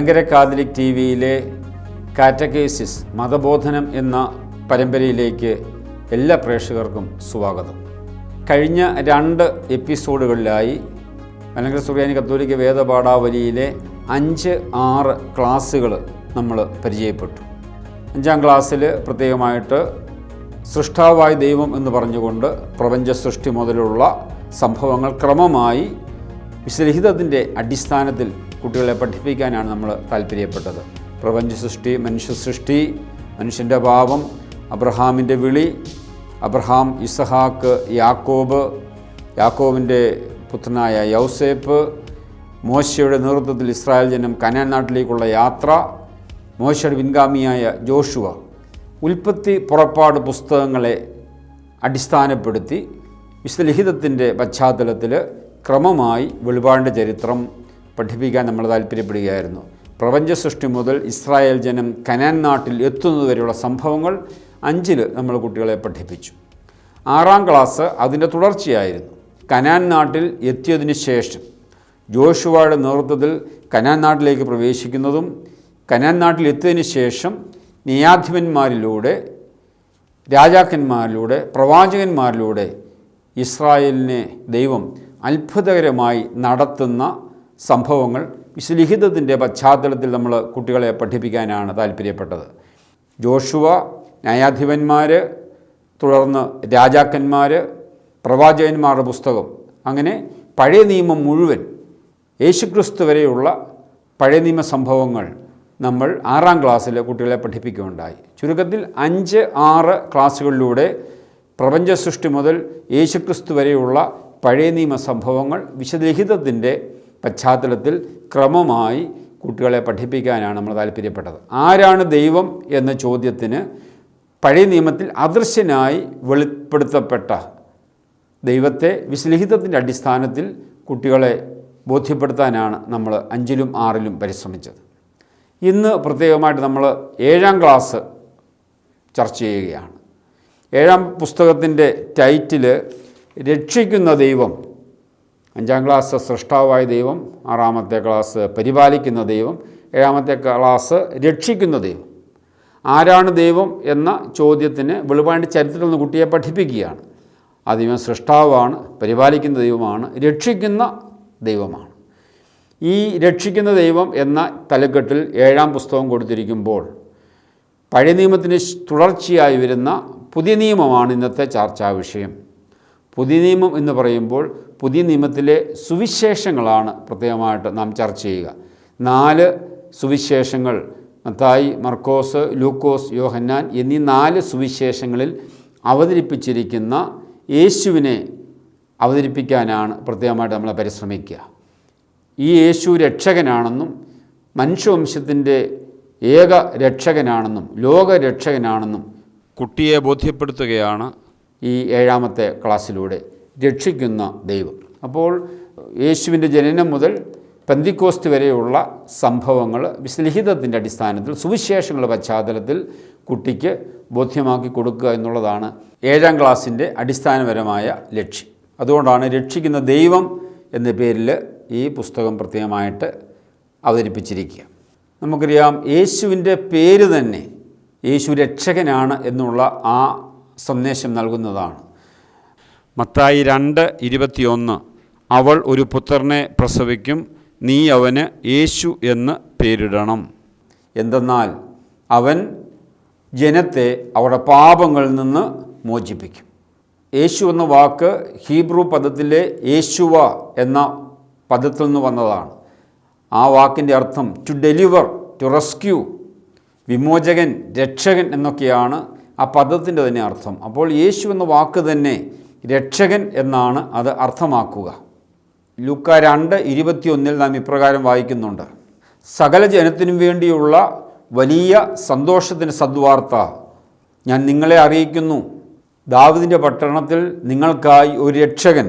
Malankara Catholic T വിയിലെ കാറ്റക്കേസിസ് മതബോധനം എന്ന പരമ്പരയിലേക്ക് എല്ലാ പ്രേക്ഷകർക്കും സ്വാഗതം. കഴിഞ്ഞ 2 എപ്പിസോഡുകളിലായി മലങ്കര സുറിയാനി കത്തോലിക്ക വേദപാഠാവലിയിലെ 5-6 ക്ലാസ്സുകൾ നമ്മൾ പരിചയപ്പെട്ടു. 5-ാം ക്ലാസ്സിൽ പ്രത്യേകമായിട്ട് സൃഷ്ടാവായ ദൈവം എന്ന് പറഞ്ഞുകൊണ്ട് പ്രപഞ്ച സൃഷ്ടി മുതലുള്ള സംഭവങ്ങൾ ക്രമമായി വിശുദ്ധലിഖിതത്തിൻ്റെ അടിസ്ഥാനത്തിൽ കുട്ടികളെ പഠിപ്പിക്കാനാണ് നമ്മൾ താല്പര്യപ്പെട്ടത്. പ്രപഞ്ച സൃഷ്ടി, മനുഷ്യ സൃഷ്ടി, മനുഷ്യൻ്റെ പാപം, അബ്രഹാമിൻ്റെ വിളി, അബ്രഹാം, ഇസഹാക്ക്, യാക്കോബിൻ്റെ പുത്രനായ യൗസേപ്പ്, മോശയുടെ നേതൃത്വത്തിൽ ഇസ്രായേൽ ജനം കനാൻ നാട്ടിലേക്കുള്ള യാത്ര, മോശയുടെ പിൻഗാമിയായ ജോഷുവ, ഉൽപ്പത്തി, പുറപ്പാട് പുസ്തകങ്ങളെ അടിസ്ഥാനപ്പെടുത്തി വിശുദ്ധലിഖിതത്തിൻ്റെ പശ്ചാത്തലത്തിൽ ക്രമമായി വെളിപാടിൻ്റെ ചരിത്രം പഠിപ്പിക്കാൻ നമ്മൾ താല്പര്യപ്പെടുകയായിരുന്നു. പ്രപഞ്ച സൃഷ്ടി മുതൽ ഇസ്രായേൽ ജനം കനാൻ നാട്ടിൽ എത്തുന്നതുവരെയുള്ള സംഭവങ്ങൾ 5 നമ്മൾ കുട്ടികളെ പഠിപ്പിച്ചു. 6-ാം ക്ലാസ് അതിൻ്റെ തുടർച്ചയായിരുന്നു. കനാൻ നാട്ടിൽ എത്തിയതിനു ശേഷം ജോഷുവയുടെ നേതൃത്വത്തിൽ കനാൻ നാട്ടിലേക്ക് പ്രവേശിക്കുന്നതും കനാൻ നാട്ടിൽ എത്തിയതിനു ശേഷം ന്യായാധിപന്മാരിലൂടെ, രാജാക്കന്മാരിലൂടെ, പ്രവാചകന്മാരിലൂടെ ഇസ്രായേലിനെ ദൈവം അത്ഭുതകരമായി നടത്തുന്ന സംഭവങ്ങൾ വിശുദ്ധലിഖിതത്തിൻ്റെ പശ്ചാത്തലത്തിൽ നമ്മൾ കുട്ടികളെ പഠിപ്പിക്കാനാണ് താല്പര്യപ്പെട്ടത്. ജോഷുവ, ന്യായാധിപന്മാർ, തുടർന്ന് രാജാക്കന്മാർ, പ്രവാചകന്മാരുടെ പുസ്തകം, അങ്ങനെ പഴയ നിയമം മുഴുവൻ, യേശുക്രിസ്തു വരെയുള്ള പഴയ നിയമ സംഭവങ്ങൾ നമ്മൾ 6-ാം ക്ലാസ്സിൽ കുട്ടികളെ പഠിപ്പിക്കുകയുണ്ടായി. ചുരുക്കത്തിൽ 5-6 ക്ലാസ്സുകളിലൂടെ പ്രപഞ്ച സൃഷ്ടി മുതൽ യേശുക്രിസ്തു വരെയുള്ള പഴയ നിയമ സംഭവങ്ങൾ വിശുദ്ധലിഖിതത്തിൻ്റെ പശ്ചാത്തലത്തിൽ ക്രമമായി കുട്ടികളെ പഠിപ്പിക്കാനാണ് നമ്മൾ താല്പര്യപ്പെട്ടത്. ആരാണ് ദൈവം എന്ന ചോദ്യത്തിന് പഴയ നിയമത്തിൽ അദൃശ്യനായി വെളിപ്പെടുത്തപ്പെട്ട ദൈവത്തെ വിശുദ്ധലിഖിതത്തിൻ്റെ അടിസ്ഥാനത്തിൽ കുട്ടികളെ ബോധ്യപ്പെടുത്താനാണ് നമ്മൾ 5-ലും 6-ലും പരിശ്രമിച്ചത്. ഇന്ന് പ്രത്യേകമായിട്ട് നമ്മൾ 7-ാം ക്ലാസ് ചർച്ച ചെയ്യുകയാണ്. 7-ാം പുസ്തകത്തിൻ്റെ ടൈറ്റില് രക്ഷിക്കുന്ന ദൈവം. 5-ാം ക്ലാസ് സൃഷ്ടാവായ ദൈവം, 6-ാമത്തെ ക്ലാസ് പരിപാലിക്കുന്ന ദൈവം, 7-ാമത്തെ ക്ലാസ് രക്ഷിക്കുന്ന ദൈവം. ആരാണ് ദൈവം എന്ന ചോദ്യത്തിന് വെളിപാടിൻ്റെ ചരിത്രത്തിൽ നിന്ന് കുട്ടിയെ പഠിപ്പിക്കുകയാണ്. ആ ദൈവം സൃഷ്ടാവാണ്, പരിപാലിക്കുന്ന ദൈവമാണ്, രക്ഷിക്കുന്ന ദൈവമാണ്. ഈ രക്ഷിക്കുന്ന ദൈവം എന്ന തലക്കെട്ടിൽ 7-ാം പുസ്തകം കൊടുത്തിരിക്കുമ്പോൾ പഴയ നിയമത്തിന് തുടർച്ചയായി വരുന്ന പുതിയ നിയമമാണ് ഇന്നത്തെ ചർച്ചാ വിഷയം. പുതിയ നിയമം എന്ന് പറയുമ്പോൾ പുതിയ നിയമത്തിലെ സുവിശേഷങ്ങളാണ് പ്രത്യേകമായിട്ട് നാം ചർച്ച ചെയ്യുക. 4 സുവിശേഷങ്ങൾ, മത്തായി, മർക്കോസ്, ലൂക്കോസ്, യോഹന്നാൻ എന്നീ 4 സുവിശേഷങ്ങളിൽ അവതരിപ്പിച്ചിരിക്കുന്ന യേശുവിനെ അവതരിപ്പിക്കാനാണ് പ്രത്യേകമായിട്ട് നമ്മൾ പരിശ്രമിക്കുക. ഈ യേശു രക്ഷകനാണെന്നും മനുഷ്യവംശത്തിൻ്റെ ഏക രക്ഷകനാണെന്നും ലോകരക്ഷകനാണെന്നും കുട്ടിയെ ബോധ്യപ്പെടുത്തുകയാണ് ഈ 7-ാമത്തെ ക്ലാസ്സിലൂടെ രക്ഷിക്കുന്ന ദൈവം. അപ്പോൾ യേശുവിൻ്റെ ജനനം മുതൽ പെന്തിക്കോസ്ത് വരെയുള്ള സംഭവങ്ങൾ വിശുദ്ധലിഖിതത്തിൻ്റെ അടിസ്ഥാനത്തിൽ സുവിശേഷങ്ങളുടെ പശ്ചാത്തലത്തിൽ കുട്ടിക്ക് ബോധ്യമാക്കി കൊടുക്കുക എന്നുള്ളതാണ് 7-ാം ക്ലാസ്സിൻ്റെ അടിസ്ഥാനപരമായ ലക്ഷ്യം. അതുകൊണ്ടാണ് രക്ഷിക്കുന്ന ദൈവം എന്ന പേരിൽ ഈ പുസ്തകം പ്രത്യേകമായിട്ട് അവതരിപ്പിച്ചിരിക്കുക. നമുക്കറിയാം, യേശുവിൻ്റെ പേര് തന്നെ യേശു രക്ഷകനാണ് എന്നുള്ള ആ സന്ദേശം നൽകുന്നതാണ്. മത്തായി 2:21 അവൾ ഒരു പുത്രനെ പ്രസവിക്കും, നീ അവന് യേശു എന്ന് പേരിടണം. എന്തെന്നാൽ അവൻ ജനത്തെ അവരുടെ പാപങ്ങളിൽ നിന്ന് മോചിപ്പിക്കും. യേശു എന്ന വാക്ക് ഹീബ്രു പദത്തിലെ യേശുവ എന്ന പദത്തിൽ നിന്ന് വന്നതാണ്. ആ വാക്കിൻ്റെ അർത്ഥം ടു ഡെലിവർ, ടു റെസ്ക്യൂ, വിമോചകൻ, രക്ഷകൻ എന്നൊക്കെയാണ് ആ പദത്തിൻ്റെ തന്നെ അർത്ഥം. അപ്പോൾ യേശു എന്ന വാക്ക് തന്നെ രക്ഷകൻ എന്നാണ് അത് അർത്ഥമാക്കുക. ലൂക്ക 2:21 നാം ഇപ്രകാരം വായിക്കുന്നുണ്ട്: സകല ജനത്തിനും വേണ്ടിയുള്ള വലിയ സന്തോഷത്തിൻ്റെ സദ്വാർത്ത ഞാൻ നിങ്ങളെ അറിയിക്കുന്നു. ദാവീദിൻ്റെ പട്ടണത്തിൽ നിങ്ങൾക്കായി ഒരു രക്ഷകൻ,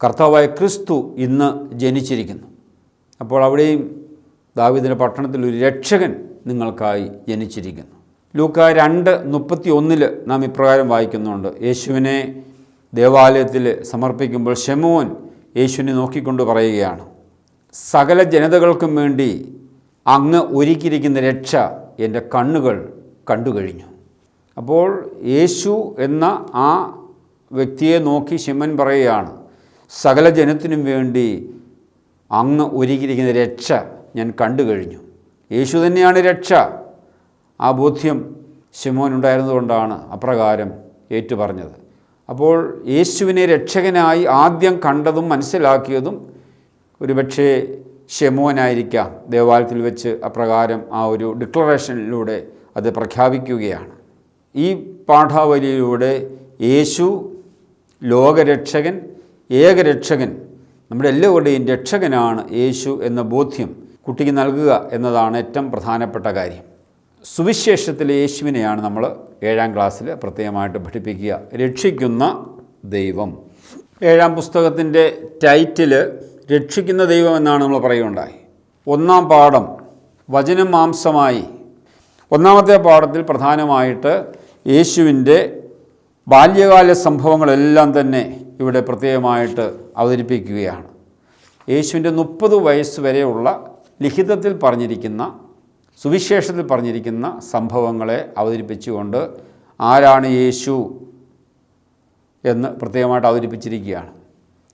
കർത്താവായ ക്രിസ്തു ഇന്ന് ജനിച്ചിരിക്കുന്നു. അപ്പോൾ അവിടെയും ദാവീദിൻ്റെ പട്ടണത്തിൽ ഒരു രക്ഷകൻ നിങ്ങൾക്കായി ജനിച്ചിരിക്കുന്നു. ലൂക്ക 2:31 നാം ഇപ്രകാരം വായിക്കുന്നുണ്ട്: യേശുവിനെ ദേവാലയത്തിൽ സമർപ്പിക്കുമ്പോൾ ശമോൻ യേശുവിനെ നോക്കിക്കൊണ്ട് പറയുകയാണ്, സകല ജനതകൾക്കും വേണ്ടി അങ്ങ് ഒരുക്കിയിരിക്കുന്ന രക്ഷ എൻ്റെ കണ്ണുകൾ കണ്ടു കഴിഞ്ഞു. അപ്പോൾ യേശു എന്ന ആ വ്യക്തിയെ നോക്കി ശിമോൻ പറയുകയാണ്, സകല ജനത്തിനും വേണ്ടി അങ്ങ് ഒരുക്കിയിരിക്കുന്ന രക്ഷ ഞാൻ കണ്ടു കഴിഞ്ഞു. യേശു തന്നെയാണ് രക്ഷ. ആ ബോധ്യം ശിമോനുണ്ടായിരുന്നതുകൊണ്ടാണ് അപ്രകാരം ഏറ്റുപറഞ്ഞത്. അപ്പോൾ യേശുവിനെ രക്ഷകനായി ആദ്യം കണ്ടതും മനസ്സിലാക്കിയതും ഒരുപക്ഷേ ശിമോനായിരിക്കാം. ദേവാലയത്തിൽ വെച്ച് അപ്രകാരം ആ ഒരു ഡിക്ലറേഷനിലൂടെ അത് പ്രഖ്യാപിക്കുകയാണ്. ഈ പാഠാവലിയിലൂടെ യേശു ലോകരക്ഷകൻ, ഏകരക്ഷകൻ, നമ്മുടെ എല്ലാവരുടെയും രക്ഷകനാണ് യേശു എന്ന ബോധ്യം കുട്ടിക്ക് നൽകുക എന്നതാണ് ഏറ്റവും പ്രധാനപ്പെട്ട കാര്യം. സുവിശേഷത്തിലെ യേശുവിനെയാണ് നമ്മൾ 7ാം ക്ലാസ്സിൽ പ്രത്യേകമായിട്ട് പഠിപ്പിക്കുക, രക്ഷിക്കുന്ന ദൈവം. 7ാം പുസ്തകത്തിൻ്റെ ടൈറ്റില് രക്ഷിക്കുന്ന ദൈവം എന്നാണ് നമ്മൾ പറയുകയുണ്ടായി. 1ാം പാഠം വചനം മാംസമായി. 1ാമത്തെ പാഠത്തിൽ പ്രധാനമായിട്ട് യേശുവിൻ്റെ ബാല്യകാല സംഭവങ്ങളെല്ലാം തന്നെ ഇവിടെ പ്രത്യേകമായിട്ട് അവതരിപ്പിക്കുകയാണ്. യേശുവിൻ്റെ 30 വയസ്സ് വരെയുള്ള ലിഖിതത്തിൽ പറഞ്ഞിരിക്കുന്ന, സുവിശേഷത്തിൽ പറഞ്ഞിരിക്കുന്ന സംഭവങ്ങളെ അവതരിപ്പിച്ചുകൊണ്ട് ആരാണ് യേശു എന്ന് പ്രത്യേകമായിട്ട് അവതരിപ്പിച്ചിരിക്കുകയാണ്.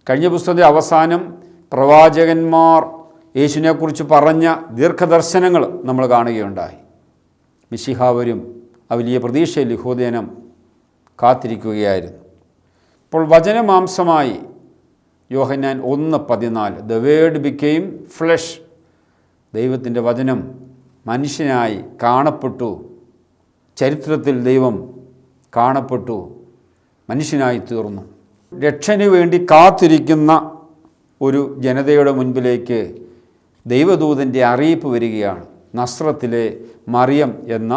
കഴിഞ്ഞ പുസ്തകത്തിൻ്റെ അവസാനം പ്രവാചകന്മാർ യേശുവിനെക്കുറിച്ച് പറഞ്ഞ ദീർഘദർശനങ്ങൾ നമ്മൾ കാണുകയുണ്ടായി. മിശിഹ വരും, ആ വലിയ പ്രതീക്ഷയിൽ യഹൂദജനം കാത്തിരിക്കുകയായിരുന്നു. ഇപ്പോൾ വചനമാംസമായി യോഹന്നാൻ 1:14, ദ വേർഡ് ബിക്കെയിം ഫ്ലഷ്, ദൈവത്തിൻ്റെ വചനം മനുഷ്യനായി കാണപ്പെട്ടു. ചരിത്രത്തിൽ ദൈവം കാണപ്പെട്ടു, മനുഷ്യനായി തീർന്നു. രക്ഷന് വേണ്ടി കാത്തിരിക്കുന്ന ഒരു ജനതയുടെ മുൻപിലേക്ക് ദൈവദൂതൻ്റെ അറിയിപ്പ് വരികയാണ്. നസ്രത്തിലെ മറിയം എന്ന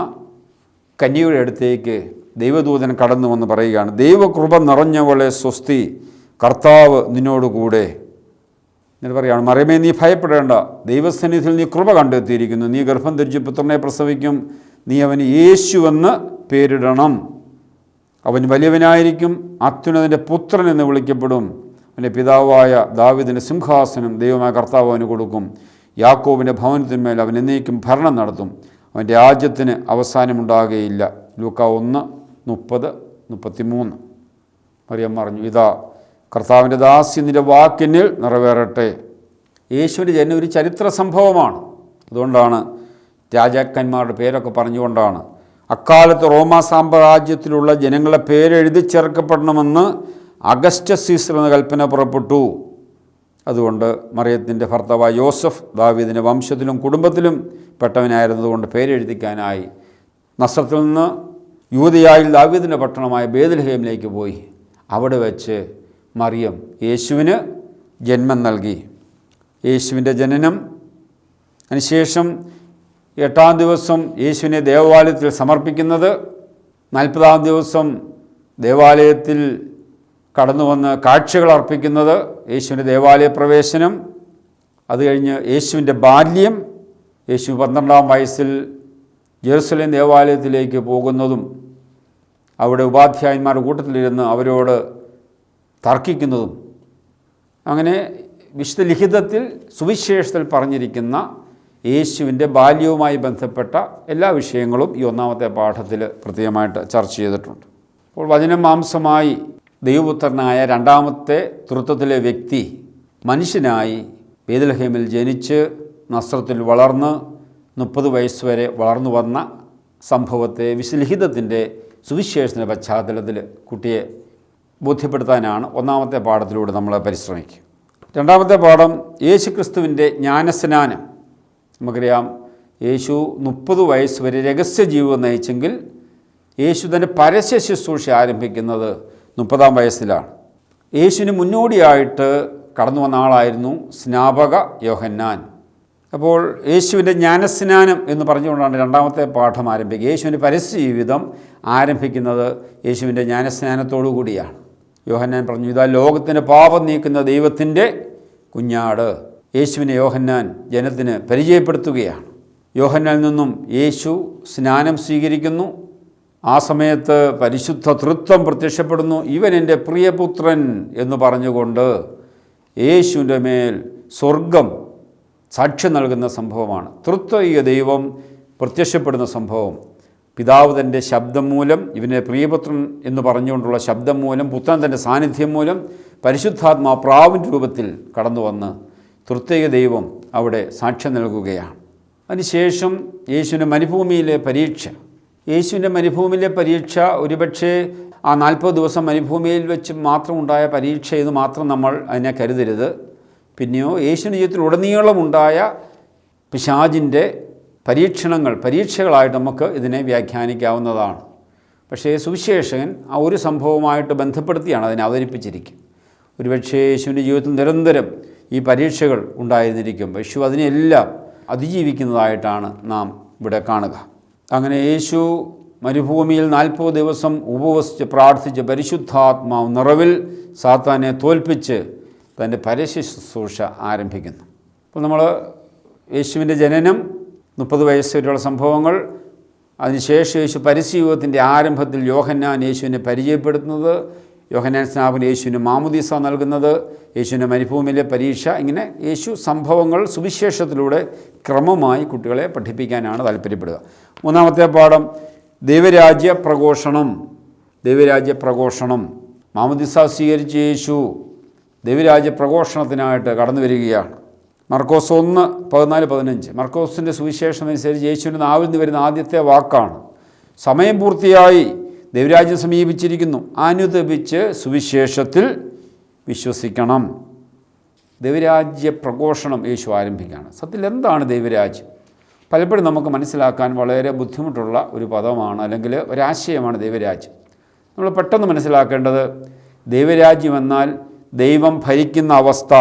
കന്യകയുടെ അടുത്തേക്ക് ദൈവദൂതൻ കടന്നു വന്ന് പറയുകയാണ്, ദൈവകൃപ നിറഞ്ഞവളെ സ്വസ്തി, കർത്താവ് നിന്നോടുകൂടെ. എന്നിട്ട് പറയുകയാണ്, മറിയമേ നീ ഭയപ്പെടേണ്ട, ദൈവസന്നിധിയിൽ നീ കൃപ കണ്ടെത്തിയിരിക്കുന്നു. നീ ഗർഭം ധരിച്ച് പുത്രനെ പ്രസവിക്കും, നീ അവന് യേശുവെന്ന് പേരിടണം. അവൻ വലിയവനായിരിക്കും, അത്യുന്നതൻ്റെ പുത്രൻ എന്ന് വിളിക്കപ്പെടും. അവൻ്റെ പിതാവായ ദാവീദിൻ്റെ സിംഹാസനം ദൈവമായ കർത്താവ് അവന് കൊടുക്കും. യാക്കോബിൻ്റെ ഭവനത്തിന്മേൽ അവൻ എന്നേക്കും ഭരണം നടത്തും. അവൻ്റെ രാജ്യത്തിന് അവസാനമുണ്ടാകുകയില്ല. ലൂക്ക 1:30-33. മറിയം പറഞ്ഞു, ഇതാ കർത്താവിൻ്റെ ദാസി, നിന്റെ വാക്കിനിൽ നിറവേറട്ടെ. യേശുവിൻ്റെ ജനനം ഒരു ചരിത്ര സംഭവമാണ്. അതുകൊണ്ടാണ് രാജാക്കന്മാരുടെ പേരൊക്കെ പറഞ്ഞുകൊണ്ടാണ് അക്കാലത്ത് റോമാ സാമ്രാജ്യത്തിലുള്ള ജനങ്ങളെ പേരെഴുതി ചേർക്കപ്പെടണമെന്ന് അഗസ്റ്റസ് സീസർ എന്ന കൽപ്പന പുറപ്പെട്ടു. അതുകൊണ്ട് മറിയത്തിൻ്റെ ഭർത്താവായ യോസഫ് ദാവീദിൻ്റെ വംശത്തിലും കുടുംബത്തിലും പെട്ടവനായിരുന്നതുകൊണ്ട് പേരെഴുതിക്കാനായി നസ്രത്തിൽ നിന്ന് യൂദയായിൽ ദാവീദിൻ്റെ പട്ടണമായ ബേത്ലഹേമിലേക്ക് പോയി. അവിടെ വെച്ച് മറിയം യേശുവിന് ജന്മം നൽകി. യേശുവിൻ്റെ ജനനം, അതിനുശേഷം 8ാം ദിവസം യേശുവിനെ ദേവാലയത്തിൽ സമർപ്പിക്കുന്നത്, 40ാം ദിവസം ദേവാലയത്തിൽ കടന്നു വന്ന് കാഴ്ചകൾ അർപ്പിക്കുന്നത്, യേശുവിൻ്റെ ദേവാലയ പ്രവേശനം, അത് കഴിഞ്ഞ് യേശുവിൻ്റെ ബാല്യം, യേശു 12ാം വയസ്സിൽ ജെറുസലേം ദേവാലയത്തിലേക്ക് പോകുന്നതും അവിടെ ഉപാധ്യായന്മാരുടെ കൂട്ടത്തിലിരുന്ന് അവരോട് തർക്കിക്കുന്നതും, അങ്ങനെ വിശുദ്ധ ലിഖിതത്തിൽ സുവിശേഷത്തിൽ പറഞ്ഞിരിക്കുന്ന യേശുവിൻ്റെ ബാല്യവുമായി ബന്ധപ്പെട്ട എല്ലാ വിഷയങ്ങളും ഈ 1ാമത്തെ പാഠത്തിൽ പ്രത്യേകമായിട്ട് ചർച്ച ചെയ്തിട്ടുണ്ട്. അപ്പോൾ വചനം മാംസമായി ദൈവപുത്രനായ 2ാമത്തെ തൃത്വത്തിലെ വ്യക്തി മനുഷ്യനായി ബേത്ലഹേമിൽ ജനിച്ച് നസ്രത്തിൽ വളർന്ന് 30 വയസ്സ് വരെ വളർന്നു വന്ന സംഭവത്തെ വിശുദ്ധലിഖിതത്തിൻ്റെ സുവിശേഷത്തിൻ്റെ പശ്ചാത്തലത്തിൽ കുട്ടിയെ ബോധ്യപ്പെടുത്താനാണ് 1ാമത്തെ പാഠത്തിലൂടെ നമ്മൾ പരിശ്രമിക്കുക. 2ാമത്തെ പാഠം യേശുക്രിസ്തുവിൻ്റെ ജ്ഞാനസ്നാനം. നമുക്കറിയാം, യേശു 30 വയസ്സ് വരെ രഹസ്യ ജീവിതം നയിച്ചെങ്കിൽ യേശു തൻ്റെ പരസ്യ ശുശ്രൂഷ ആരംഭിക്കുന്നത് 30ാം വയസ്സിലാണ്. യേശുവിന് മുന്നോടിയായിട്ട് കടന്നു വന്ന ആളായിരുന്നു സ്നാപക യോഹന്നാൻ. അപ്പോൾ യേശുവിൻ്റെ ജ്ഞാനസ്നാനം എന്ന് പറഞ്ഞുകൊണ്ടാണ് 2ാമത്തെ പാഠം ആരംഭിക്കുക. യേശുവിൻ്റെ പരസ്യ ജീവിതം ആരംഭിക്കുന്നത് യേശുവിൻ്റെ ജ്ഞാനസ്നാനത്തോടു കൂടിയാണ്. യോഹന്നാൻ പറഞ്ഞു, ഇതാ ലോകത്തിൻ്റെ പാപം നീക്കുന്ന ദൈവത്തിൻ്റെ കുഞ്ഞാട്. യേശുവിനെ യോഹന്നാൻ ജനത്തിന് പരിചയപ്പെടുത്തുകയാണ്. യോഹന്നാനിൽ നിന്നും യേശു സ്നാനം സ്വീകരിക്കുന്നു. ആ സമയത്ത് പരിശുദ്ധ തൃത്വം പ്രത്യക്ഷപ്പെടുന്നു. ഇവൻ എൻ്റെ പ്രിയപുത്രൻ എന്ന് പറഞ്ഞുകൊണ്ട് യേശുവിൻ്റെ മേൽ സ്വർഗം സാക്ഷ്യം നൽകുന്ന സംഭവമാണ്. തൃത്വൈക ദൈവം പ്രത്യക്ഷപ്പെടുന്ന സംഭവം. പിതാവ് തൻ്റെ ശബ്ദം മൂലം, ഇവൻ്റെ പ്രിയപുത്രൻ എന്ന് പറഞ്ഞുകൊണ്ടുള്ള ശബ്ദം മൂലം, പുത്രൻ തൻ്റെ സാന്നിധ്യം മൂലം, പരിശുദ്ധാത്മാ പ്രാവിൻ്റെ രൂപത്തിൽ കടന്നു വന്ന് തൃത്വൈക ദൈവം അവിടെ സാക്ഷ്യം നൽകുകയാണ്. അതിനുശേഷം യേശുവിൻ്റെ മരുഭൂമിയിലെ പരീക്ഷ ഒരുപക്ഷെ ആ 40 ദിവസം മരുഭൂമിയിൽ വെച്ച് മാത്രം ഉണ്ടായ പരീക്ഷ എന്ന് മാത്രം നമ്മൾ അതിനെ കരുതരുത്. പിന്നെയോ യേശുവിൻ്റെ ജീവിതത്തിൽ ഉടനീളമുണ്ടായ പിശാചിൻ്റെ പരീക്ഷകളായിട്ട് നമുക്ക് ഇതിനെ വ്യാഖ്യാനിക്കാവുന്നതാണ്. പക്ഷേ സുവിശേഷകൻ ആ ഒരു സംഭവമായിട്ട് ബന്ധപ്പെടുത്തിയാണ് അതിനെ അവതരിപ്പിച്ചിരിക്കുക. ഒരുപക്ഷേ യേശുവിൻ്റെ ജീവിതത്തിൽ നിരന്തരം ഈ പരീക്ഷകൾ ഉണ്ടായിരുന്നിരിക്കും. യേശു അതിനെല്ലാം അതിജീവിക്കുന്നതായിട്ടാണ് നാം ഇവിടെ കാണുക. അങ്ങനെ യേശു മരുഭൂമിയിൽ 40 ദിവസം ഉപവസിച്ച് പ്രാർത്ഥിച്ച് പരിശുദ്ധാത്മാവ് നിറവിൽ സാത്താനെ തോൽപ്പിച്ച് തൻ്റെ പരസ്യ ശുശ്രൂഷ ആരംഭിക്കുന്നു. അപ്പോൾ നമ്മൾ യേശുവിൻ്റെ ജനനം, 30 വയസ്സ് വരെയുള്ള സംഭവങ്ങൾ, അതിനുശേഷം യേശു പരസ്യയുഗത്തിൻ്റെ ആരംഭത്തിൽ യോഹന്നാൻ യേശുവിനെ പരിചയപ്പെടുത്തുന്നത്, യോഹന്നാൻ സ്നാപകൻ യേശുവിന് മാമുദീസ നൽകുന്നത്, യേശുവിൻ്റെ മരുഭൂമിയിലെ പരീക്ഷ, ഇങ്ങനെ യേശു സംഭവങ്ങൾ സുവിശേഷത്തിലൂടെ ക്രമമായി കുട്ടികളെ പഠിപ്പിക്കാനാണ് താല്പര്യപ്പെടുക. മൂന്നാമത്തെ പാഠം ദൈവരാജ്യ പ്രഘോഷണം. മാമുദീസ സ്വീകരിച്ച യേശു ദൈവരാജ്യ പ്രഘോഷണത്തിനായിട്ട് കടന്നു വരികയാണ്. മർക്കോസ് 1:14-15. മർക്കോസിൻ്റെ സുവിശേഷം അനുസരിച്ച് യേശുവിൻ്റെ നാവിൽ നിന്ന് വരുന്ന ആദ്യത്തെ വാക്കാണ് സമയം പൂർത്തിയായി, ദൈവരാജ്യം സമീപിച്ചിരിക്കുന്നു, അനുതപിച്ച് സുവിശേഷത്തിൽ വിശ്വസിക്കണം. ദൈവരാജ്യ പ്രഘോഷണം യേശു ആരംഭിക്കുകയാണ്. സത്യത്തിൽ എന്താണ് ദൈവരാജ്യം? പലപ്പോഴും നമുക്ക് മനസ്സിലാക്കാൻ വളരെ ബുദ്ധിമുട്ടുള്ള ഒരു പദമാണ്, അല്ലെങ്കിൽ ഒരാശയമാണ് ദൈവരാജ്യം. നമ്മൾ പെട്ടെന്ന് മനസ്സിലാക്കേണ്ടത് ദൈവരാജ്യം എന്നാൽ ദൈവം ഭരിക്കുന്ന അവസ്ഥ,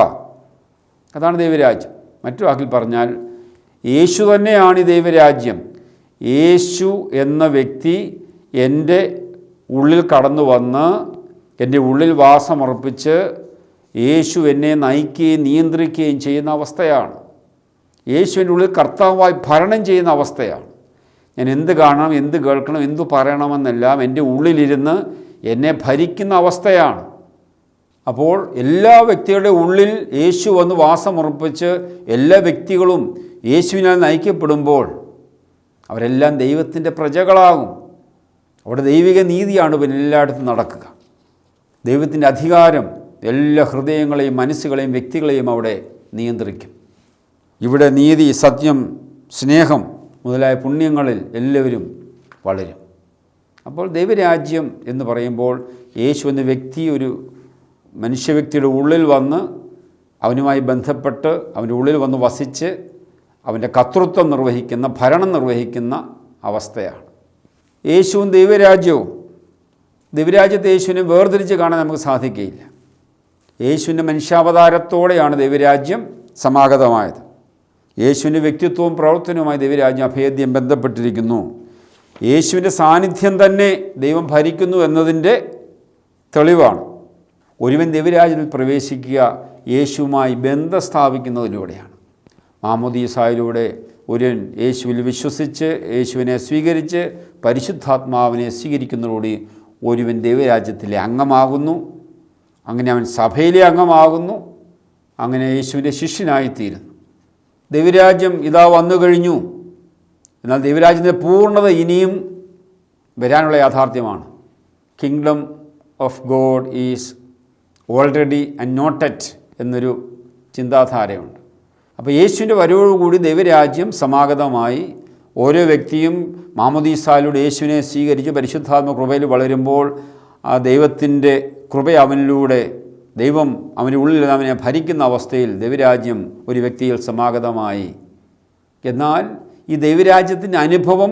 അതാണ് ദൈവരാജ്യം. മറ്റു വാക്കിൽ പറഞ്ഞാൽ യേശു തന്നെയാണ് ഈ ദൈവരാജ്യം. യേശു എന്ന വ്യക്തി എൻ്റെ ഉള്ളിൽ കടന്നു വന്ന് എൻ്റെ ഉള്ളിൽ വാസമർപ്പിച്ച് യേശു എന്നെ നയിക്കുകയും നിയന്ത്രിക്കുകയും ചെയ്യുന്ന അവസ്ഥയാണ്. യേശുവിൻ്റെ ഉള്ളിൽ കർത്താവായി ഭരണം ചെയ്യുന്ന അവസ്ഥയാണ്. ഞാൻ എന്ത് കാണണം, എന്ത് കേൾക്കണം, എന്തു പറയണമെന്നെല്ലാം എൻ്റെ ഉള്ളിലിരുന്ന് എന്നെ ഭരിക്കുന്ന അവസ്ഥയാണ്. അപ്പോൾ എല്ലാ വ്യക്തികളുടെ ഉള്ളിൽ യേശു വന്ന് വാസമുറപ്പിച്ച് എല്ലാ വ്യക്തികളും യേശുവിനാൽ നയിക്കപ്പെടുമ്പോൾ അവരെല്ലാം ദൈവത്തിൻ്റെ പ്രജകളാകും. അവിടെ ദൈവിക നീതിയാണ് പിന്നെ എല്ലായിടത്തും നടക്കുക. ദൈവത്തിൻ്റെ അധികാരം എല്ലാ ഹൃദയങ്ങളെയും മനസ്സുകളെയും വ്യക്തികളെയും അവിടെ നിയന്ത്രിക്കും. ഇവിടെ നീതി, സത്യം, സ്നേഹം മുതലായ പുണ്യങ്ങളിൽ എല്ലാവരും വളരും. അപ്പോൾ ദൈവരാജ്യം എന്ന് പറയുമ്പോൾ യേശു എന്ന വ്യക്തി ഒരു മനുഷ്യവ്യക്തിയുടെ ഉള്ളിൽ വന്ന് അവനുമായി ബന്ധപ്പെട്ട് അവൻ്റെ ഉള്ളിൽ വന്ന് വസിച്ച് അവൻ്റെ കർത്തൃത്വം നിർവഹിക്കുന്ന, ഭരണം നിർവഹിക്കുന്ന അവസ്ഥയാണ്. യേശുവും ദൈവരാജ്യത്തെ യേശുവിനെ വേർതിരിച്ച് കാണാൻ നമുക്ക് സാധിക്കുകയില്ല. യേശുവിൻ്റെ മനുഷ്യാവതാരത്തോടെയാണ് ദൈവരാജ്യം സമാഗതമായത്. യേശുവിൻ്റെ വ്യക്തിത്വവും പ്രവർത്തനവുമായി ദൈവരാജ്യം അഭേദ്യം ബന്ധപ്പെട്ടിരിക്കുന്നു. യേശുവിൻ്റെ സാന്നിധ്യം തന്നെ ദൈവം ഭരിക്കുന്നു എന്നതിൻ്റെ തെളിവാണ്. ഒരുവൻ ദൈവരാജ്യത്തിൽ പ്രവേശിക്കുക യേശുവുമായി ബന്ധം സ്ഥാപിക്കുന്നതിലൂടെയാണ്. മാമോദീസായിലൂടെ ഒരുവൻ യേശുവിൽ വിശ്വസിച്ച് യേശുവിനെ സ്വീകരിച്ച് പരിശുദ്ധാത്മാവിനെ സ്വീകരിക്കുന്നതോടെ ഒരുവൻ ദൈവരാജ്യത്തിലെ അംഗമാകുന്നു. അങ്ങനെ അവൻ സഭയിലെ അംഗമാകുന്നു. അങ്ങനെ യേശുവിൻ്റെ ശിഷ്യനായിത്തീരുന്നു. ദൈവരാജ്യം ഇതാ വന്നു കഴിഞ്ഞു. എന്നാൽ ദൈവരാജ്യത്തിൻ്റെ പൂർണ്ണത ഇനിയും വരാനുള്ള യാഥാർത്ഥ്യമാണ്. Kingdom of God is already and not yet എന്നൊരു ചിന്താധാരയുണ്ട്. അപ്പോൾ യേശുവിൻ്റെ വരവോടുകൂടി ദൈവരാജ്യം സമാഗതമായി. ഓരോ വ്യക്തിയും മാമോദീസായിലൂടെ യേശുവിനെ സ്വീകരിച്ച് പരിശുദ്ധാത്മ കൃപയിൽ വളരുമ്പോൾ ആ ദൈവത്തിൻ്റെ കൃപ അവനിലൂടെ ദൈവം അവൻ്റെ ഉള്ളിൽ അവനെ ഭരിക്കുന്ന അവസ്ഥയിൽ ദൈവരാജ്യം ഒരു വ്യക്തിയിൽ സമാഗതമായി. എന്നാൽ ഈ ദൈവരാജ്യത്തിൻ്റെ അനുഭവം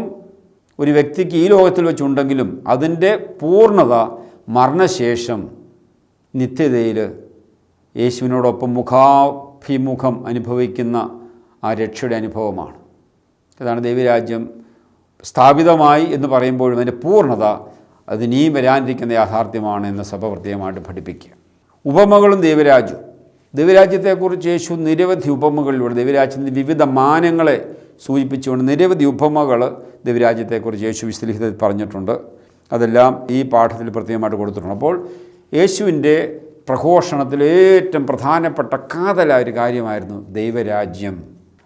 ഒരു വ്യക്തിക്ക് ഈ ലോകത്തിൽ വെച്ചുണ്ടെങ്കിലും അതിൻ്റെ പൂർണ്ണത മരണശേഷം നിത്യതയിൽ യേശുവിനോടൊപ്പം മുഖാഭിമുഖം അനുഭവിക്കുന്ന ആ രക്ഷയുടെ അനുഭവമാണ്. അതാണ് ദൈവരാജ്യം സ്ഥാപിതമായി എന്ന് പറയുമ്പോഴും അതിൻ്റെ പൂർണ്ണത അതിനീം വരാനിരിക്കുന്ന യാഥാർത്ഥ്യമാണ് എന്ന് സഭ പ്രത്യേകമായിട്ട് പഠിപ്പിക്കുക. ഉപമകളും ദൈവരാജ്യത്തെക്കുറിച്ച് യേശു നിരവധി ഉപമകളിലൂടെ ദൈവരാജ്യത്തിൻ്റെ വിവിധ മാനങ്ങളെ സൂചിപ്പിച്ചുകൊണ്ട് നിരവധി ഉപമകൾ ദൈവരാജ്യത്തെക്കുറിച്ച് യേശു വിശുദ്ധലിഖിതത്തിൽ പറഞ്ഞിട്ടുണ്ട്. അതെല്ലാം ഈ പാഠത്തിൽ പ്രത്യേകമായിട്ട് കൊടുത്തിട്ടുണ്ട്. അപ്പോൾ യേശുവിൻ്റെ പ്രഘോഷണത്തിൽ ഏറ്റവും പ്രധാനപ്പെട്ട കാതലായ ഒരു കാര്യമായിരുന്നു ദൈവരാജ്യം.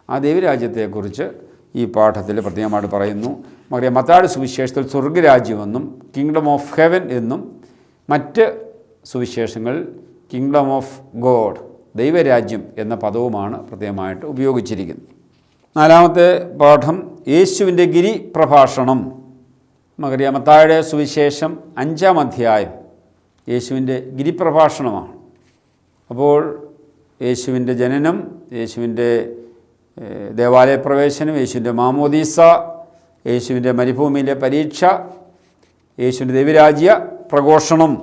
ആ ദൈവരാജ്യത്തെക്കുറിച്ച് ഈ പാഠത്തിൽ പ്രത്യേകമായിട്ട് പറയുന്നു. മത്തായിയുടെ സുവിശേഷത്തിൽ സ്വർഗരാജ്യമെന്നും കിങ്ഡം ഓഫ് ഹെവൻ എന്നും മറ്റ് സുവിശേഷങ്ങൾ കിങ്ഡം ഓഫ് ഗോഡ് ദൈവരാജ്യം എന്ന പദവുമാണ് പ്രത്യേകമായിട്ട് ഉപയോഗിച്ചിരിക്കുന്നത്. 4-ാമത്തെ പാഠം യേശുവിൻ്റെ ഗിരിപ്രഭാഷണം. മത്തായിയുടെ സുവിശേഷം 5-ാം അധ്യായം യേശുവിൻ്റെ ഗിരിപ്രഭാഷണമാണ്. അപ്പോൾ യേശുവിൻ്റെ ജനനം, യേശുവിൻ്റെ ദേവാലയ പ്രവേശനം, യേശുവിൻ്റെ മാമോദീസ, യേശുവിൻ്റെ മരുഭൂമിയിലെ പരീക്ഷ, യേശുവിൻ്റെ ദൈവരാജ്യ പ്രഘോഷണം,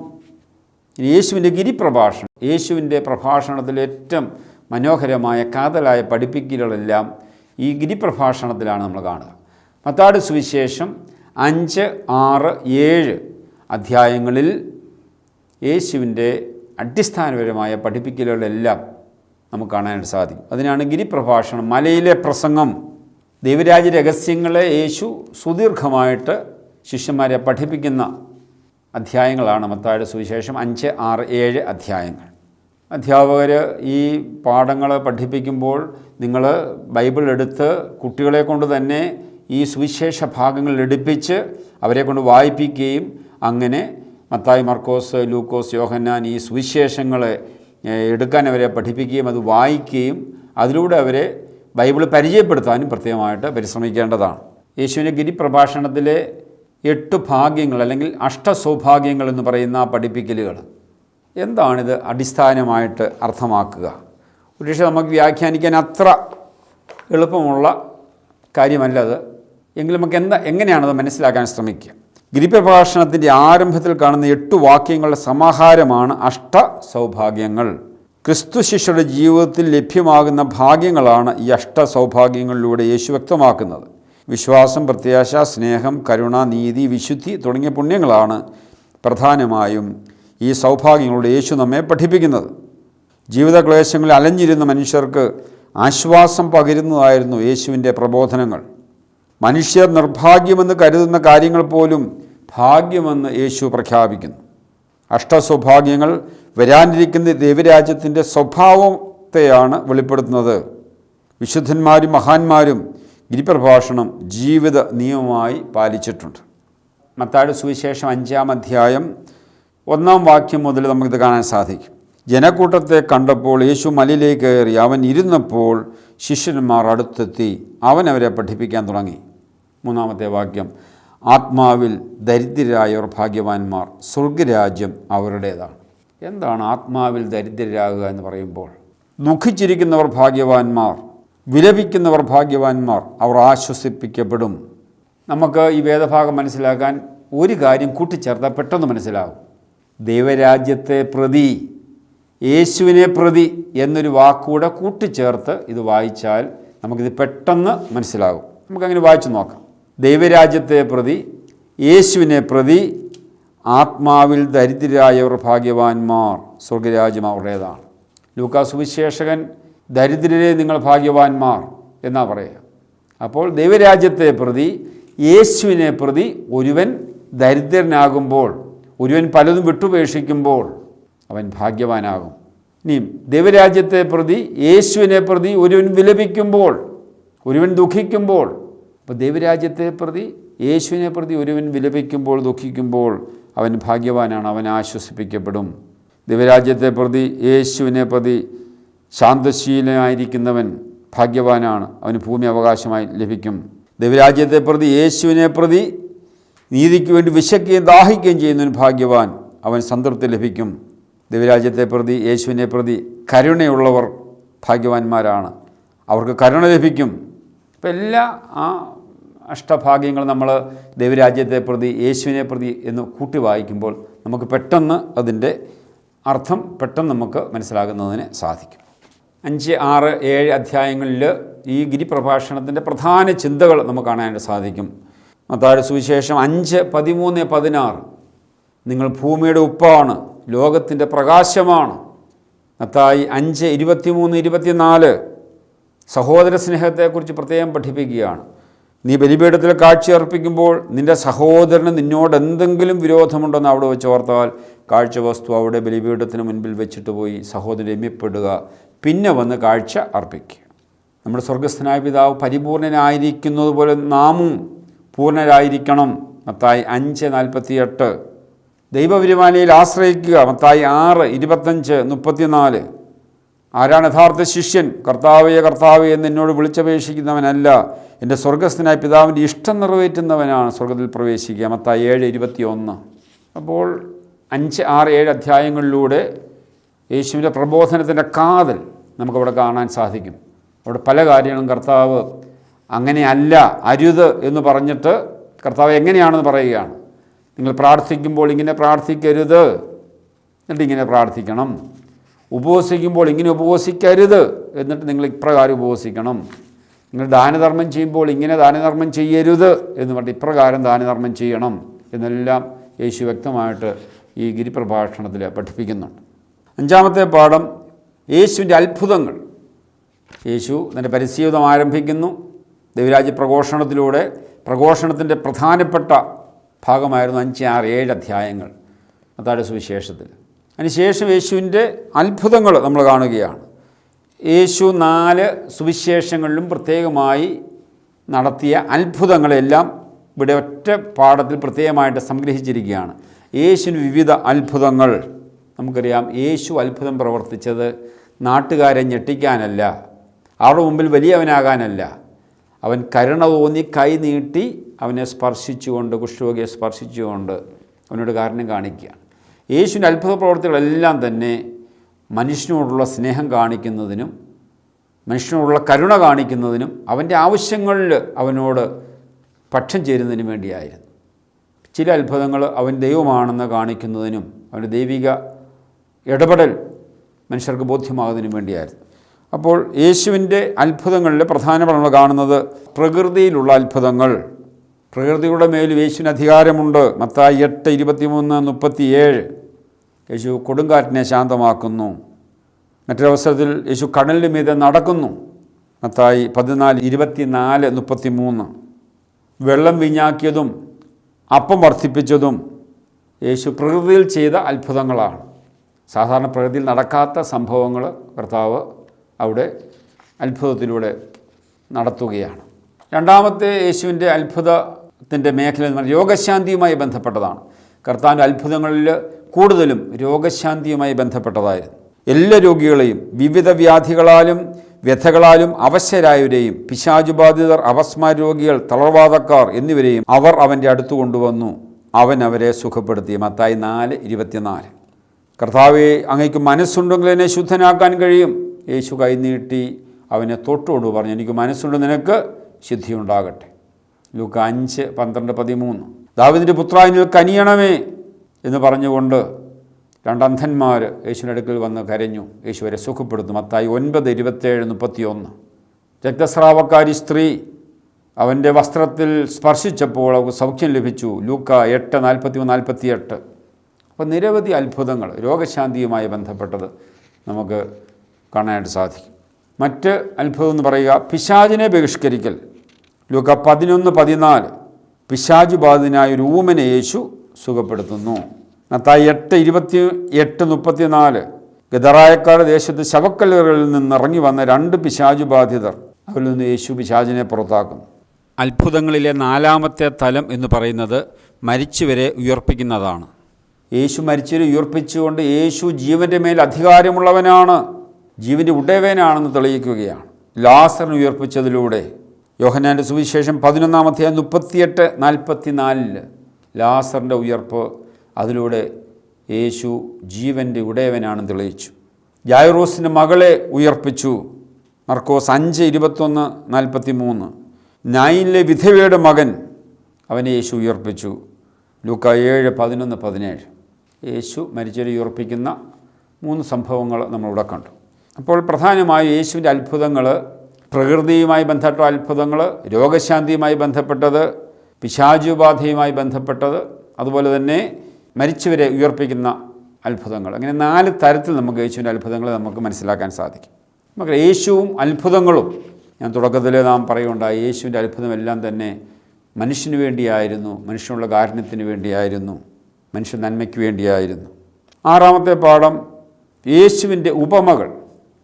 ഇനി യേശുവിൻ്റെ ഗിരിപ്രഭാഷണം. യേശുവിൻ്റെ പ്രഭാഷണത്തിൽ ഏറ്റവും മനോഹരമായ കാതലായ പഠിപ്പിക്കലുകളെല്ലാം ഈ ഗിരിപ്രഭാഷണത്തിലാണ് നമ്മൾ കാണുക. മത്തായിയുടെ സുവിശേഷം 5, 6, 7 അധ്യായങ്ങളിൽ യേശുവിൻ്റെ അടിസ്ഥാനപരമായ പഠിപ്പിക്കലുകളെല്ലാം നമുക്ക് കാണാനായിട്ട് സാധിക്കും. അതിനാണ് ഗിരിപ്രഭാഷണം, മലയിലെ പ്രസംഗം. ദൈവരാജ്യ രഹസ്യങ്ങളെ യേശു സുദീർഘമായിട്ട് ശിഷ്യന്മാരെ പഠിപ്പിക്കുന്ന അധ്യായങ്ങളാണ് മത്തായിയുടെ സുവിശേഷം 5, 6, 7 അധ്യായങ്ങൾ. അധ്യാപകർ ഈ പാഠങ്ങൾ പഠിപ്പിക്കുമ്പോൾ നിങ്ങൾ ബൈബിൾ എടുത്ത് കുട്ടികളെ കൊണ്ട് തന്നെ ഈ സുവിശേഷ ഭാഗങ്ങൾ എടുപ്പിച്ച് അവരെ കൊണ്ട് വായിപ്പിക്കുകയും അങ്ങനെ മത്തായി, മർക്കോസ്, ലൂക്കോസ്, യോഹന്നാൻ ഈ സുവിശേഷങ്ങളെ എടുക്കാൻ അവരെ പഠിപ്പിക്കുകയും അത് വായിക്കുകയും അതിലൂടെ അവരെ ബൈബിൾ പരിചയപ്പെടുത്താനും പ്രത്യേകമായിട്ട് പരിശ്രമിക്കേണ്ടതാണ്. യേശുവിൻ്റെ ഗിരിപ്രഭാഷണത്തിലെ 8 ഭാഗ്യങ്ങൾ അല്ലെങ്കിൽ അഷ്ടസൗഭാഗ്യങ്ങൾ എന്ന് പറയുന്ന പഠിപ്പിക്കലുകൾ എന്താണിത് അടിസ്ഥാനമായിട്ട് അർത്ഥമാക്കുക? ഒരുപക്ഷെ നമുക്ക് വ്യാഖ്യാനിക്കാൻ അത്ര എളുപ്പമുള്ള കാര്യമല്ലത്. എങ്കിലും നമുക്ക് എങ്ങനെയാണത് മനസ്സിലാക്കാൻ ശ്രമിക്കുക. ഗിരിപ്രഭാഷണത്തിൻ്റെ ആരംഭത്തിൽ കാണുന്ന 8 വാക്യങ്ങളുടെ സമാഹാരമാണ് അഷ്ടസൗഭാഗ്യങ്ങൾ. ക്രിസ്തു ശിഷ്യരുടെ ജീവിതത്തിൽ ലഭ്യമാകുന്ന ഭാഗ്യങ്ങളാണ് ഈ അഷ്ടസൗഭാഗ്യങ്ങളിലൂടെ യേശു വ്യക്തമാക്കുന്നത്. വിശ്വാസം, പ്രത്യാശ, സ്നേഹം, കരുണ, നീതി, വിശുദ്ധി തുടങ്ങിയ പുണ്യങ്ങളാണ് പ്രധാനമായും ഈ സൗഭാഗ്യങ്ങളുടെ യേശു നമ്മെ പഠിപ്പിക്കുന്നത്. ജീവിതക്ലേശങ്ങളിൽ അലഞ്ഞിരുന്ന മനുഷ്യർക്ക് ആശ്വാസം പകരുന്നതായിരുന്നു യേശുവിൻ്റെ പ്രബോധനങ്ങൾ. മനുഷ്യർ നിർഭാഗ്യമെന്ന് കരുതുന്ന കാര്യങ്ങൾ പോലും ഭാഗ്യമെന്ന് യേശു പ്രഖ്യാപിക്കുന്നു. അഷ്ടസൗഭാഗ്യങ്ങൾ വരാനിരിക്കുന്ന ദൈവരാജ്യത്തിൻ്റെ സ്വഭാവത്തെയാണ് വെളിപ്പെടുത്തുന്നത്. വിശുദ്ധന്മാരും മഹാന്മാരും ഗിരിപ്രഭാഷണം ജീവിത നിയമമായി പാലിച്ചിട്ടുണ്ട്. മത്തായിയുടെ സുവിശേഷം 5-ാം അധ്യായം 1-ാം വാക്യം മുതൽ നമുക്കിത് കാണാൻ സാധിക്കും. ജനക്കൂട്ടത്തെ കണ്ടപ്പോൾ യേശു മലയിലേക്ക് കയറി. അവൻ ഇരുന്നപ്പോൾ ശിഷ്യന്മാർ അടുത്തെത്തി. അവൻ അവരെ പഠിപ്പിക്കാൻ തുടങ്ങി. 3-ാമത്തെ വാക്യം, ആത്മാവിൽ ദരിദ്രരായവർ ഭാഗ്യവാന്മാർ, സ്വർഗരാജ്യം അവരുടേതാണ്. എന്താണ് ആത്മാവിൽ ദരിദ്രരാകുക എന്ന് പറയുമ്പോൾ? ദുഃഖിച്ചിരിക്കുന്നവർ ഭാഗ്യവാന്മാർ, വിലപിക്കുന്നവർ ഭാഗ്യവാന്മാർ, അവർ ആശ്വസിപ്പിക്കപ്പെടും. നമുക്ക് ഈ വേദഭാഗം മനസ്സിലാക്കാൻ ഒരു കാര്യം കൂട്ടിച്ചേർത്താൽ പെട്ടെന്ന് മനസ്സിലാകും. ദൈവരാജ്യത്തെ പ്രതി, യേശുവിനെ പ്രതി എന്നൊരു വാക്കുകൂടെ കൂട്ടിച്ചേർത്ത് ഇത് വായിച്ചാൽ നമുക്കിത് പെട്ടെന്ന് മനസ്സിലാകും. നമുക്കങ്ങനെ വായിച്ചു നോക്കാം. ദൈവരാജ്യത്തെ പ്രതി, യേശുവിനെ പ്രതി, ആത്മാവിൽ ദരിദ്രരായവർ ഭാഗ്യവാന്മാർ, സ്വർഗരാജ്യം അവരുടേതാണ്. ലൂക്കാ സുവിശേഷകൻ ദരിദ്രരെ നിങ്ങൾ ഭാഗ്യവാന്മാർ എന്നാ പറയുക. അപ്പോൾ ദൈവരാജ്യത്തെ പ്രതി, യേശുവിനെ പ്രതി ഒരുവൻ ദരിദ്രനാകുമ്പോൾ, ഒരുവൻ പലതും വിട്ടുപേക്ഷിക്കുമ്പോൾ അവൻ ഭാഗ്യവാനാകും. ഇനിയും ദൈവരാജ്യത്തെ പ്രതി, യേശുവിനെ പ്രതി ഒരുവൻ വിലപിക്കുമ്പോൾ, ഒരുവൻ ദുഃഖിക്കുമ്പോൾ, അപ്പോൾ ദൈവരാജ്യത്തെ പ്രതി, യേശുവിനെ പ്രതി ഒരുവൻ വിലപിക്കുമ്പോൾ, ദുഃഖിക്കുമ്പോൾ അവൻ ഭാഗ്യവാനാണ്, അവൻ ആശ്വസിപ്പിക്കപ്പെടും. ദൈവരാജ്യത്തെ പ്രതി, യേശുവിനെ പ്രതി ശാന്തശീലനായിരിക്കുന്നവൻ ഭാഗ്യവാനാണ്, അവന് ഭൂമി അവകാശമായി ലഭിക്കും. ദൈവരാജ്യത്തെ പ്രതി, യേശുവിനെ പ്രതി നീതിക്ക് വേണ്ടി വിശക്കുകയും ദാഹിക്കുകയും ചെയ്യുന്നവൻ ഭാഗ്യവാൻ, അവൻ സംതൃപ്തി ലഭിക്കും. ദൈവരാജ്യത്തെ പ്രതി, യേശുവിനെ പ്രതി കരുണയുള്ളവർ ഭാഗ്യവാന്മാരാണ്, അവർക്ക് കരുണ ലഭിക്കും. അപ്പം എല്ലാ ആ അഷ്ടഭാഗ്യങ്ങൾ നമ്മൾ ദൈവരാജ്യത്തെ പ്രതി, യേശുവിനെ പ്രതി എന്ന് കൂട്ടി വായിക്കുമ്പോൾ നമുക്ക് പെട്ടെന്ന് അതിൻ്റെ അർത്ഥം പെട്ടെന്ന് നമുക്ക് മനസ്സിലാകുന്നതിന് സാധിക്കും. 5, 6, 7 അധ്യായങ്ങളിൽ ഈ ഗിരിപ്രഭാഷണത്തിൻ്റെ പ്രധാന ചിന്തകൾ നമുക്ക് കാണാനായിട്ട് സാധിക്കും. മത്തായിയുടെ സുവിശേഷം 5, 13, 16 നിങ്ങൾ ഭൂമിയുടെ ഉപ്പാണ്, ലോകത്തിൻ്റെ പ്രകാശമാണ്. മത്തായി 5, 23, 24 സഹോദര സ്നേഹത്തെക്കുറിച്ച് പ്രത്യേകം പഠിപ്പിക്കുകയാണ്. നീ ബലിപീഠത്തിൽ കാഴ്ച അർപ്പിക്കുമ്പോൾ നിൻ്റെ സഹോദരന് നിന്നോട് എന്തെങ്കിലും വിരോധമുണ്ടെന്ന് അവിടെ വെച്ച് ഓർത്താൽ കാഴ്ച വസ്തു അവിടെ ബലിപീഠത്തിന് മുൻപിൽ വെച്ചിട്ട് പോയി സഹോദരൻ രമ്യപ്പെടുക, പിന്നെ വന്ന് കാഴ്ച അർപ്പിക്കുക. നമ്മുടെ സ്വർഗസ്ഥനായ പിതാവ് പരിപൂർണനായിരിക്കുന്നത് പോലെ നാമും പൂർണ്ണരായിരിക്കണം. മത്തായി 5:48. ദൈവപരിപാലനയിൽ ആശ്രയിക്കുക. മത്തായി 6:25-34. ആരാണ് യഥാർത്ഥ ശിഷ്യൻ? കർത്താവേ കർത്താവേ എന്ന് എന്നോട് വിളിച്ചപേക്ഷിക്കുന്നവനല്ല, എൻ്റെ സ്വർഗസ്ഥനായ പിതാവിൻ്റെ ഇഷ്ടം നിറവേറ്റുന്നവനാണ് സ്വർഗത്തിൽ പ്രവേശിക്കുക. മത്തായി 7:21. അപ്പോൾ 5, 6, 7 അധ്യായങ്ങളിലൂടെ യേശുവിൻ്റെ പ്രബോധനത്തിൻ്റെ കാതൽ നമുക്കവിടെ കാണാൻ സാധിക്കും. അവിടെ പല കാര്യങ്ങളും കർത്താവ് അങ്ങനെയല്ല, അരുത് എന്ന് പറഞ്ഞിട്ട് കർത്താവ് എങ്ങനെയാണെന്ന് പറയുകയാണ്. നിങ്ങൾ പ്രാർത്ഥിക്കുമ്പോൾ ഇങ്ങനെ പ്രാർത്ഥിക്കരുത്, എന്നിട്ട് ഇങ്ങനെ പ്രാർത്ഥിക്കണം. ഉപവസിക്കുമ്പോൾ ഇങ്ങനെ ഉപവസിക്കരുത്, എന്നിട്ട് നിങ്ങൾ ഇപ്രകാരം ഉപവസിക്കണം. നിങ്ങൾ ദാനധർമ്മം ചെയ്യുമ്പോൾ ഇങ്ങനെ ദാനധർമ്മം ചെയ്യരുത് എന്ന് പറഞ്ഞിട്ട് ഇപ്രകാരം ദാനധർമ്മം ചെയ്യണം എന്നെല്ലാം യേശു വ്യക്തമായിട്ട് ഈ ഗിരിപ്രഭാഷണത്തിൽ പഠിപ്പിക്കുന്നുണ്ട്. 5-ാമത്തെ പാഠം യേശുവിൻ്റെ അത്ഭുതങ്ങൾ. യേശു തൻ്റെ പരിചയവിധം ആരംഭിക്കുന്നു ദൈവരാജ്യ പ്രഘോഷണത്തിലൂടെ. പ്രഘോഷണത്തിൻ്റെ പ്രധാനപ്പെട്ട ഭാഗമായിരുന്നു 5, 6, 7 അധ്യായങ്ങൾ മത്തായിയുടെ സുവിശേഷത്തിൽ. അതിനുശേഷം യേശുവിൻ്റെ അത്ഭുതങ്ങൾ നമ്മൾ കാണുകയാണ്. യേശു 4 സുവിശേഷങ്ങളിലും പ്രത്യേകമായി നടത്തിയ അത്ഭുതങ്ങളെല്ലാം ഇവിടെ ഒറ്റ പാഠത്തിൽ പ്രത്യേകമായിട്ട് സംഗ്രഹിച്ചിരിക്കുകയാണ്. യേശുവിന് വിവിധ അത്ഭുതങ്ങൾ. നമുക്കറിയാം, യേശു അത്ഭുതം പ്രവർത്തിച്ചത് നാട്ടുകാരെ ഞെട്ടിക്കാനല്ല, അവരുടെ മുമ്പിൽ വലിയവനാകാനല്ല. അവൻ കരുണ തോന്നി കൈ നീട്ടി അവനെ സ്പർശിച്ചുകൊണ്ട്, കുഷ്ഠരോഗിയെ സ്പർശിച്ചുകൊണ്ട് അവനോട് കാരണം കാണിക്കുകയാണ്. യേശുവിൻ്റെ അത്ഭുത പ്രവർത്തികളെല്ലാം തന്നെ മനുഷ്യനോടുള്ള സ്നേഹം കാണിക്കുന്നതിനും മനുഷ്യനോടുള്ള കരുണ കാണിക്കുന്നതിനും അവൻ്റെ ആവശ്യങ്ങളിൽ അവനോട് പക്ഷം ചേരുന്നതിനും വേണ്ടിയായിരുന്നു. ചില അത്ഭുതങ്ങൾ അവൻ ദൈവമാണെന്ന് കാണിക്കുന്നതിനും അവൻ്റെ ദൈവിക ഇടപെടൽ മനുഷ്യർക്ക് ബോധ്യമാകുന്നതിനും വേണ്ടിയായിരുന്നു. അപ്പോൾ യേശുവിൻ്റെ അത്ഭുതങ്ങളിൽ പ്രധാനപ്പെട്ട നമ്മൾ കാണുന്നത് പ്രകൃതിയിലുള്ള അത്ഭുതങ്ങൾ. പ്രകൃതിയുടെ മേലും യേശുവിന് അധികാരമുണ്ട്. മത്തായി 8:23-37. യേശു കൊടുങ്കാറ്റിനെ ശാന്തമാക്കുന്നു. മറ്റൊരവസരത്തിൽ യേശു കടലിന് മീതെ നടക്കുന്നു. മത്തായി 14:24-33. വെള്ളം വീഞ്ഞാക്കിയതും അപ്പം വർദ്ധിപ്പിച്ചതും യേശു പ്രകൃതിയിൽ ചെയ്ത അത്ഭുതങ്ങളാണ്. സാധാരണ പ്രകൃതിയിൽ നടക്കാത്ത സംഭവങ്ങൾ കർത്താവ് അവിടെ അത്ഭുതത്തിലൂടെ നടത്തുകയാണ്. രണ്ടാമത്തെ യേശുവിൻ്റെ അത്ഭുതത്തിൻ്റെ മേഖല എന്ന് പറഞ്ഞാൽ രോഗശാന്തിയുമായി ബന്ധപ്പെട്ടതാണ്. കർത്താവിൻ്റെ അത്ഭുതങ്ങളിൽ കൂടുതലും രോഗശാന്തിയുമായി ബന്ധപ്പെട്ടതായിരുന്നു. എല്ലാ രോഗികളെയും, വിവിധ വ്യാധികളാലും വ്യഥകളാലും അവശരായവരെയും, പിശാചുബാധിതർ, അപസ്മാര രോഗികൾ, തളർവാദക്കാർ എന്നിവരെയും അവർ അവൻ്റെ അടുത്ത് കൊണ്ടുവന്നു. അവൻ അവരെ സുഖപ്പെടുത്തി. മത്തായി 4:24. കർത്താവേ, അങ്ങേക്ക് മനസ്സുണ്ടെങ്കിൽ എന്നെ ശുദ്ധനാക്കാൻ കഴിയും. യേശു കൈനീട്ടി അവനെ തൊട്ടുകൊണ്ട് പറഞ്ഞു, എനിക്ക് മനസ്സുണ്ട്, നിനക്ക് ശുദ്ധിയുണ്ടാകട്ടെ. ലൂക്ക 5:12-13. ദാവീദിൻ്റെ പുത്രാ, എന്നിൽ കനിയണമേ എന്ന് പറഞ്ഞുകൊണ്ട് 2 അന്ധന്മാർ യേശുവിൻ്റെ അടുക്കൽ വന്ന് കരഞ്ഞു. യേശു അവരെ സുഖപ്പെടുത്തും. മത്തായി 9:27-31. രക്തസ്രാവക്കാരി സ്ത്രീ അവൻ്റെ വസ്ത്രത്തിൽ സ്പർശിച്ചപ്പോൾ അവർക്ക് സൗഖ്യം ലഭിച്ചു. ലൂക്ക 8:43-48. അപ്പോൾ നിരവധി അത്ഭുതങ്ങൾ രോഗശാന്തിയുമായി ബന്ധപ്പെട്ടത് നമുക്ക് കാണാനായിട്ട് സാധിക്കും. മറ്റ് അത്ഭുതം എന്ന് പറയുക പിശാചിനെ ബഹിഷ്കരിക്കൽ. ലൂക്ക 11:14. പിശാചു ബാധിതനായ ഒരു ഊമനെ യേശു സുഖപ്പെടുത്തുന്നു. മത്തായി 8:28-34. ഗദറായക്കാരുടെ ദേശത്ത് ശവക്കല്ലുകളിൽ നിന്ന് ഇറങ്ങി വന്ന 2 പിശാചു ബാധിതർ, അവരിൽ നിന്ന് യേശു പിശാചിനെ പുറത്താക്കുന്നു. അത്ഭുതങ്ങളിലെ 4-ാമത്തെ തലം എന്ന് പറയുന്നത് മരിച്ചവരെ ഉയർപ്പിക്കുന്നതാണ്. യേശു മരിച്ചവരെ ഉയർപ്പിച്ചുകൊണ്ട് യേശു ജീവൻ്റെ മേൽ അധികാരമുള്ളവനാണ്, ജീവൻ്റെ ഉടയവനാണെന്ന് തെളിയിക്കുകയാണ്. ലാസറിനെ ഉയർപ്പിച്ചതിലൂടെ യോഹന്നാൻ്റെ സുവിശേഷം 11:38-44. ലാസറിൻ്റെ ഉയർപ്പ്, അതിലൂടെ യേശു ജീവൻ്റെ ഉടയവനാണെന്ന് തെളിയിച്ചു. ജായിറോസിൻ്റെ മകളെ ഉയർപ്പിച്ചു. മർക്കോസ് 5:21-43. നായിനിലെ വിധവയുടെ മകൻ, അവനെ യേശു ഉയർപ്പിച്ചു. ലൂക്ക 7:11-17. യേശു മരിച്ചവരെ ഉയർപ്പിക്കുന്ന 3 സംഭവങ്ങൾ നമ്മളിവിടെ കണ്ടു. അപ്പോൾ പ്രധാനമായും യേശുവിൻ്റെ അത്ഭുതങ്ങൾ പ്രകൃതിയുമായി ബന്ധപ്പെട്ട അത്ഭുതങ്ങൾ, രോഗശാന്തിയുമായി ബന്ധപ്പെട്ടത്, പിശാചുബാധയുമായി ബന്ധപ്പെട്ടത്, അതുപോലെ തന്നെ മരിച്ചവരെ ഉയർപ്പിക്കുന്ന അത്ഭുതങ്ങൾ. അങ്ങനെ 4 തരത്തിൽ നമുക്ക് യേശുവിൻ്റെ അത്ഭുതങ്ങൾ നമുക്ക് മനസ്സിലാക്കാൻ സാധിക്കും. നമുക്ക് യേശുവും അത്ഭുതങ്ങളും, ഞാൻ തുടക്കത്തിൽ നാം പറയുകയുണ്ടായി, യേശുവിൻ്റെ അത്ഭുതമെല്ലാം തന്നെ മനുഷ്യന് വേണ്ടിയായിരുന്നു, മനുഷ്യനുള്ള കാരുണ്യത്തിന് വേണ്ടിയായിരുന്നു, മനുഷ്യ നന്മയ്ക്ക് വേണ്ടിയായിരുന്നു. 6-ാമത്തെ പാഠം യേശുവിൻ്റെ ഉപമകൾ.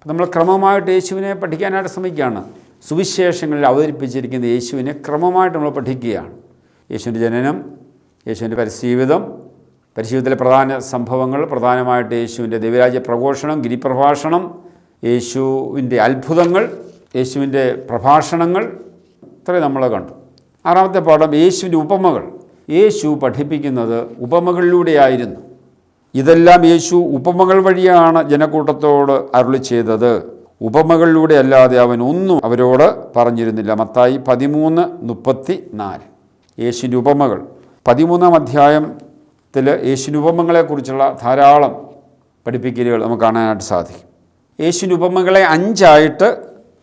നമ്മൾ ക്രമമായിട്ട് യേശുവിനെ പഠിക്കാനായിട്ട് ശ്രമിക്കുകയാണ്. സുവിശേഷങ്ങളിൽ അവതരിപ്പിച്ചിരിക്കുന്ന യേശുവിനെ ക്രമമായിട്ട് നമ്മൾ പഠിക്കുകയാണ്. യേശുവിൻ്റെ ജനനം, യേശുവിൻ്റെ പരിശീലനത്തിലെ പ്രധാന സംഭവങ്ങൾ, പ്രധാനമായിട്ട് യേശുവിൻ്റെ ദൈവരാജ്യ പ്രഘോഷണം, ഗിരിപ്രഭാഷണം, യേശുവിൻ്റെ അത്ഭുതങ്ങൾ, യേശുവിൻ്റെ പ്രഭാഷണങ്ങൾ, ഇത്രയും നമ്മൾ കണ്ടു. 6-ാമത്തെ പാഠം യേശുവിൻ്റെ ഉപമകൾ. യേശു പഠിപ്പിക്കുന്നത് ഉപമകളിലൂടെയായിരുന്നു. ഇതെല്ലാം യേശു ഉപമകൾ വഴിയാണ് ജനക്കൂട്ടത്തോട് അരുളി ചെയ്തത്. ഉപമകളിലൂടെ അല്ലാതെ അവൻ ഒന്നും അവരോട് പറഞ്ഞിരുന്നില്ല. മത്തായി 13:34. യേശുവിൻ്റെ ഉപമകൾ. 13-ാം അധ്യായത്തിൽ യേശുവിൻ്റെ ഉപമകളെക്കുറിച്ചുള്ള ധാരാളം പഠിപ്പിക്കലുകൾ നമുക്ക് കാണാനായിട്ട് സാധിക്കും. യേശുവിൻ്റെ ഉപമകളെ 5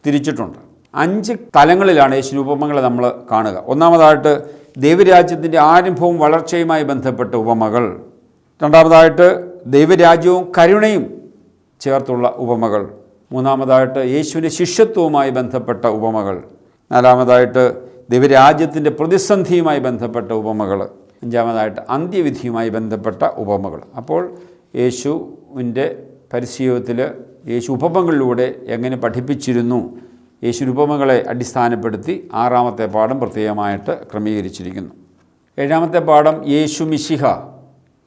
തിരിച്ചിട്ടുണ്ട്. 5 തലങ്ങളിലാണ് യേശുവിൻ്റെ ഉപമകളെ നമ്മൾ കാണുക. ഒന്നാമതായിട്ട് ദൈവരാജ്യത്തിൻ്റെ ആരംഭവും വളർച്ചയുമായി ബന്ധപ്പെട്ട ഉപമകൾ. രണ്ടാമതായിട്ട് ദൈവരാജ്യവും കരുണയും ചേർത്തുള്ള ഉപമകൾ. മൂന്നാമതായിട്ട് യേശുവിൻ്റെ ശിഷ്യത്വവുമായി ബന്ധപ്പെട്ട ഉപമകൾ. നാലാമതായിട്ട് ദൈവരാജ്യത്തിൻ്റെ പ്രതിസന്ധിയുമായി ബന്ധപ്പെട്ട ഉപമകൾ. അഞ്ചാമതായിട്ട് അന്ത്യവിധിയുമായി ബന്ധപ്പെട്ട ഉപമകൾ. അപ്പോൾ യേശുവിൻ്റെ പരിശീലനത്തിൽ യേശു ഉപമകളിലൂടെ എങ്ങനെ പഠിപ്പിച്ചിരുന്നു, യേശു ഉപമകളെ അടിസ്ഥാനപ്പെടുത്തി 6-ാമത്തെ പാഠം പ്രത്യേകമായിട്ട് ക്രമീകരിച്ചിരിക്കുന്നു. 7-ാമത്തെ പാഠം യേശു മിശിഹ.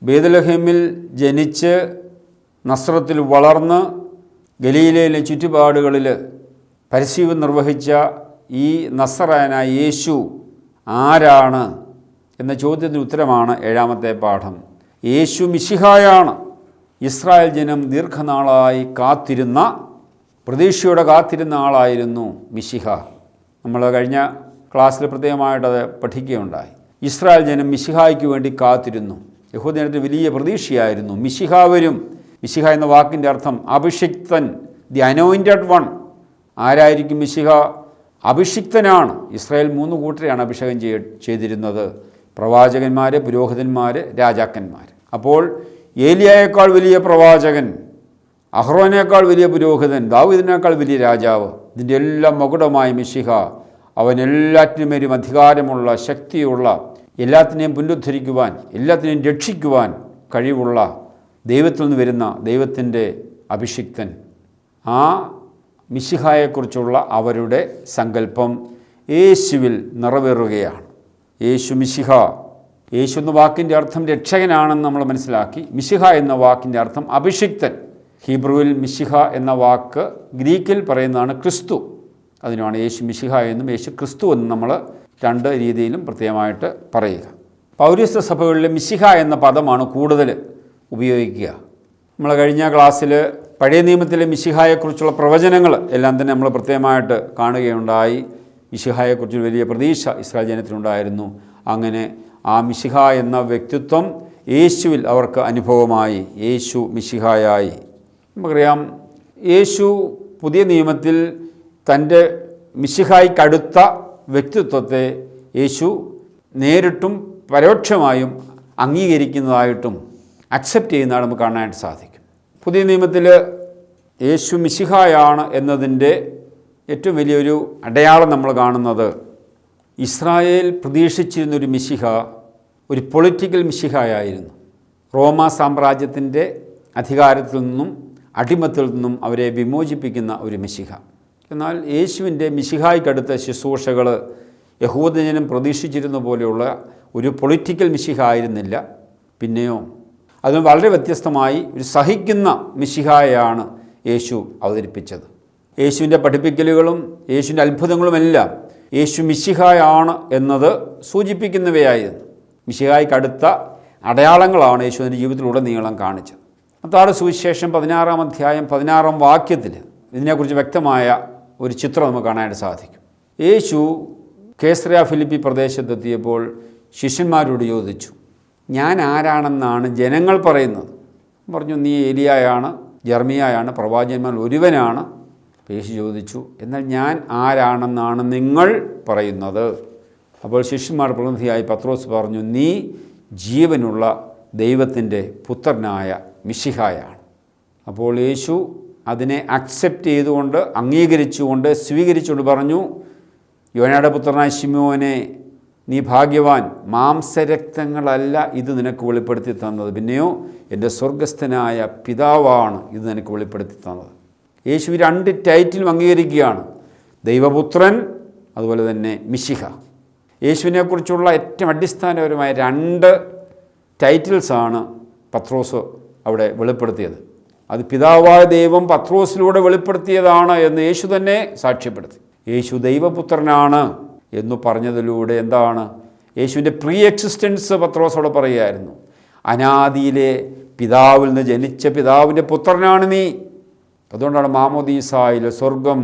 ബേത്ലഹേമിൽ ജനിച്ച് നസ്രത്തിൽ വളർന്ന് ഗലീലയിലെ ചുറ്റുപാടുകളിൽ പരിശീലനം നിർവഹിച്ച ഈ നസ്രായനായ യേശു ആരാണ് എന്ന ചോദ്യത്തിന് ഉത്തരമാണ് 7-ാമത്തെ പാഠം. യേശു മിശിഹായാണ്. ഇസ്രായേൽ ജനം ദീർഘനാളായി പ്രതീക്ഷയോടെ കാത്തിരുന്ന ആളായിരുന്നു മിശിഹ. നമ്മൾ കഴിഞ്ഞ ക്ലാസ്സിൽ പ്രത്യേകമായിട്ടത് പഠിക്കുകയുണ്ടായി. ഇസ്രായേൽ ജനം മിശിഹായ്ക്ക് വേണ്ടി കാത്തിരുന്നു. യഹൂദജനത്തിന് വലിയ പ്രതീക്ഷയായിരുന്നു. മിശിഹ വരും. മിശിഹ എന്ന വാക്കിൻ്റെ അർത്ഥം അഭിഷിക്തൻ, ദി അനോയിൻറ്റഡ് വൺ. ആരായിരിക്കും മിശിഹ? അഭിഷിക്തനാണ്. ഇസ്രായേൽ 3 കൂട്ടരെയാണ് അഭിഷേകം ചെയ്തിരുന്നത്: പ്രവാചകന്മാർ, പുരോഹിതന്മാർ, രാജാക്കന്മാർ. അപ്പോൾ ഏലിയായേക്കാൾ വലിയ പ്രവാചകൻ, അഹ്റോനേക്കാൾ വലിയ പുരോഹിതൻ, ദാവീദിനേക്കാൾ വലിയ രാജാവ്, ഇതിൻ്റെ എല്ലാം മകുടമായ മിശിഹ. അവൻ എല്ലാറ്റിനുമേലും അധികാരമുള്ള, ശക്തിയുള്ള, എല്ലാത്തിനെയും പുനരുദ്ധരിക്കുവാൻ, എല്ലാത്തിനെയും രക്ഷിക്കുവാൻ കഴിവുള്ള, ദൈവത്തിൽ നിന്ന് വരുന്ന ദൈവത്തിൻ്റെ അഭിഷിക്തൻ. ആ മിശിഹായെക്കുറിച്ചുള്ള അവരുടെ സങ്കല്പം യേശുവിൽ നിറവേറുകയാണ്. യേശു മിശിഹ. യേശു എന്ന വാക്കിൻ്റെ അർത്ഥം രക്ഷകനാണെന്ന് നമ്മൾ മനസ്സിലാക്കി. മിശിഹ എന്ന വാക്കിൻ്റെ അർത്ഥം അഭിഷിക്തൻ. ഹീബ്രുവിൽ മിശിഹ എന്ന വാക്ക് ഗ്രീക്കിൽ പറയുന്നതാണ് ക്രിസ്തു. അതിനാണ് യേശു മിശിഹ എന്നും യേശു ക്രിസ്തു എന്നും നമ്മൾ 2 രീതിയിലും പ്രത്യേകമായിട്ട് പറയുക. പൗരസ്ത്യ സഭകളിൽ മിശിഹ എന്ന പദമാണ് കൂടുതൽ ഉപയോഗിക്കുക. നമ്മൾ കഴിഞ്ഞ ക്ലാസ്സിൽ പഴയ നിയമത്തിലെ മിശിഹായെക്കുറിച്ചുള്ള പ്രവചനങ്ങൾ എല്ലാം തന്നെ നമ്മൾ പ്രത്യേകമായിട്ട് കാണുകയുണ്ടായി. മിശിഹായെക്കുറിച്ച് വലിയ പ്രതീക്ഷ ഇസ്രായേൽ ജനത്തിനുണ്ടായിരുന്നു. അങ്ങനെ ആ മിശിഹ എന്ന വ്യക്തിത്വം യേശുവിൽ അവർക്ക് അനുഭവമായി. യേശു മിശിഹായായി. നമുക്കറിയാം, യേശു പുതിയ നിയമത്തിൽ തൻ്റെ മിശിഹായ്ക്കടുത്ത വ്യക്തിത്വത്തെ യേശു നേരിട്ടും പരോക്ഷമായും അംഗീകരിക്കുന്നതായിട്ടും അക്സെപ്റ്റ് ചെയ്യുന്നതാണ് നമുക്ക് കാണാനായിട്ട് സാധിക്കും. പുതിയ നിയമത്തിൽ യേശു മിശിഹായാണ് എന്നതിൻ്റെ ഏറ്റവും വലിയൊരു അടയാളം നമ്മൾ കാണുന്നത്, ഇസ്രായേൽ പ്രതീക്ഷിച്ചിരുന്നൊരു മിശിഹ ഒരു പൊളിറ്റിക്കൽ മിശിഹായായിരുന്നു. റോമ സാമ്രാജ്യത്തിൻ്റെ അധികാരത്തിൽ നിന്നും അടിമത്തിൽ നിന്നും അവരെ വിമോചിപ്പിക്കുന്ന ഒരു മിശിഹ. എന്നാൽ യേശുവിൻ്റെ മിശിഹായ്ക്കടുത്ത ശുശ്രൂഷകൾ യഹൂദജനം പ്രതീക്ഷിച്ചിരുന്ന പോലെയുള്ള ഒരു പൊളിറ്റിക്കൽ മിശിഹ ആയിരുന്നില്ല. പിന്നെയോ അതിന് വളരെ വ്യത്യസ്തമായി ഒരു സഹിക്കുന്ന മിശിഹായാണ് യേശു അവതരിപ്പിച്ചത്. യേശുവിൻ്റെ പഠിപ്പിക്കലുകളും യേശുവിൻ്റെ അത്ഭുതങ്ങളുമെല്ലാം യേശു മിശിഹായാണ് എന്നത് സൂചിപ്പിക്കുന്നവയായിരുന്നു. മിശിഹായ്ക്കടുത്ത അടയാളങ്ങളാണ് യേശുവിൻ്റെ ജീവിതത്തിലുടനീളം കാണിച്ചത്. മത്തായിയുടെ സുവിശേഷം 16-ാം അധ്യായം 16-ാം വാക്യത്തിൽ ഇതിനെക്കുറിച്ച് വ്യക്തമായ ഒരു ചിത്രം നമുക്ക് കാണാനായിട്ട് സാധിക്കും. യേശു കേസറിയ ഫിലിപ്പി പ്രദേശത്തെത്തിയപ്പോൾ ശിഷ്യന്മാരോട് ചോദിച്ചു, ഞാൻ ആരാണെന്നാണ് ജനങ്ങൾ പറയുന്നത്? പറഞ്ഞു, നീ ഏലിയായാണ്, ജെർമിയായാണ്, പ്രവാചകന്മാരിൽ ഒരുവനാണ്. യേശു ചോദിച്ചു, എന്നാൽ ഞാൻ ആരാണെന്നാണ് നിങ്ങൾ പറയുന്നത്? അപ്പോൾ ശിഷ്യന്മാർ പ്രതിനിധിയായി പത്രോസ് പറഞ്ഞു, നീ ജീവനുള്ള ദൈവത്തിൻ്റെ പുത്രനായ മിശിഹായാണ്. അപ്പോൾ യേശു അതിനെ അക്സെപ്റ്റ് ചെയ്തുകൊണ്ട്, അംഗീകരിച്ചുകൊണ്ട്, സ്വീകരിച്ചുകൊണ്ട് പറഞ്ഞു, യോനയുടെ പുത്രനായ ശിമോനെ, നീ ഭാഗ്യവാൻ, മാംസരക്തങ്ങളല്ല ഇത് നിനക്ക് വെളിപ്പെടുത്തി തന്നത്, പിന്നെയോ എൻ്റെ സ്വർഗസ്ഥനായ പിതാവാണ് ഇത് നിനക്ക് വെളിപ്പെടുത്തി തന്നത്. യേശു 2 ടൈറ്റിലും അംഗീകരിക്കുകയാണ്. ദൈവപുത്രൻ, അതുപോലെ തന്നെ മിശിഹ. യേശുവിനെക്കുറിച്ചുള്ള ഏറ്റവും അടിസ്ഥാനപരമായ 2 ടൈറ്റിൽസാണ് പത്രോസ് അവിടെ വെളിപ്പെടുത്തിയത്. അത് പിതാവായ ദൈവം പത്രോസിലൂടെ വെളിപ്പെടുത്തിയതാണ് എന്ന് യേശു തന്നെ സാക്ഷ്യപ്പെടുത്തി. യേശു ദൈവപുത്രനാണ് എന്ന് പറഞ്ഞതിലൂടെ എന്താണ്? യേശുവിൻ്റെ പ്രീ എക്സിസ്റ്റൻസ് പത്രോസോട് പറയുകയായിരുന്നു. അനാദിയിലെ പിതാവിൽ നിന്ന് ജനിച്ച പിതാവിൻ്റെ പുത്രനാണ് നീ. അതുകൊണ്ടാണ് മാമോദീസായിൽ സ്വർഗം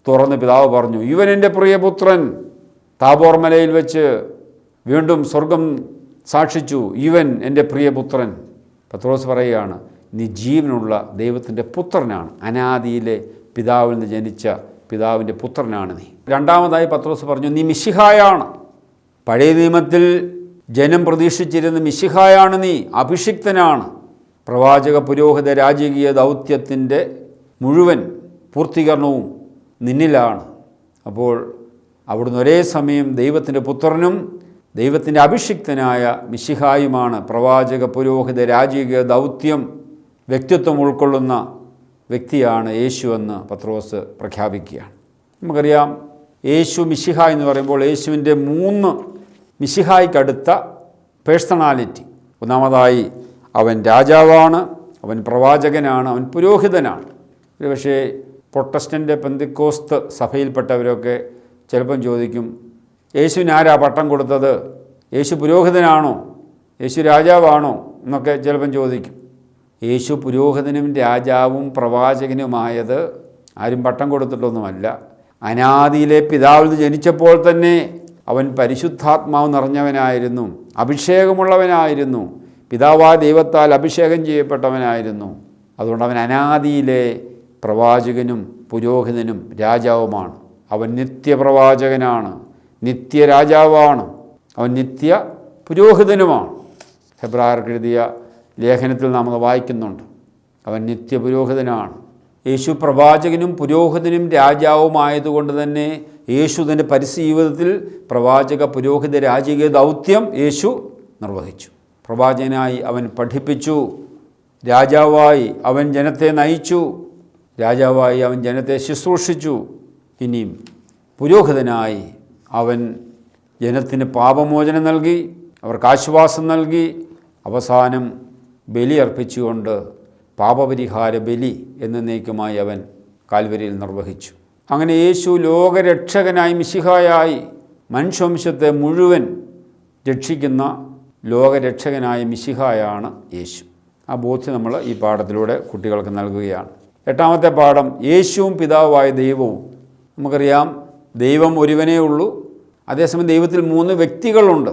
തുറന്ന് പിതാവ് പറഞ്ഞു, ഇവൻ എൻ്റെ പ്രിയപുത്രൻ. താബോർ മലയിൽ വെച്ച് വീണ്ടും സ്വർഗം സാക്ഷിച്ചു, ഇവൻ എൻ്റെ പ്രിയപുത്രൻ. പത്രോസ് പറയുകയാണ്, നീ ജീവനുള്ള ദൈവത്തിൻ്റെ പുത്രനാണ്, അനാദിയിലെ പിതാവിൽ നിന്ന് ജനിച്ച പിതാവിൻ്റെ പുത്രനാണ് നീ. രണ്ടാമതായി പത്രോസ് പറഞ്ഞു, നീ മിശിഹായാണ്. പഴയ നിയമത്തിൽ ജനം പ്രതീക്ഷിച്ചിരുന്ന മിശിഹായാണ് നീ, അഭിഷിക്തനാണ്. പ്രവാചക പുരോഹിത രാജകീയ ദൗത്യത്തിൻ്റെ മുഴുവൻ പൂർത്തീകരണവും നിന്നിലാണ്. അപ്പോൾ അവിടുന്ന് ഒരേ സമയം ദൈവത്തിൻ്റെ പുത്രനും ദൈവത്തിൻ്റെ അഭിഷിക്തനായ മിശിഹായുമാണ്. പ്രവാചക പുരോഹിത രാജകീയ ദൗത്യം വ്യക്തിത്വം ഉൾക്കൊള്ളുന്ന വ്യക്തിയാണ് യേശു എന്ന് പത്രോസ് പ്രഖ്യാപിക്കുകയാണ്. നമുക്കറിയാം, യേശു മിശിഹ എന്ന് പറയുമ്പോൾ യേശുവിൻ്റെ 3 മിശിഹായ്ക്കടുത്ത പേഴ്സണാലിറ്റി. ഒന്നാമതായി അവൻ രാജാവാണ്, അവൻ പ്രവാചകനാണ്, അവൻ പുരോഹിതനാണ്. പക്ഷേ പ്രൊട്ടസ്റ്റൻ്റ് പെന്തക്കോസ്ത് സഭയിൽപ്പെട്ടവരൊക്കെ ചിലപ്പം ചോദിക്കും, യേശുവിന് ആരാ പട്ടം കൊടുത്തത്? യേശു പുരോഹിതനാണോ? യേശു രാജാവാണോ എന്നൊക്കെ ചിലപ്പം ചോദിക്കും. യേശു പുരോഹിതനും രാജാവും പ്രവാചകനുമായത് ആരും പട്ടം കൊടുത്തിട്ടൊന്നുമല്ല. അനാദിയിലെ പിതാവിൽ നിന്ന് ജനിച്ചപ്പോൾ തന്നെ അവൻ പരിശുദ്ധാത്മാവ് നിറഞ്ഞവനായിരുന്നു, അഭിഷേകമുള്ളവനായിരുന്നു, പിതാവായ ദൈവത്താൽ അഭിഷേകം ചെയ്യപ്പെട്ടവനായിരുന്നു. അതുകൊണ്ട് അവൻ അനാദിയിലെ പ്രവാചകനും പുരോഹിതനും രാജാവുമാണ്. അവൻ നിത്യപ്രവാചകനാണ്, നിത്യരാജാവാണ്, അവൻ നിത്യ പുരോഹിതനുമാണ്. ഹെബ്രായർക്ക് എഴുതിയ ലേഖനത്തിൽ നാം അത് വായിക്കുന്നുണ്ട്. അവൻ നിത്യപുരോഹിതനാണ്. യേശു പ്രവാചകനും പുരോഹിതനും രാജാവുമായതുകൊണ്ട് തന്നെ യേശു തൻ്റെ പരസ്യ ജീവിതത്തിൽ പ്രവാചക പുരോഹിത രാജകീയ ദൗത്യം യേശു നിർവഹിച്ചു. പ്രവാചകനായി അവൻ പഠിപ്പിച്ചു, രാജാവായി അവൻ ജനത്തെ നയിച്ചു, രാജാവായി അവൻ ജനത്തെ ശുശ്രൂഷിച്ചു. ഇനിയും പുരോഹിതനായി അവൻ ജനത്തിന് പാപമോചനം നൽകി, അവർക്ക് ആശ്വാസം നൽകി, അവസാനം ബലി അർപ്പിച്ചുകൊണ്ട് പാപപരിഹാര ബലി എന്നേക്കുമായി അവൻ കാൽവരിയിൽ നിർവഹിച്ചു. അങ്ങനെ യേശു ലോകരക്ഷകനായി മിശിഹായായി മനുഷ്യവംശത്തെ മുഴുവൻ രക്ഷിക്കുന്ന ലോകരക്ഷകനായ മിശിഹായാണ് യേശു. ആ ബോധ്യം നമ്മൾ ഈ പാഠത്തിലൂടെ കുട്ടികൾക്ക് നൽകുകയാണ്. 8ാമത്തെ പാഠം, യേശുവും പിതാവായ ദൈവവും. നമുക്കറിയാം, ദൈവം ഒരുവനേ ഉള്ളൂ. അതേസമയം ദൈവത്തിൽ 3 വ്യക്തികളുണ്ട്,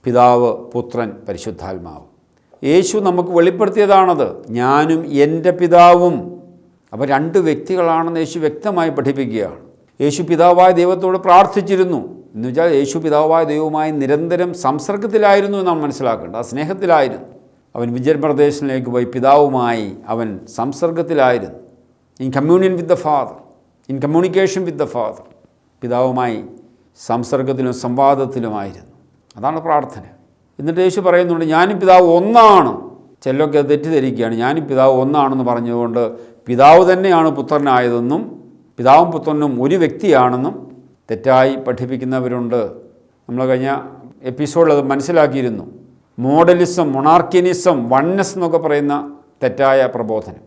പിതാവ്, പുത്രൻ, പരിശുദ്ധാത്മാവ്. യേശു നമുക്ക് വെളിപ്പെടുത്തിയതാണത്, ഞാനും എൻ്റെ പിതാവും. അപ്പോൾ 2 വ്യക്തികളാണെന്ന് യേശു വ്യക്തമായി പഠിപ്പിക്കുകയാണ്. യേശു പിതാവായ ദൈവത്തോട് പ്രാർത്ഥിച്ചിരുന്നു എന്ന് വെച്ചാൽ യേശു പിതാവായ ദൈവവുമായി നിരന്തരം സംസർഗത്തിലായിരുന്നു എന്നാണ് മനസ്സിലാക്കേണ്ടത്. ആ സ്നേഹത്തിലായിരുന്നു. അവൻ വിജയപ്രദേശിലേക്ക് പോയി പിതാവുമായി അവൻ സംസർഗത്തിലായിരുന്നു. In communion with the father, in communication with the father. പിതാവുമായി സംസർഗത്തിലും സംവാദത്തിലുമായിരുന്നു. അതാണ് പ്രാർത്ഥന. എന്നിട്ട് യേശു പറയുന്നുണ്ട്, ഞാനും പിതാവ് ഒന്നാണ്. ചിലരൊക്കെ തെറ്റിദ്ധരിക്കുകയാണ്. ഞാനും പിതാവ് ഒന്നാണെന്ന് പറഞ്ഞുകൊണ്ട് പിതാവ് തന്നെയാണ് പുത്രനായതെന്നും പിതാവും പുത്രനും ഒരു വ്യക്തിയാണെന്നും തെറ്റായി പഠിപ്പിക്കുന്നവരുണ്ട്. നമ്മൾ കഴിഞ്ഞ എപ്പിസോഡിൽ അത് മനസ്സിലാക്കിയിരുന്നു. മോഡലിസം, മൊണാർക്കിയനിസം, വൺനെസ് എന്നൊക്കെ പറയുന്ന തെറ്റായ പ്രബോധനം.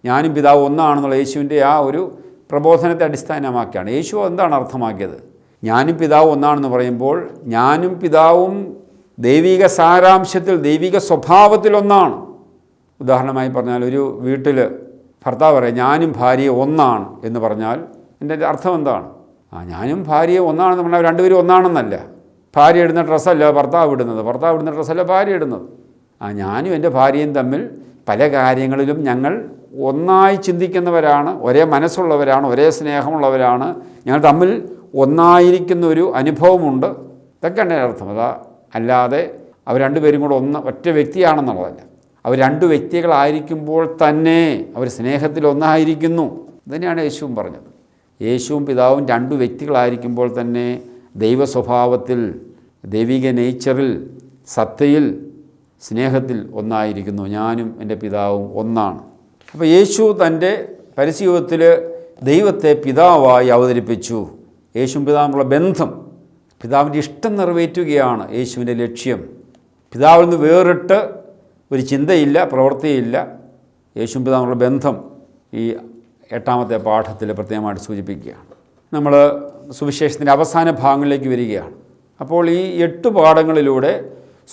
ഞാനും പിതാവ് ഒന്നാണെന്നുള്ള യേശുവിൻ്റെ ആ ഒരു പ്രബോധനത്തെ അടിസ്ഥാനമാക്കിയാണ്. യേശു എന്താണ് അർത്ഥമാക്കിയത്? ഞാനും പിതാവ് ഒന്നാണെന്ന് പറയുമ്പോൾ ഞാനും പിതാവും ദൈവിക സാരാംശത്തിൽ, ദൈവിക സ്വഭാവത്തിൽ ഒന്നാണ്. ഉദാഹരണമായി പറഞ്ഞാൽ, ഒരു വീട്ടിൽ ഭർത്താവ് പറയും ഞാനും ഭാര്യയെ ഒന്നാണ് എന്ന് പറഞ്ഞാൽ എൻ്റെ അർത്ഥം എന്താണ്? ഞാനും ഭാര്യയെ ഒന്നാണെന്ന് പറഞ്ഞാൽ രണ്ടുപേരും ഒന്നാണെന്നല്ല. ഭാര്യ ഇടുന്ന ഡ്രസ്സല്ല ഭർത്താവ് ഇടുന്നത്, ഭർത്താവ് ഇടുന്ന ഡ്രസ്സല്ല ഭാര്യ ഇടുന്നത്. ഞാനും എൻ്റെ ഭാര്യയും തമ്മിൽ പല കാര്യങ്ങളിലും ഞങ്ങൾ ഒന്നായി ചിന്തിക്കുന്നവരാണ്, ഒരേ മനസ്സുള്ളവരാണ്, ഒരേ സ്നേഹമുള്ളവരാണ്, ഞങ്ങൾ തമ്മിൽ ഒന്നായിരിക്കുന്ന ഒരു അനുഭവമുണ്ട്. ഇതൊക്കെയാണ് അർത്ഥം. അല്ലാതെ അവർ രണ്ടുപേരും കൂടെ ഒറ്റ വ്യക്തിയാണെന്നുള്ളതല്ല. അവർ 2 വ്യക്തികളായിരിക്കുമ്പോൾ തന്നെ അവർ സ്നേഹത്തിൽ ഒന്നായിരിക്കുന്നു. ഇതന്നെയാണ് യേശുവും പറഞ്ഞത്. യേശുവും പിതാവും 2 വ്യക്തികളായിരിക്കുമ്പോൾ തന്നെ ദൈവ സ്വഭാവത്തിൽ, ദൈവിക നേച്ചറിൽ, സത്തയിൽ, സ്നേഹത്തിൽ ഒന്നായിരിക്കുന്നു. ഞാനും എൻ്റെ പിതാവും ഒന്നാണ്. അപ്പോൾ യേശു തൻ്റെ പരസ്യജീവിതത്തിൽ ദൈവത്തെ പിതാവായി അവതരിപ്പിച്ചു. യേശുവും പിതാവുമുള്ള ബന്ധം, പിതാവിൻ്റെ ഇഷ്ടം നിറവേറ്റുകയാണ് യേശുവിൻ്റെ ലക്ഷ്യം. പിതാവിൽ നിന്ന് വേറിട്ട് ഒരു ചിന്തയില്ല, പ്രവൃത്തിയില്ല. യേശുവും പിതാവുമുള്ള ബന്ധം ഈ 8ാമത്തെ പാഠത്തിൽ പ്രത്യേകമായിട്ട് സൂചിപ്പിക്കുകയാണ്. നമ്മൾ സുവിശേഷത്തിൻ്റെ അവസാന ഭാഗങ്ങളിലേക്ക് വരികയാണ്. അപ്പോൾ ഈ 8 പാഠങ്ങളിലൂടെ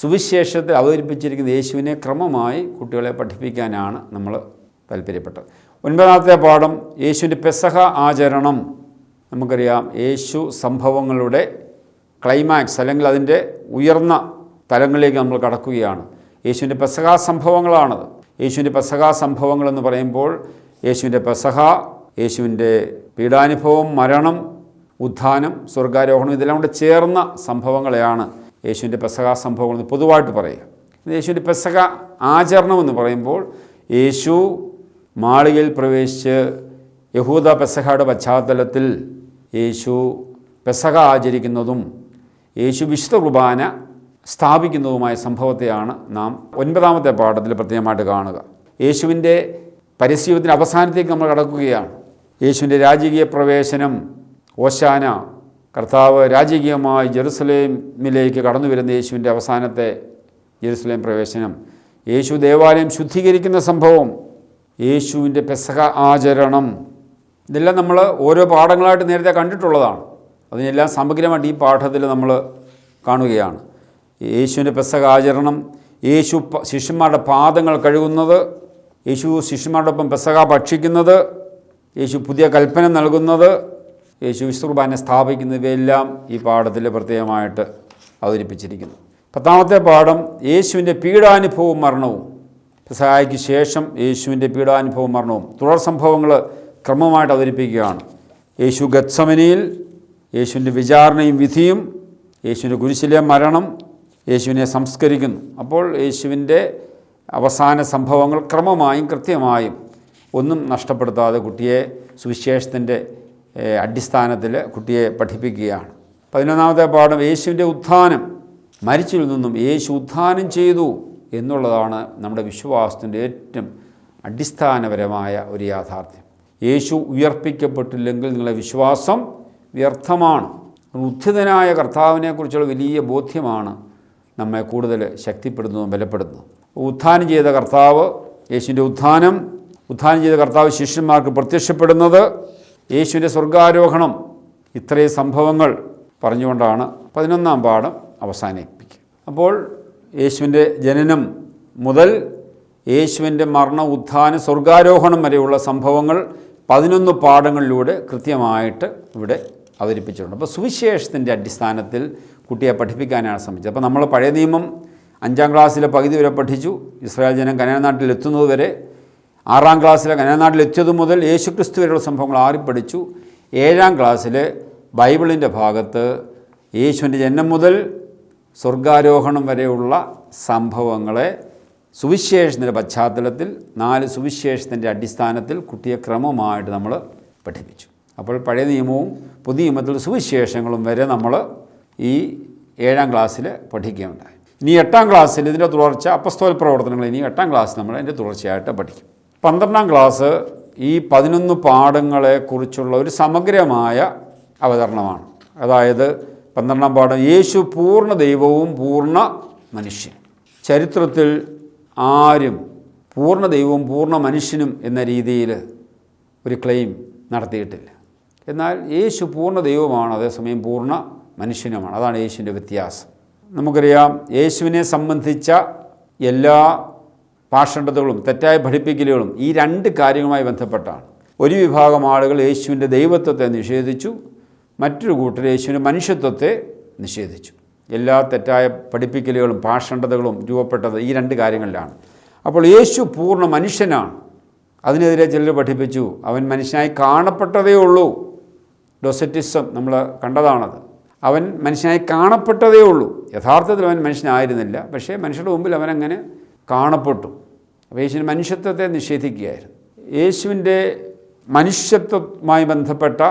സുവിശേഷത്തിൽ അവതരിപ്പിച്ചിരിക്കുന്ന യേശുവിനെ ക്രമമായി കുട്ടികളെ പഠിപ്പിക്കാനാണ് നമ്മൾ താല്പര്യപ്പെട്ടത്. 9ാമത്തെ പാഠം യേശുവിൻ്റെ പെസഹ ആചരണം. നമുക്കറിയാം, യേശു സംഭവങ്ങളുടെ ക്ലൈമാക്സ് അല്ലെങ്കിൽ അതിൻ്റെ ഉയർന്ന തലങ്ങളിലേക്ക് നമ്മൾ കടക്കുകയാണ്. യേശുവിൻ്റെ പെസഹ സംഭവങ്ങളാണത്. യേശുവിൻ്റെ പെസഹ സംഭവങ്ങൾ എന്ന് പറയുമ്പോൾ യേശുവിൻ്റെ പെസഹ, യേശുവിൻ്റെ പീഡാനുഭവം, മരണം, ഉത്ഥാനം, സ്വർഗാരോഹണം, ഇതെല്ലാം കൂടെ ചേർന്ന സംഭവങ്ങളെയാണ് യേശുവിൻ്റെ പെസഹ സംഭവങ്ങൾ എന്ന് പൊതുവായിട്ട് പറയുക. യേശുവിൻ്റെ പെസഹ ആചരണം എന്ന് പറയുമ്പോൾ യേശു മാളികയിൽ പ്രവേശിച്ച് യഹൂദ പെസഹയുടെ പശ്ചാത്തലത്തിൽ യേശു പെസഹ ആചരിക്കുന്നതും യേശു വിശുദ്ധ കുർബാന സ്ഥാപിക്കുന്നതുമായ സംഭവത്തെയാണ് നാം 9ാമത്തെ പാഠത്തിൽ പ്രത്യേകമായിട്ട് കാണുക. യേശുവിൻ്റെ പരസ്യജീവിതത്തിൻ്റെ അവസാനത്തേക്ക് നമ്മൾ കടക്കുകയാണ്. യേശുവിൻ്റെ രാജകീയ പ്രവേശനം, ഓശാന, കർത്താവ് രാജകീയമായി ജെറുസലേമിലേക്ക് കടന്നു വരുന്ന യേശുവിൻ്റെ അവസാനത്തെ ജെറുസലേം പ്രവേശനം, യേശു ദേവാലയം ശുദ്ധീകരിക്കുന്ന സംഭവം, യേശുവിൻ്റെ പെസഹ ആചരണം, ഇതെല്ലാം നമ്മൾ ഓരോ പാഠങ്ങളായിട്ട് നേരത്തെ കണ്ടിട്ടുള്ളതാണ്. അതിനെല്ലാം സമഗ്രമായിട്ട് ഈ പാഠത്തിൽ നമ്മൾ കാണുകയാണ്. യേശുവിൻ്റെ പെസഹ ആചരണം, യേശു ശിഷ്യന്മാരുടെ പാദങ്ങൾ കഴുകുന്നത്, യേശു ശിഷ്യന്മാരോടൊപ്പം പെസഹ ഭക്ഷിക്കുന്നത്, യേശു പുതിയ കൽപ്പന നൽകുന്നത്, യേശു വിശുദ്ധ കുർബാന സ്ഥാപിക്കുന്നത്, ഇവയെല്ലാം ഈ പാഠത്തിൽ പ്രത്യേകമായിട്ട് അവതരിപ്പിച്ചിരിക്കുന്നു. 10ാമത്തെ പാഠം യേശുവിൻ്റെ പീഡാനുഭവവും മരണവും. പെസഹായ്ക്ക് ശേഷം യേശുവിൻ്റെ പീഡാനുഭവവും മരണവും തുടർ സംഭവങ്ങൾ ക്രമമായിട്ട് അവതരിപ്പിക്കുകയാണ്. യേശു ഗത്സമനിയിൽ യേശുവിൻ്റെ വിചാരണയും വിധിയും, യേശുവിൻ്റെ കുരിശിലെ മരണം, യേശുവിനെ സംസ്കരിക്കുന്നു. അപ്പോൾ യേശുവിൻ്റെ അവസാന സംഭവങ്ങൾ ക്രമമായും കൃത്യമായും ഒന്നും നഷ്ടപ്പെടുത്താതെ കുട്ടിയെ സുവിശേഷത്തിൻ്റെ അടിസ്ഥാനത്തിൽ കുട്ടിയെ പഠിപ്പിക്കുകയാണ്. 11ാമത്തെ പാഠം യേശുവിൻ്റെ ഉത്ഥാനം. മരിച്ചതിൽ നിന്നും യേശു ഉത്ഥാനം ചെയ്തു എന്നുള്ളതാണ് നമ്മുടെ വിശ്വാസത്തിൻ്റെ ഏറ്റവും അടിസ്ഥാനപരമായ ഒരു യാഥാർത്ഥ്യം. യേശു ഉയർപ്പിക്കപ്പെട്ടില്ലെങ്കിൽ നിങ്ങളുടെ വിശ്വാസം വ്യർത്ഥമാണ്. ഉത്ഥിതനായ കർത്താവിനെക്കുറിച്ചുള്ള വലിയ ബോധ്യമാണ് നമ്മെ കൂടുതൽ ശക്തിപ്പെടുന്നതും ബലപ്പെടുന്നതും. ഉത്ഥാനം ചെയ്ത കർത്താവ്, യേശുവിൻ്റെ ഉത്ഥാനം ചെയ്ത കർത്താവ് ശിഷ്യന്മാർക്ക് പ്രത്യക്ഷപ്പെടുന്നത്, യേശുവിൻ്റെ സ്വർഗാരോഹണം, ഇത്രയും സംഭവങ്ങൾ പറഞ്ഞുകൊണ്ടാണ് 11ാം പാഠം അവസാനിപ്പിക്കുക. അപ്പോൾ യേശുവിൻ്റെ ജനനം മുതൽ യേശുവിൻ്റെ മരണ, ഉത്ഥാനം, സ്വർഗാരോഹണം വരെയുള്ള സംഭവങ്ങൾ 11 പാഠങ്ങളിലൂടെ കൃത്യമായിട്ട് ഇവിടെ അവതരിപ്പിച്ചിട്ടുണ്ട്. അപ്പോൾ സുവിശേഷത്തിൻ്റെ അടിസ്ഥാനത്തിൽ കുട്ടിയെ പഠിപ്പിക്കാനാണ് ശ്രമിച്ചത്. അപ്പോൾ നമ്മൾ പഴയ നിയമം 5ാം ക്ലാസ്സിലെ പകുതി വരെ പഠിച്ചു. ഇസ്രായേൽ ജനം കനാൻ നാട്ടിൽ എത്തുന്നത് വരെ. 6ാം ക്ലാസ്സിലെ കനാൻ നാട്ടിൽ എത്തിയതു മുതൽ യേശുക്രിസ്തു വരെയുള്ള സംഭവങ്ങൾ പഠിച്ചു. 7ാം ക്ലാസ്സിൽ ബൈബിളിൻ്റെ ഭാഗത്ത് യേശുവിൻ്റെ ജനനം മുതൽ സ്വർഗാരോഹണം വരെയുള്ള സംഭവങ്ങളെ സുവിശേഷത്തിൻ്റെ പശ്ചാത്തലത്തിൽ 4 സുവിശേഷത്തിൻ്റെ അടിസ്ഥാനത്തിൽ കുട്ടിയെ ക്രമമായിട്ട് നമ്മൾ പഠിപ്പിച്ചു. അപ്പോൾ പഴയ നിയമവും പുതിയ നിയമത്തിൽ സുവിശേഷങ്ങളും വരെ നമ്മൾ ഈ 7ാം ക്ലാസ്സിൽ പഠിക്കുകയുണ്ടായി. ഇനി 8ാം ക്ലാസ്സിൽ ഇതിൻ്റെ തുടർച്ച, അപ്പസ്തോല പ്രവർത്തനങ്ങൾ ഇനി 8ാം ക്ലാസ് നമ്മൾ അതിൻ്റെ തുടർച്ചയായിട്ട് പഠിക്കും. 12ാം ക്ലാസ് ഈ 11 പാഠങ്ങളെക്കുറിച്ചുള്ള ഒരു സമഗ്രമായ അവതരണമാണ്. അതായത് 12ാം പാഠം യേശു പൂർണ്ണ ദൈവവും പൂർണ്ണ മനുഷ്യൻ. ചരിത്രത്തിൽ ആരും പൂർണ്ണ ദൈവവും പൂർണ്ണ മനുഷ്യനും എന്ന രീതിയിൽ ഒരു ക്ലെയിം നടത്തിയിട്ടില്ല. എന്നാൽ യേശു പൂർണ്ണ ദൈവമാണ്, അതേസമയം പൂർണ്ണ മനുഷ്യനുമാണ്. അതാണ് യേശുവിൻ്റെ വ്യത്യാസം. നമുക്കറിയാം, യേശുവിനെ സംബന്ധിച്ച എല്ലാ പാഷണ്ഡതകളും തെറ്റായ പഠിപ്പിക്കലുകളും ഈ 2 കാര്യങ്ങളുമായി ബന്ധപ്പെട്ടാണ്. ഒരു വിഭാഗം ആളുകൾ യേശുവിൻ്റെ ദൈവത്വത്തെ നിഷേധിച്ചു, മറ്റൊരു കൂട്ടർ യേശുവിൻ്റെ മനുഷ്യത്വത്തെ നിഷേധിച്ചു. എല്ലാ തെറ്റായ പഠിപ്പിക്കലുകളും പാഷണ്ഡതകളും രൂപപ്പെട്ടത് ഈ 2 കാര്യങ്ങളിലാണ്. അപ്പോൾ യേശു പൂർണ്ണ മനുഷ്യനാണ്. അതിനെതിരെ ചിലർ പഠിപ്പിച്ചു അവൻ മനുഷ്യനായി കാണപ്പെട്ടതേ ഉള്ളൂ. ഡോസറ്റിസം നമ്മൾ കണ്ടതാണത്. അവൻ മനുഷ്യനായി കാണപ്പെട്ടതേ ഉള്ളൂ. യഥാർത്ഥത്തിൽ അവൻ മനുഷ്യനായിരുന്നില്ല, പക്ഷേ മനുഷ്യരുടെ മുമ്പിൽ അവനങ്ങനെ കാണപ്പെട്ടു. അപ്പോൾ യേശുവിൻ്റെ മനുഷ്യത്വത്തെ നിഷേധിക്കുകയായിരുന്നു. യേശുവിൻ്റെ മനുഷ്യത്വവുമായി ബന്ധപ്പെട്ട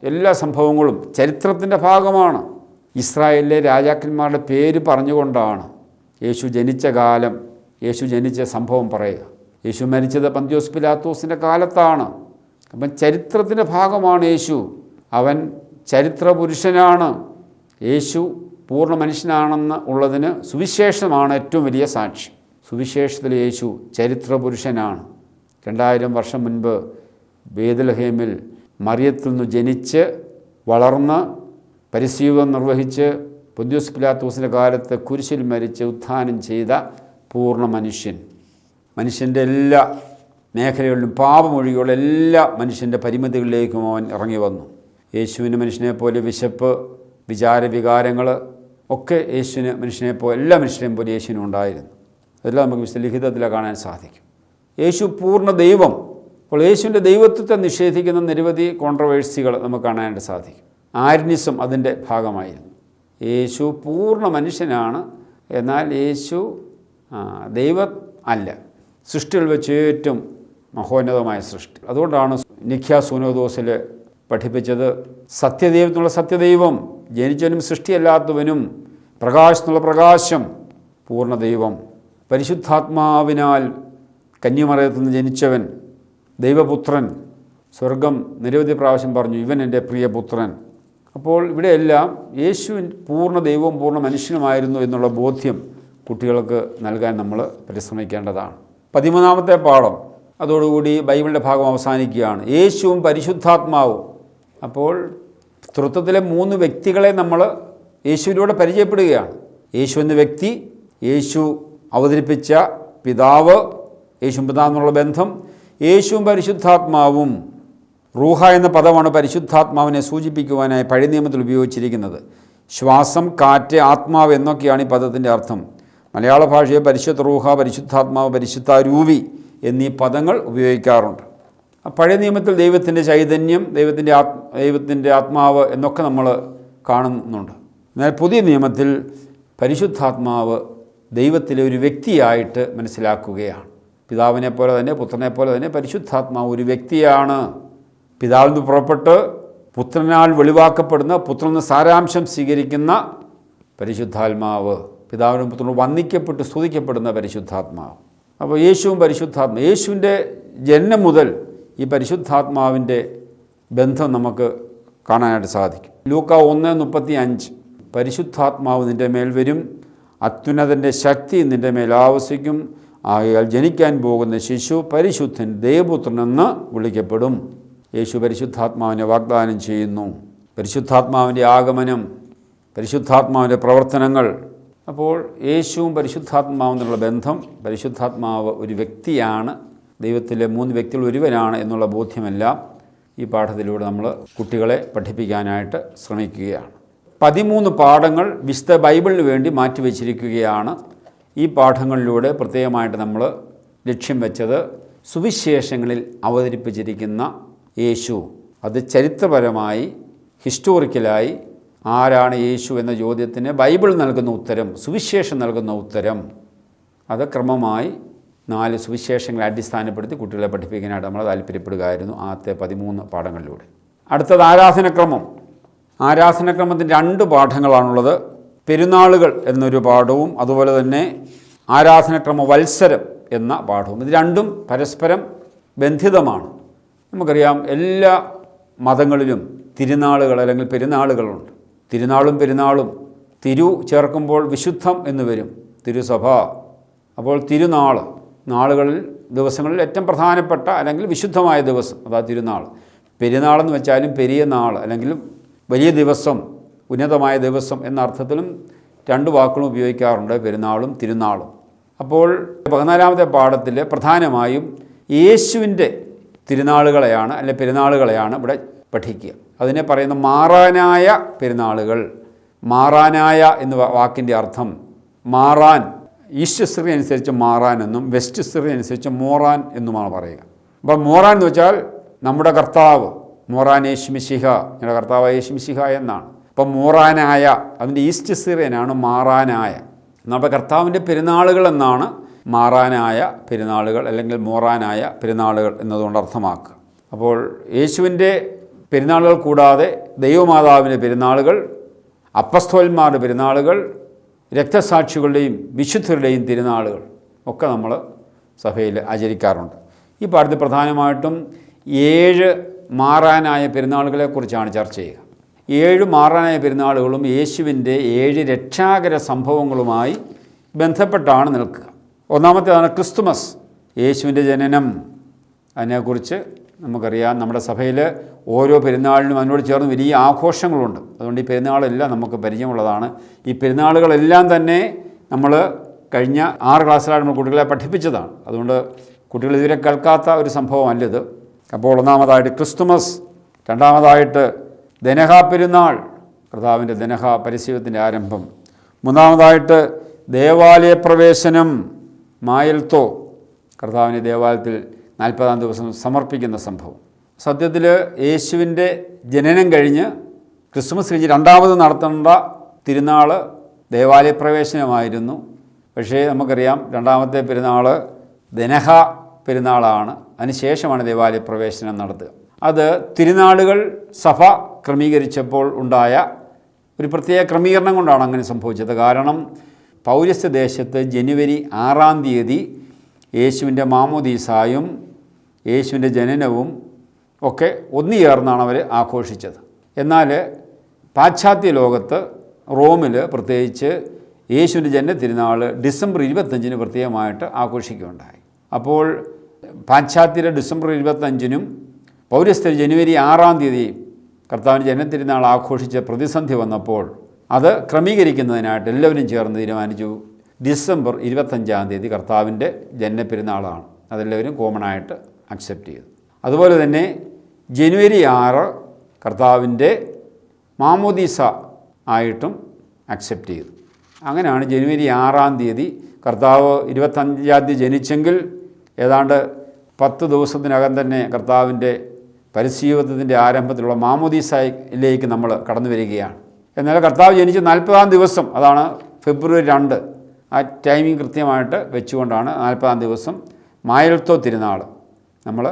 എല്ലാ സംഭവങ്ങളും ചരിത്രത്തിൻ്റെ ഭാഗമാണ്. ഇസ്രായേലിലെ രാജാക്കന്മാരുടെ പേര് പറഞ്ഞുകൊണ്ടാണ് യേശു ജനിച്ച കാലം, യേശു ജനിച്ച സംഭവം പറയുക. യേശു മരിച്ചത് പന്തിയോസ് പിലാത്തോസിൻ്റെ കാലത്താണ്. അപ്പം ചരിത്രത്തിൻ്റെ ഭാഗമാണ് യേശു. അവൻ ചരിത്ര പുരുഷനാണ്. യേശു പൂർണ്ണ മനുഷ്യനാണെന്ന് ഉള്ളതിന് സുവിശേഷമാണ് ഏറ്റവും വലിയ സാക്ഷി. സുവിശേഷത്തിൽ യേശു ചരിത്ര പുരുഷനാണ്. 2000 വർഷം മുൻപ് ബേത്ലഹേമിൽ മറിയത്തിൽ നിന്ന് ജനിച്ച് വളർന്ന് പരിശീലനം നിർവഹിച്ച് പൊന്തിയോസ് പിലാത്തോസിൻ്റെ കാലത്ത് കുരിശിൽ മരിച്ച് ഉത്ഥാനം ചെയ്ത പൂർണ്ണ മനുഷ്യൻ. മനുഷ്യൻ്റെ എല്ലാ മേഖലകളിലും പാപമൊഴിയുള്ള എല്ലാ മനുഷ്യൻ്റെ പരിമിതികളിലേക്കും അവൻ ഇറങ്ങി വന്നു. യേശുവിന് മനുഷ്യനെപ്പോലെ വിശപ്പ്, വിചാരവികാരങ്ങൾ ഒക്കെ യേശുവിന് മനുഷ്യനെപ്പോലെ എല്ലാ മനുഷ്യരെയും പോലെ യേശുവിനും ഉണ്ടായിരുന്നു. അതെല്ലാം നമുക്ക് വിശുദ്ധ ലിഖിതത്തിൽ കാണാൻ സാധിക്കും. യേശു പൂർണ്ണ ദൈവം. അപ്പോൾ യേശുവിൻ്റെ ദൈവത്വത്തെ നിഷേധിക്കുന്ന നിരവധി കോൺട്രവേഴ്സികൾ നമുക്ക് കാണാനായിട്ട് സാധിക്കും. ആര്യനിസം അതിൻ്റെ ഭാഗമായിരുന്നു. യേശു പൂർണ്ണ മനുഷ്യനാണ്, എന്നാൽ യേശു ദൈവം അല്ല. സൃഷ്ടികൾ വെച്ച് ഏറ്റവും മഹോന്നതമായ സൃഷ്ടി. അതുകൊണ്ടാണ് നിഖ്യാ സൂനോദോസിൽ പഠിപ്പിച്ചത് സത്യദൈവത്തിനുള്ള സത്യദൈവം, ജനിച്ചവനും സൃഷ്ടിയല്ലാത്തവനും, പ്രകാശത്തിനുള്ള പ്രകാശം, പൂർണ്ണ ദൈവം, പരിശുദ്ധാത്മാവിനാൽ കന്യമറിയത്തിൽ നിന്ന് ജനിച്ചവൻ, ദൈവപുത്രൻ. സ്വർഗം നിരവധി പ്രാവശ്യം പറഞ്ഞു ഇവൻ എൻ്റെ പ്രിയപുത്രൻ. അപ്പോൾ ഇവിടെയെല്ലാം യേശുവിൻ പൂർണ്ണ ദൈവവും പൂർണ്ണ മനുഷ്യനുമായിരുന്നു എന്നുള്ള ബോധ്യം കുട്ടികൾക്ക് നൽകാൻ നമ്മൾ പരിശ്രമിക്കേണ്ടതാണ്. 13ാമത്തെ പാഠം, അതോടുകൂടി ബൈബിളിൻ്റെ ഭാഗം അവസാനിക്കുകയാണ്. യേശുവും പരിശുദ്ധാത്മാവും. അപ്പോൾ തൃത്വത്തിലെ 3 വ്യക്തികളെ നമ്മൾ യേശുവിലൂടെ പരിചയപ്പെടുകയാണ്. യേശു എന്ന വ്യക്തി, യേശു അവതരിപ്പിച്ച പിതാവ്, യേശുവും പിതാവെന്നുള്ള ബന്ധം, യേശുവും പരിശുദ്ധാത്മാവും. റൂഹ എന്ന പദമാണ് പരിശുദ്ധാത്മാവിനെ സൂചിപ്പിക്കുവാനായി പഴയ നിയമത്തിൽ ഉപയോഗിച്ചിരിക്കുന്നത്. ശ്വാസം, കാറ്റ്, ആത്മാവ് എന്നൊക്കെയാണ് ഈ പദത്തിൻ്റെ അർത്ഥം. മലയാള ഭാഷയെ പരിശുദ്ധ റൂഹ, പരിശുദ്ധാത്മാവ്, പരിശുദ്ധാരൂപി എന്നീ പദങ്ങൾ ഉപയോഗിക്കാറുണ്ട്. പഴയ നിയമത്തിൽ ദൈവത്തിൻ്റെ ചൈതന്യം, ദൈവത്തിൻ്റെ ആത്മാവ് എന്നൊക്കെ നമ്മൾ കാണുന്നുണ്ട്. എന്നാൽ പുതിയ നിയമത്തിൽ പരിശുദ്ധാത്മാവ് ദൈവത്തിലെ ഒരു വ്യക്തിയായിട്ട് മനസ്സിലാക്കുകയാണ്. പിതാവിനെ പോലെ തന്നെ പുത്രനെ പോലെ തന്നെ പരിശുദ്ധാത്മാവ് ഒരു വ്യക്തിയാണ്. പിതാവിൽ നിന്ന് പുറപ്പെട്ട് പുത്രനാൽ വെളിവാക്കപ്പെടുന്ന, പുത്രനിൽ നിന്ന് സാരാംശം സ്വീകരിക്കുന്ന പരിശുദ്ധാത്മാവ്, പിതാവിനും പുത്രനും വന്ദിക്കപ്പെട്ട് സ്തുതിക്കപ്പെടുന്ന പരിശുദ്ധാത്മാവ്. അപ്പോൾ യേശുവും പരിശുദ്ധാത്മാവ്, യേശുവിൻ്റെ ജനനം മുതൽ ഈ പരിശുദ്ധാത്മാവിൻ്റെ ബന്ധം നമുക്ക് കാണാനായിട്ട് സാധിക്കും. ലൂക്ക 1:35 പരിശുദ്ധാത്മാവ് നിൻ്റെ മേൽ വരും, അത്യുന്നതൻ്റെ ശക്തി നിൻ്റെ മേൽ ആവസിക്കും, ആകയാൽ ജനിക്കാൻ പോകുന്ന ശിശു പരിശുദ്ധൻ ദൈവപുത്രനെന്ന് വിളിക്കപ്പെടും. യേശു പരിശുദ്ധാത്മാവിനെ വാഗ്ദാനം ചെയ്യുന്നു. പരിശുദ്ധാത്മാവിൻ്റെ ആഗമനം, പരിശുദ്ധാത്മാവിൻ്റെ പ്രവർത്തനങ്ങൾ. അപ്പോൾ യേശുവും പരിശുദ്ധാത്മാവും എന്നുള്ള ബന്ധം, പരിശുദ്ധാത്മാവ് ഒരു വ്യക്തിയാണ്, ദൈവത്തിലെ 3 വ്യക്തികൾ ഒരുവനാണ് എന്നുള്ള ബോധ്യമെല്ലാം ഈ പാഠത്തിലൂടെ നമ്മൾ കുട്ടികളെ പഠിപ്പിക്കാനായിട്ട് ശ്രമിക്കുകയാണ്. 13 പാഠങ്ങൾ വിശുദ്ധ ബൈബിളിന് വേണ്ടി മാറ്റിവെച്ചിരിക്കുകയാണ്. ഈ പാഠങ്ങളിലൂടെ പ്രത്യേകമായിട്ട് നമ്മൾ ലക്ഷ്യം വെച്ചത് സുവിശേഷങ്ങളിൽ അവതരിപ്പിച്ചിരിക്കുന്ന യേശു, അത് ചരിത്രപരമായി, ഹിസ്റ്റോറിക്കലായി ആരാണ് യേശു എന്ന ചോദ്യത്തിന് ബൈബിൾ നൽകുന്ന ഉത്തരം, സുവിശേഷം നൽകുന്ന ഉത്തരം, അത് ക്രമമായി 4 സുവിശേഷങ്ങളെ അടിസ്ഥാനപ്പെടുത്തി കുട്ടികളെ പഠിപ്പിക്കാനായിട്ട് നമ്മൾ താല്പര്യപ്പെടുകയായിരുന്നു ആദ്യത്തെ 13 പാഠങ്ങളിലൂടെ. അടുത്തത് ആരാധനക്രമം. ആരാധനക്രമത്തിന് 2 പാഠങ്ങളാണുള്ളത്. പെരുന്നാളുകൾ എന്നൊരു പാഠവും അതുപോലെ തന്നെ ആരാധനക്രമ വത്സരം എന്ന പാഠവും. ഇത് രണ്ടും പരസ്പരം ബന്ധിതമാണ്. നമുക്കറിയാം എല്ലാ മതങ്ങളിലും തിരുനാളുകൾ അല്ലെങ്കിൽ പെരുന്നാളുകളുണ്ട്. തിരുനാളും പെരുന്നാളും, തിരു ചേർക്കുമ്പോൾ വിശുദ്ധം എന്ന് വരും, തിരുസഭ. അപ്പോൾ തിരുനാൾ, നാളുകളിൽ ദിവസങ്ങളിൽ ഏറ്റവും പ്രധാനപ്പെട്ട അല്ലെങ്കിൽ വിശുദ്ധമായ ദിവസം, അതാ തിരുനാൾ. പെരുന്നാളെന്ന് വെച്ചാലും പെരിയ നാൾ അല്ലെങ്കിൽ വലിയ ദിവസം, ഉന്നതമായ ദിവസം എന്ന അർത്ഥത്തിലും 2 വാക്കുകളും ഉപയോഗിക്കാറുണ്ട്, പെരുന്നാളും തിരുനാളും. അപ്പോൾ 14ാമത്തെ പാഠത്തിൽ പ്രധാനമായും യേശുവിൻ്റെ തിരുനാളുകളെയാണ് അല്ലെ പെരുന്നാളുകളെയാണ് ഇവിടെ പഠിക്കുക. അതിനെ പറയുന്ന മാറാനായ പെരുന്നാളുകൾ. മാറാനായ എന്ന വാക്കിൻ്റെ അർത്ഥം മാറാൻ, ഈസ്റ്റ് സിറി അനുസരിച്ച് മാറാൻ എന്നും വെസ്റ്റ് സിറി അനുസരിച്ച് മോറാൻ എന്നുമാണ് പറയുക. അപ്പോൾ മോറാൻ എന്ന് വെച്ചാൽ നമ്മുടെ കർത്താവ്, മോറാൻ യേശു മിശിഹ, ഞങ്ങളുടെ കർത്താവ് യേശു മിശിഹ എന്നാണ്. അപ്പം മോറാനായ, അതിൻ്റെ ഈസ്റ്റ് സിറിയനാണ് മാറാനായ. നമ്മുടെ കർത്താവിൻ്റെ പെരുന്നാളുകൾ എന്നാണ് മാറാനായ പെരുന്നാളുകൾ അല്ലെങ്കിൽ മോറാനായ പെരുന്നാളുകൾ എന്നതുകൊണ്ട് അർത്ഥമാക്കുക. അപ്പോൾ യേശുവിൻ്റെ പെരുന്നാളുകൾ കൂടാതെ ദൈവമാതാവിൻ്റെ പെരുന്നാളുകൾ, അപ്പസ്തോലന്മാരുടെ പെരുന്നാളുകൾ, രക്തസാക്ഷികളുടെയും വിശുദ്ധരുടെയും തിരുനാളുകൾ ഒക്കെ നമ്മൾ സഭയിൽ ആചരിക്കാറുണ്ട്. ഈ പാഠത്തിൽ പ്രധാനമായിട്ടും 7 മാറാനായ പെരുന്നാളുകളെക്കുറിച്ചാണ് ചർച്ച ചെയ്യുക. 7 മാറാനായ പെരുന്നാളുകളും യേശുവിൻ്റെ 7 രക്ഷാകര സംഭവങ്ങളുമായി ബന്ധപ്പെട്ടാണ് നിൽക്കുക. ഒന്നാമത്തേതാണ് ക്രിസ്തുമസ്, യേശുവിൻ്റെ ജനനം. അതിനെക്കുറിച്ച് നമുക്കറിയാം. നമ്മുടെ സഭയിൽ ഓരോ പെരുന്നാളിനും അതിനോട് ചേർന്ന് വലിയ ആഘോഷങ്ങളുണ്ട്. അതുകൊണ്ട് ഈ പെരുന്നാളെല്ലാം നമുക്ക് പരിചയമുള്ളതാണ്. ഈ പെരുന്നാളുകളെല്ലാം തന്നെ നമ്മൾ കഴിഞ്ഞ 6 ക്ലാസ്സിലാണ് നമ്മൾ കുട്ടികളെ പഠിപ്പിച്ചതാണ്. അതുകൊണ്ട് കുട്ടികൾ ഇതുവരെ കേൾക്കാത്ത ഒരു സംഭവമല്ലിത്. അപ്പോൾ ഒന്നാമതായിട്ട് ക്രിസ്തുമസ്, രണ്ടാമതായിട്ട് ദനഹാ പെരുന്നാൾ, കർത്താവിൻ്റെ ദനഹാ പരിശീലനത്തിൻ്റെ ആരംഭം. മൂന്നാമതായിട്ട് ദേവാലയ പ്രവേശനം, മായൽത്തോ, കർത്താവിനെ ദേവാലയത്തിൽ 40-ാം ദിവസം സമർപ്പിക്കുന്ന സംഭവം. സത്യത്തിൽ യേശുവിൻ്റെ ജനനം കഴിഞ്ഞ് ക്രിസ്മസ് കഴിഞ്ഞ് രണ്ടാമത് നടത്തേണ്ട തിരുനാൾ ദേവാലയ പ്രവേശനമായിരുന്നു. പക്ഷേ നമുക്കറിയാം രണ്ടാമത്തെ പെരുന്നാൾ ദനഹ പെരുന്നാളാണ്. അതിനുശേഷമാണ് ദേവാലയ പ്രവേശനം നടത്തുക. അത് തിരുനാളുകൾ സഭ ക്രമീകരിച്ചപ്പോൾ ഉണ്ടായ ഒരു പ്രത്യേക ക്രമീകരണം കൊണ്ടാണ് അങ്ങനെ സംഭവിച്ചത്. കാരണം പൗരസ്ത്യ ദേശത്ത് ജനുവരി 6-ാം തീയതി യേശുവിൻ്റെ മാമോദീസായും യേശുവിൻ്റെ ജനനവും ഒക്കെ ഒന്നുചേർന്നാണ് അവർ ആഘോഷിച്ചത്. എന്നാൽ പാശ്ചാത്യ ലോകത്ത് റോമിൽ പ്രത്യേകിച്ച് യേശുവിൻ്റെ ജനന തിരുനാൾ ഡിസംബർ 25-ന് പ്രത്യേകമായിട്ട് ആഘോഷിക്കുകയുണ്ടായി. അപ്പോൾ പാശ്ചാത്യർ ഡിസംബർ 25-നും പൗരസ്ത്യർ ജനുവരി 6-ാം തീയതി കർത്താവിൻ്റെ ജനന തിരുനാൾ ആഘോഷിച്ച പ്രതിസന്ധി വന്നപ്പോൾ അത് ക്രമീകരിക്കുന്നതിനായിട്ട് എല്ലാവരും ചേർന്ന് തീരുമാനിച്ചു ഡിസംബർ 25-ാം തീയതി കർത്താവിൻ്റെ ജനന പെരുന്നാളാണ്. അതെല്ലാവരും കോമണായിട്ട് അക്സെപ്റ്റ് ചെയ്തു. അതുപോലെ തന്നെ ജനുവരി 6 കർത്താവിൻ്റെ മാമോദീസ ആയിട്ടും അക്സെപ്റ്റ് ചെയ്തു. അങ്ങനെയാണ് ജനുവരി 6-ാം തീയതി കർത്താവ് 25-ാം തീയതി ജനിച്ചെങ്കിൽ ഏതാണ്ട് 10 ദിവസത്തിനകം തന്നെ കർത്താവിൻ്റെ പരിശീലനത്തിൻ്റെ ആരംഭത്തിലുള്ള മാമോദീസയിലേക്ക് നമ്മൾ കടന്നു വരികയാണ്. എന്നാൽ കർത്താവ് ജനിച്ച് 40-ാം ദിവസം, അതാണ് ഫെബ്രുവരി 2, ആ ടൈമിംഗ് കൃത്യമായിട്ട് വെച്ചുകൊണ്ടാണ് 40-ാം ദിവസം മായൽത്തോ തിരുനാൾ നമ്മൾ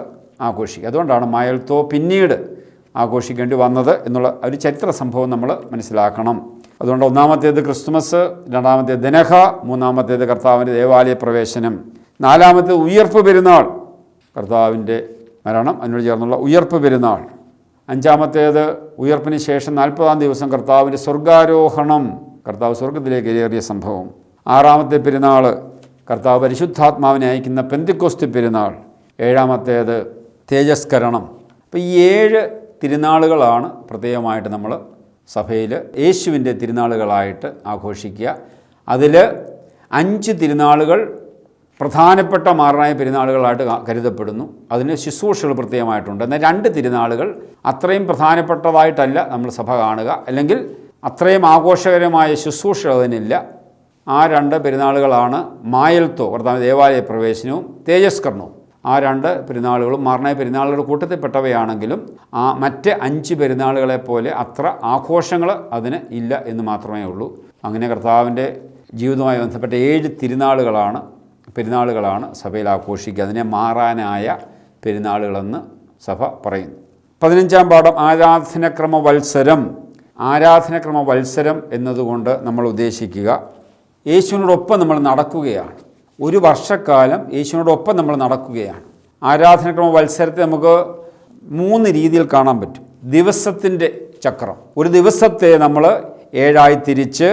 ആഘോഷിക്കുക. അതുകൊണ്ടാണ് മായൽത്തോ പിന്നീട് ആഘോഷിക്കേണ്ടി വന്നത് എന്നുള്ള ഒരു ചരിത്ര സംഭവം നമ്മൾ മനസ്സിലാക്കണം. അതുകൊണ്ട് ഒന്നാമത്തേത് ക്രിസ്തുമസ്, രണ്ടാമത്തേത് ദനഹ, മൂന്നാമത്തേത് കർത്താവിൻ്റെ ദേവാലയ പ്രവേശനം, നാലാമത്തേത് ഉയർപ്പ് പെരുന്നാൾ, കർത്താവിൻ്റെ മരണം അതിനോട് ചേർന്നുള്ള ഉയർപ്പ് പെരുന്നാൾ, അഞ്ചാമത്തേത് ഉയർപ്പിന് ശേഷം 40-ാം ദിവസം കർത്താവിൻ്റെ സ്വർഗാരോഹണം, കർത്താവ് സ്വർഗത്തിലേക്ക് കയറിയ സംഭവം, ആറാമത്തെ പെരുന്നാൾ കർത്താവ് പരിശുദ്ധാത്മാവിനെ അയക്കുന്ന പെന്തിക്കോസ്തി പെരുന്നാൾ, ഏഴാമത്തേത് തേജസ്കരണം. അപ്പോൾ ഈ 7 തിരുനാളുകളാണ് പ്രത്യേകമായിട്ട് നമ്മൾ സഭയിൽ യേശുവിൻ്റെ തിരുനാളുകളായിട്ട് ആഘോഷിക്കുക. അതിൽ 5 തിരുനാളുകൾ പ്രധാനപ്പെട്ട മാറാനായ പെരുന്നാളുകളായിട്ട് കരുതപ്പെടുന്നു. അതിന് ശുശ്രൂഷകൾ പ്രത്യേകമായിട്ടുണ്ട്. എന്നാൽ 2 തിരുനാളുകൾ അത്രയും പ്രധാനപ്പെട്ടതായിട്ടല്ല നമ്മൾ സഭ കാണുക, അല്ലെങ്കിൽ അത്രയും ആഘോഷകരമായ ശുശ്രൂഷ അതിനില്ല. ആ 2 പെരുന്നാളുകളാണ് മായൽത്തോ, കർത്താവ് ദേവാലയ പ്രവേശനവും തേജസ്കരണവും. ആ 2 പെരുന്നാളുകളും മാറനായ പെരുന്നാളുകളുടെ കൂട്ടത്തിൽപ്പെട്ടവയാണെങ്കിലും ആ മറ്റ് 5 പെരുന്നാളുകളെ പോലെ അത്ര ആഘോഷങ്ങൾ അതിന് ഇല്ല എന്ന് മാത്രമേ ഉള്ളൂ. അങ്ങനെ കർത്താവിൻ്റെ ജീവിതവുമായി ബന്ധപ്പെട്ട 7 പെരുന്നാളുകളാണ് സഭയിൽ ആഘോഷിക്കുക. അതിനെ മാറാനായ പെരുന്നാളുകളെന്ന് സഭ പറയുന്നു. 15-ാം പാഠം ആരാധനക്രമ വത്സരം. ആരാധനക്രമ വത്സരം എന്നതുകൊണ്ട് നമ്മൾ ഉദ്ദേശിക്കുക യേശുവിനോടൊപ്പം നമ്മൾ നടക്കുകയാണ്. ഒരു വർഷക്കാലം യേശുവിനോടൊപ്പം നമ്മൾ നടക്കുകയാണ്. ആരാധനക്രമ വത്സരത്തെ നമുക്ക് 3 രീതിയിൽ കാണാൻ പറ്റും. ദിവസത്തിൻ്റെ ചക്രം, ഒരു ദിവസത്തെ നമ്മൾ 7ആയി തിരിച്ച്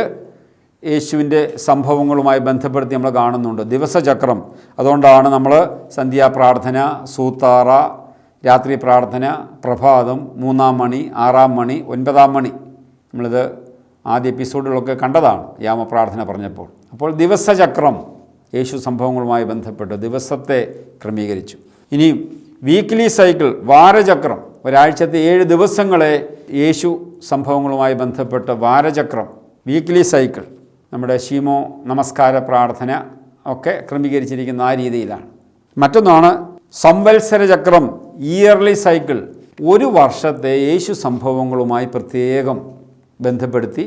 യേശുവിൻ്റെ സംഭവങ്ങളുമായി ബന്ധപ്പെടുത്തി നമ്മൾ കാണുന്നുണ്ട്. ദിവസചക്രം. അതുകൊണ്ടാണ് നമ്മൾ സന്ധ്യാപ്രാർത്ഥന, സൂത്താറ, രാത്രി പ്രാർത്ഥന, പ്രഭാതം, 3-ാം മണി, 6-ാം മണി, 9-ാം മണി, നമ്മളിത് ആദ്യ എപ്പിസോഡുകളൊക്കെ കണ്ടതാണ് യാമപ്രാർത്ഥന പറഞ്ഞപ്പോൾ. അപ്പോൾ ദിവസചക്രം യേശു സംഭവങ്ങളുമായി ബന്ധപ്പെട്ട് ദിവസത്തെ ക്രമീകരിച്ചു. ഇനിയും വീക്ക്ലി സൈക്കിൾ, വാരചക്രം, ഒരാഴ്ചത്തെ 7 ദിവസങ്ങളെ യേശു സംഭവങ്ങളുമായി ബന്ധപ്പെട്ട് വാരചക്രം, വീക്ക്ലി സൈക്കിൾ, നമ്മുടെ ശീമോ നമസ്കാര പ്രാർത്ഥന ഒക്കെ ക്രമീകരിച്ചിരിക്കുന്ന ആ രീതിയിലാണ്. മറ്റൊന്നാണ് സംവത്സര ചക്രം, ഇയർലി സൈക്കിൾ, ഒരു വർഷത്തെ യേശു സംഭവങ്ങളുമായി പ്രത്യേകം ബന്ധപ്പെടുത്തി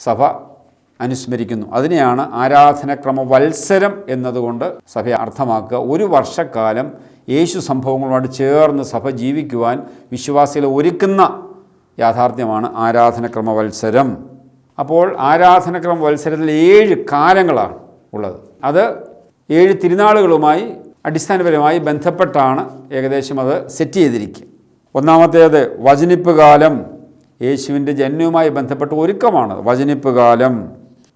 സഭ അനുസ്മരിക്കുന്നു. അതിനെയാണ് ആരാധനക്രമ വത്സരം എന്നതുകൊണ്ട് സഭ അർത്ഥമാക്കുക. ഒരു വർഷക്കാലം യേശു സംഭവങ്ങളുമായിട്ട് ചേർന്ന് സഭ ജീവിക്കുവാൻ വിശ്വാസികളെ ഒരുക്കുന്ന യാഥാർത്ഥ്യമാണ് ആരാധനക്രമ വത്സരം. അപ്പോൾ ആരാധനക്രമ വത്സരത്തിൽ 7 കാലങ്ങളാണ് ഉള്ളത്. അത് 7 തിരുനാളുകളുമായി അടിസ്ഥാനപരമായി ബന്ധപ്പെട്ടാണ് ഏകദേശം അത് സെറ്റ് ചെയ്തിരിക്കുക. ഒന്നാമത്തേത് വചനിപ്പ് കാലം, യേശുവിൻ്റെ ജനനവുമായി ബന്ധപ്പെട്ട ഒരുക്കമാണ് വചനിപ്പ് കാലം.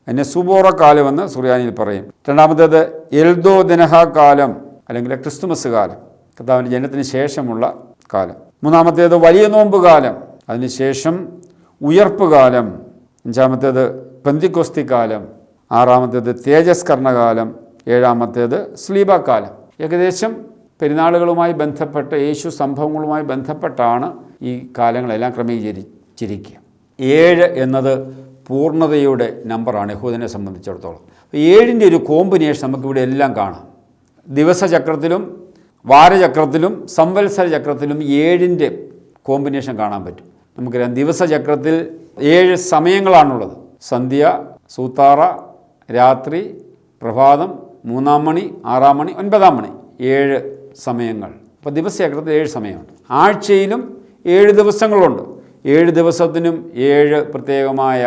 അതിനെ സുബോറ കാലമെന്ന് സുറിയാനിയിൽ പറയും. രണ്ടാമത്തേത് എൽദോദനഹ കാലം അല്ലെങ്കിൽ ക്രിസ്തുമസ് കാലം, കർത്താവിൻ്റെ ജനനത്തിന് ശേഷമുള്ള കാലം. മൂന്നാമത്തേത് വലിയ നോമ്പ് കാലം, അതിനുശേഷം ഉയർപ്പ് കാലം. അഞ്ചാമത്തേത് പെന്തിക്കൊസ്തി കാലം. ആറാമത്തേത് തേജസ്കരണകാലം. ഏഴാമത്തേത് സ്ലീബാക്കാലം. ഏകദേശം പെരുന്നാളുകളുമായി ബന്ധപ്പെട്ട് യേശു സംഭവങ്ങളുമായി ബന്ധപ്പെട്ടാണ് ഈ കാലങ്ങളെല്ലാം ക്രമീകരിച്ചിരിക്കുക. 7 എന്നത് പൂർണ്ണതയുടെ നമ്പറാണ് യഹൂദനെ സംബന്ധിച്ചിടത്തോളം. 7ൻ്റെ ഒരു കോമ്പിനേഷൻ നമുക്കിവിടെ എല്ലാം കാണാം. ദിവസചക്രത്തിലും വാരചക്രത്തിലും സംവത്സര ചക്രത്തിലും 7ൻ്റെ കോമ്പിനേഷൻ കാണാൻ പറ്റും. നമുക്കറിയാം, ദിവസചക്രത്തിൽ 7 സമയങ്ങളാണുള്ളത്. സന്ധ്യ, സൂത്താറ, രാത്രി, പ്രഭാതം, 3-ാം മണി, 6-ാം മണി, 9-ാം മണി, 7 സമയങ്ങൾ. അപ്പോൾ ദിവസചക്രത്തിൽ 7 സമയമുണ്ട്. ആഴ്ചയിലും 7 ദിവസങ്ങളുണ്ട്. 7 ദിവസത്തിനും 7 പ്രത്യേകമായ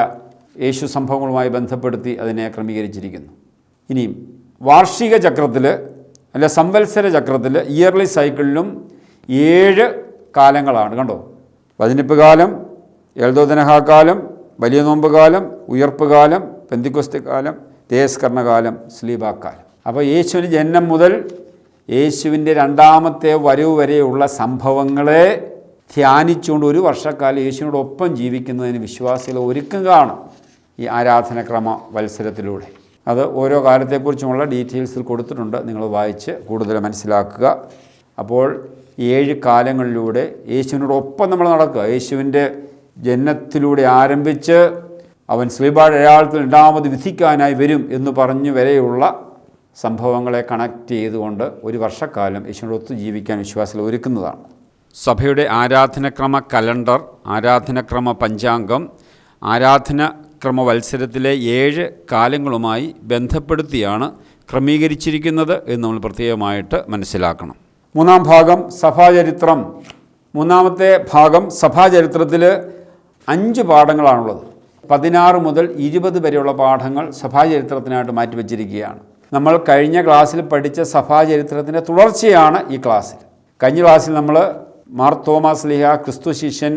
യേശു സംഭവങ്ങളുമായി ബന്ധപ്പെടുത്തി അതിനെ ക്രമീകരിച്ചിരിക്കുന്നു. ഇനിയും വാർഷിക ചക്രത്തിൽ അല്ല സംവത്സര ചക്രത്തിൽ ഇയർലി സൈക്കിളിലും 7 കാലങ്ങളാണ്. കണ്ടോ, വചനിപ്പ് കാലം, എൽദോദനഹ കാലം, വലിയ നോമ്പ് കാലം, ഉയർപ്പ് കാലം, പെന്തിക്കൊസ്തി കാലം, തേജസ്കരണകാലം, സ്ലീബാക്കാലം. അപ്പോൾ യേശുവിൻ്റെ ജനനം മുതൽ യേശുവിൻ്റെ രണ്ടാമത്തെ വരവ് വരെയുള്ള സംഭവങ്ങളെ ധ്യാനിച്ചുകൊണ്ട് ഒരു വർഷക്കാലം യേശുവിനോടൊപ്പം ജീവിക്കുന്നതിന് വിശ്വാസികളെ ഒരുക്കുകയാണ് ഈ ആരാധനക്രമ വത്സരത്തിലൂടെ. അത് ഓരോ കാലത്തെക്കുറിച്ചുമുള്ള ഡീറ്റെയിൽസിൽ കൊടുത്തിട്ടുണ്ട്, നിങ്ങൾ വായിച്ച് കൂടുതൽ മനസ്സിലാക്കുക. അപ്പോൾ 7 കാലങ്ങളിലൂടെ യേശുവിനോടൊപ്പം നമ്മൾ നടക്കുക. യേശുവിൻ്റെ ജനനത്തിലൂടെ ആരംഭിച്ച് അവൻ സ്ലീബായുടെ അടയാളത്തിൽ രണ്ടാമത് വിധിക്കാനായി വരും എന്ന് പറഞ്ഞു വരെയുള്ള സംഭവങ്ങളെ കണക്ട് ചെയ്തുകൊണ്ട് ഒരു വർഷക്കാലം യേശുവിനോടൊത്ത് ജീവിക്കാൻ വിശ്വാസികൾ ഒരുക്കുന്നതാണ്. സഭയുടെ ആരാധനക്രമ കലണ്ടർ, ആരാധനക്രമ പഞ്ചാംഗം, ആരാധനക്രമ വത്സരത്തിലെ 7 കാലങ്ങളുമായി ബന്ധപ്പെടുത്തിയാണ് ക്രമീകരിച്ചിരിക്കുന്നത് എന്ന് നമ്മൾ പ്രത്യേകമായിട്ട് മനസ്സിലാക്കണം. 3-ാം ഭാഗം സഭാചരിത്രം. 3-ാമത്തെ ഭാഗം സഭാചരിത്രത്തിൽ 5 പാഠങ്ങളാണുള്ളത്. 16 മുതൽ 20 വരെയുള്ള പാഠങ്ങൾ സഭാചരിത്രത്തിനായിട്ട് മാറ്റിവെച്ചിരിക്കുകയാണ്. നമ്മൾ കഴിഞ്ഞ ക്ലാസ്സിൽ പഠിച്ച സഭാചരിത്രത്തിൻ്റെ തുടർച്ചയാണ് ഈ ക്ലാസ്സിൽ. കഴിഞ്ഞ ക്ലാസ്സിൽ നമ്മൾ മാർ തോമാസ് ലീഹ ക്രിസ്തു ശിഷ്യൻ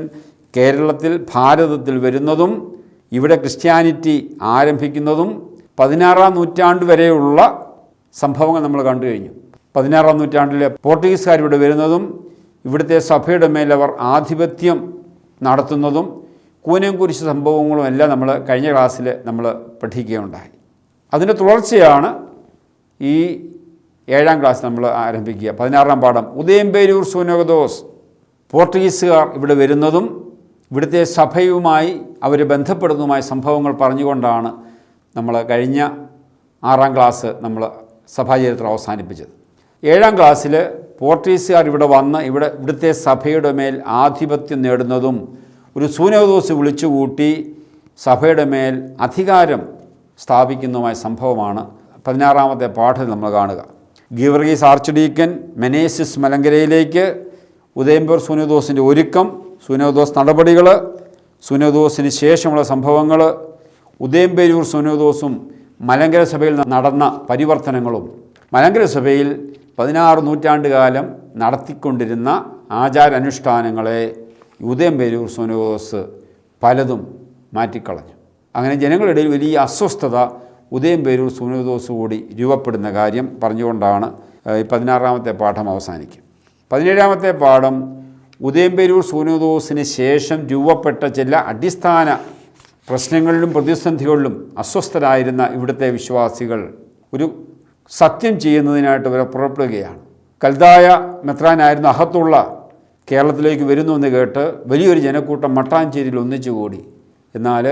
കേരളത്തിൽ ഭാരതത്തിൽ വരുന്നതും ഇവിടെ ക്രിസ്ത്യാനിറ്റി ആരംഭിക്കുന്നതും 16-ാം നൂറ്റാണ്ട് വരെയുള്ള സംഭവങ്ങൾ നമ്മൾ കണ്ടു കഴിഞ്ഞു. 16-ാം നൂറ്റാണ്ടിലെ പോർട്ടുഗീസുകാർ ഇവിടെ വരുന്നതും ഇവിടുത്തെ സഭയുടെ മേലവർ ആധിപത്യം നടത്തുന്നതും കൂനംകുരിശ് സംഭവങ്ങളും എല്ലാം നമ്മൾ കഴിഞ്ഞ ക്ലാസ്സിൽ നമ്മൾ പഠിക്കുകയുണ്ടായി. അതിൻ്റെ തുടർച്ചയാണ് ഈ 7-ാം ക്ലാസ് നമ്മൾ ആരംഭിക്കുക. 16-ാം പാഠം ഉദയംപേരൂർ സൂനോദോസ്. പോർട്ടുഗീസുകാർ ഇവിടെ വരുന്നതും ഇവിടുത്തെ സഭയുമായി അവർ ബന്ധപ്പെടുന്നതുമായ സംഭവങ്ങൾ പറഞ്ഞുകൊണ്ടാണ് നമ്മൾ കഴിഞ്ഞ 6-ാം ക്ലാസ് നമ്മൾ സഭാചരിത്രം അവസാനിപ്പിച്ചത്. 7-ാം ക്ലാസ്സിൽ പോർട്ടുഗീസുകാർ ഇവിടെ വന്ന് ഇവിടുത്തെ സഭയുടെ മേൽ ആധിപത്യം നേടുന്നതും ഒരു സൂനോദോസ് വിളിച്ചുകൂട്ടി സഭയുടെ മേൽ അധികാരം സ്ഥാപിക്കുന്നതുമായ സംഭവമാണ് 16-ാമത്തെ പാഠത്തിൽ നമ്മൾ കാണുക. Geevarghese arch deacon Menezes മലങ്കരയിലേക്ക്, Udayamperoor സൂനോദോസിൻ്റെ ഒരുക്കം, സൂനോദോസ് നടപടികൾ, സൂനോദോസിന് ശേഷമുള്ള സംഭവങ്ങൾ, ഉദയംപേരൂർ സൂനോദോസും മലങ്കര സഭയിൽ നടന്ന പരിവർത്തനങ്ങളും, മലങ്കര സഭയിൽ 16 നൂറ്റാണ്ടുകാലം നടത്തിക്കൊണ്ടിരുന്ന ആചാരാനുഷ്ഠാനങ്ങളെ ഉദയംപേരൂർ സൂനോദോസ് പലതും മാറ്റിക്കളഞ്ഞു. അങ്ങനെ ജനങ്ങളുടെ ഇടയിൽ വലിയ അസ്വസ്ഥത ഉദയംപേരൂർ സൂനോദോസ് കൂടി രൂപപ്പെടുന്ന കാര്യം പറഞ്ഞുകൊണ്ടാണ് ഈ 16-ാമത്തെ പാഠം അവസാനിക്കും. 17-ാമത്തെ പാഠം ഉദയംപേരൂർ സൂനോദോസിന് ശേഷം രൂപപ്പെട്ട ചില അടിസ്ഥാന പ്രശ്നങ്ങളിലും പ്രതിസന്ധികളിലും അസ്വസ്ഥരായിരുന്ന ഇവിടുത്തെ വിശ്വാസികൾ ഒരു സത്യം ചെയ്യുന്നതിനായിട്ട് ഇവരെ പുറപ്പെടുകയാണ്. കൽദായ മെത്രാനായിരുന്ന അഹത്തുള്ള കേരളത്തിലേക്ക് വരുന്നുവെന്ന് കേട്ട് വലിയൊരു ജനക്കൂട്ടം മട്ടാഞ്ചേരിയിൽ ഒന്നിച്ചുകൂടി. എന്നാൽ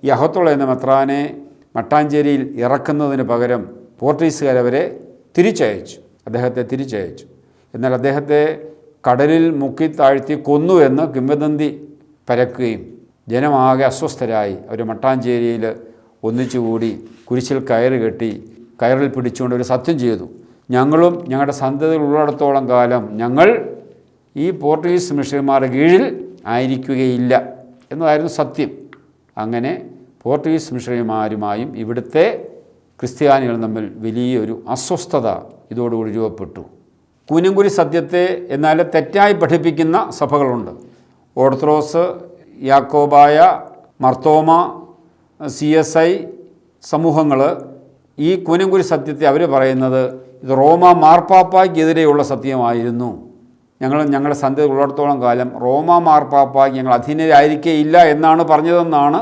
ഈ അഹത്തുള്ള എന്ന മെത്രാനെ മട്ടാഞ്ചേരിയിൽ ഇറക്കുന്നതിന് പകരം പോർട്ടുഗീസുകാരവരെ അദ്ദേഹത്തെ തിരിച്ചയച്ചു. എന്നാൽ അദ്ദേഹത്തെ കടലിൽ മുക്കി താഴ്ത്തി കൊന്നുവെന്ന് കിംവദന്തി പരക്കുകയും ജനമാകെ അസ്വസ്ഥരായി അവർ മട്ടാഞ്ചേരിയിൽ ഒന്നിച്ചുകൂടി കുരിശിൽ കയറ് കെട്ടി കയറിൽ പിടിച്ചുകൊണ്ട് ഒരു സത്യം ചെയ്തു, ഞങ്ങളും ഞങ്ങളുടെ സന്തതികൾ ഉള്ളിടത്തോളം കാലം ഞങ്ങൾ ഈ പോർട്ടുഗീസ് മിഷണറിമാരുടെ കീഴിൽ ആയിരിക്കുകയില്ല എന്നതായിരുന്നു സത്യം. അങ്ങനെ പോർട്ടുഗീസ് മിഷണറിമാരുമായും ഇവിടുത്തെ ക്രിസ്ത്യാനികൾ തമ്മിൽ വലിയൊരു അസ്വസ്ഥത ഇതോടുകൂടി രൂപപ്പെട്ടു. കൂനംകുരി സത്യത്തെ എന്നാൽ തെറ്റായി പഠിപ്പിക്കുന്ന സഭകളുണ്ട്. ഓർത്തഡോക്സ് യാക്കോബായ, മർത്തോമ, CSI സമൂഹങ്ങൾ ഈ കൂനംകുരി സത്യത്തെ അവർ പറയുന്നത് ഇത് റോമ മാർപ്പാപ്പായ്ക്കെതിരെയുള്ള സത്യമായിരുന്നു. ഞങ്ങളുടെ സന്ധ്യ ഉള്ളിടത്തോളം കാലം റോമ മാർപ്പാപ്പായ്ക്ക് ഞങ്ങൾ അധീനരായിരിക്കേയില്ല എന്നാണ് പറഞ്ഞതെന്നാണ്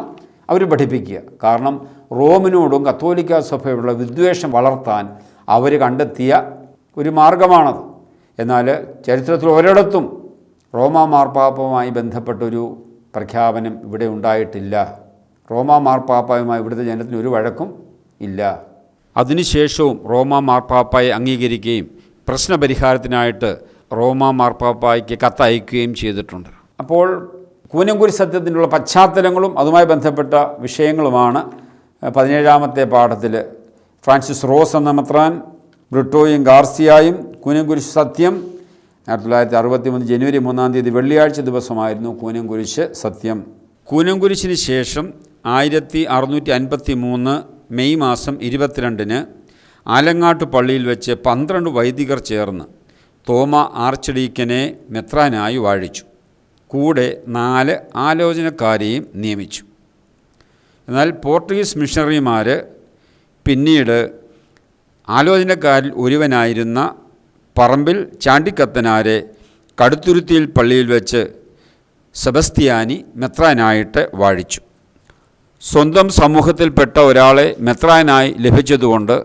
അവർ പഠിപ്പിക്കുക. കാരണം റോമിനോടും കത്തോലിക്ക സഭയോടുള്ള വിദ്വേഷം വളർത്താൻ അവർ കണ്ടെത്തിയ ഒരു മാർഗമാണത്. എന്നാൽ ചരിത്രത്തിൽ ഒരിടത്തും റോമ മാർപ്പാപ്പയുമായി ബന്ധപ്പെട്ടൊരു പ്രഖ്യാപനം ഇവിടെ ഉണ്ടായിട്ടില്ല. റോമ മാർപ്പാപ്പയുമായി ഇവിടുത്തെ ജനത്തിന് ഒരു വഴക്കും ഇല്ല. അതിനുശേഷവും റോമ മാർപ്പാപ്പയെ അംഗീകരിക്കുകയും പ്രശ്നപരിഹാരത്തിനായിട്ട് റോമ മാർപ്പാപ്പയ്ക്ക് കത്തയക്കുകയും ചെയ്തിട്ടുണ്ട്. അപ്പോൾ കൂനംകുരി സത്യത്തിനുള്ള പശ്ചാത്തലങ്ങളും അതുമായി ബന്ധപ്പെട്ട വിഷയങ്ങളുമാണ് 17ാമത്തെ പാഠത്തിൽ ഫ്രാൻസിസ് റോസ് എന്ന മെത്രാൻ, ബ്രിട്ടോയും ഗാർസിയായും കൂനംകുരിശ് സത്യം 1963 ജനുവരി 3 വെള്ളിയാഴ്ച ദിവസമായിരുന്നു കൂനംകുരിശ് സത്യം. കൂനംകുരിശിന് ശേഷം 1653 മെയ് മാസം 22 ആലങ്ങാട്ട് പള്ളിയിൽ വെച്ച് 12 വൈദികർ ചേർന്ന് തോമ ആർച്ച് മെത്രാനായി വാഴിച്ചു. കൂടെ 4 ആലോചനക്കാരെയും നിയമിച്ചു. എന്നാൽ പോർട്ടുഗീസ് മിഷണറിമാർ പിന്നീട് ആലോചനക്കാരിൽ ഒരുവനായിരുന്ന പറമ്പിൽ ചാണ്ടിക്കത്തനാരെ കടുത്തുരുത്തിയിൽ പള്ളിയിൽ വെച്ച് സെബസ്ത്യാനി മെത്രാനായിട്ട് വാഴിച്ചു. സ്വന്തം സമൂഹത്തിൽപ്പെട്ട ഒരാളെ മെത്രാനായി ലഭിച്ചതുകൊണ്ട്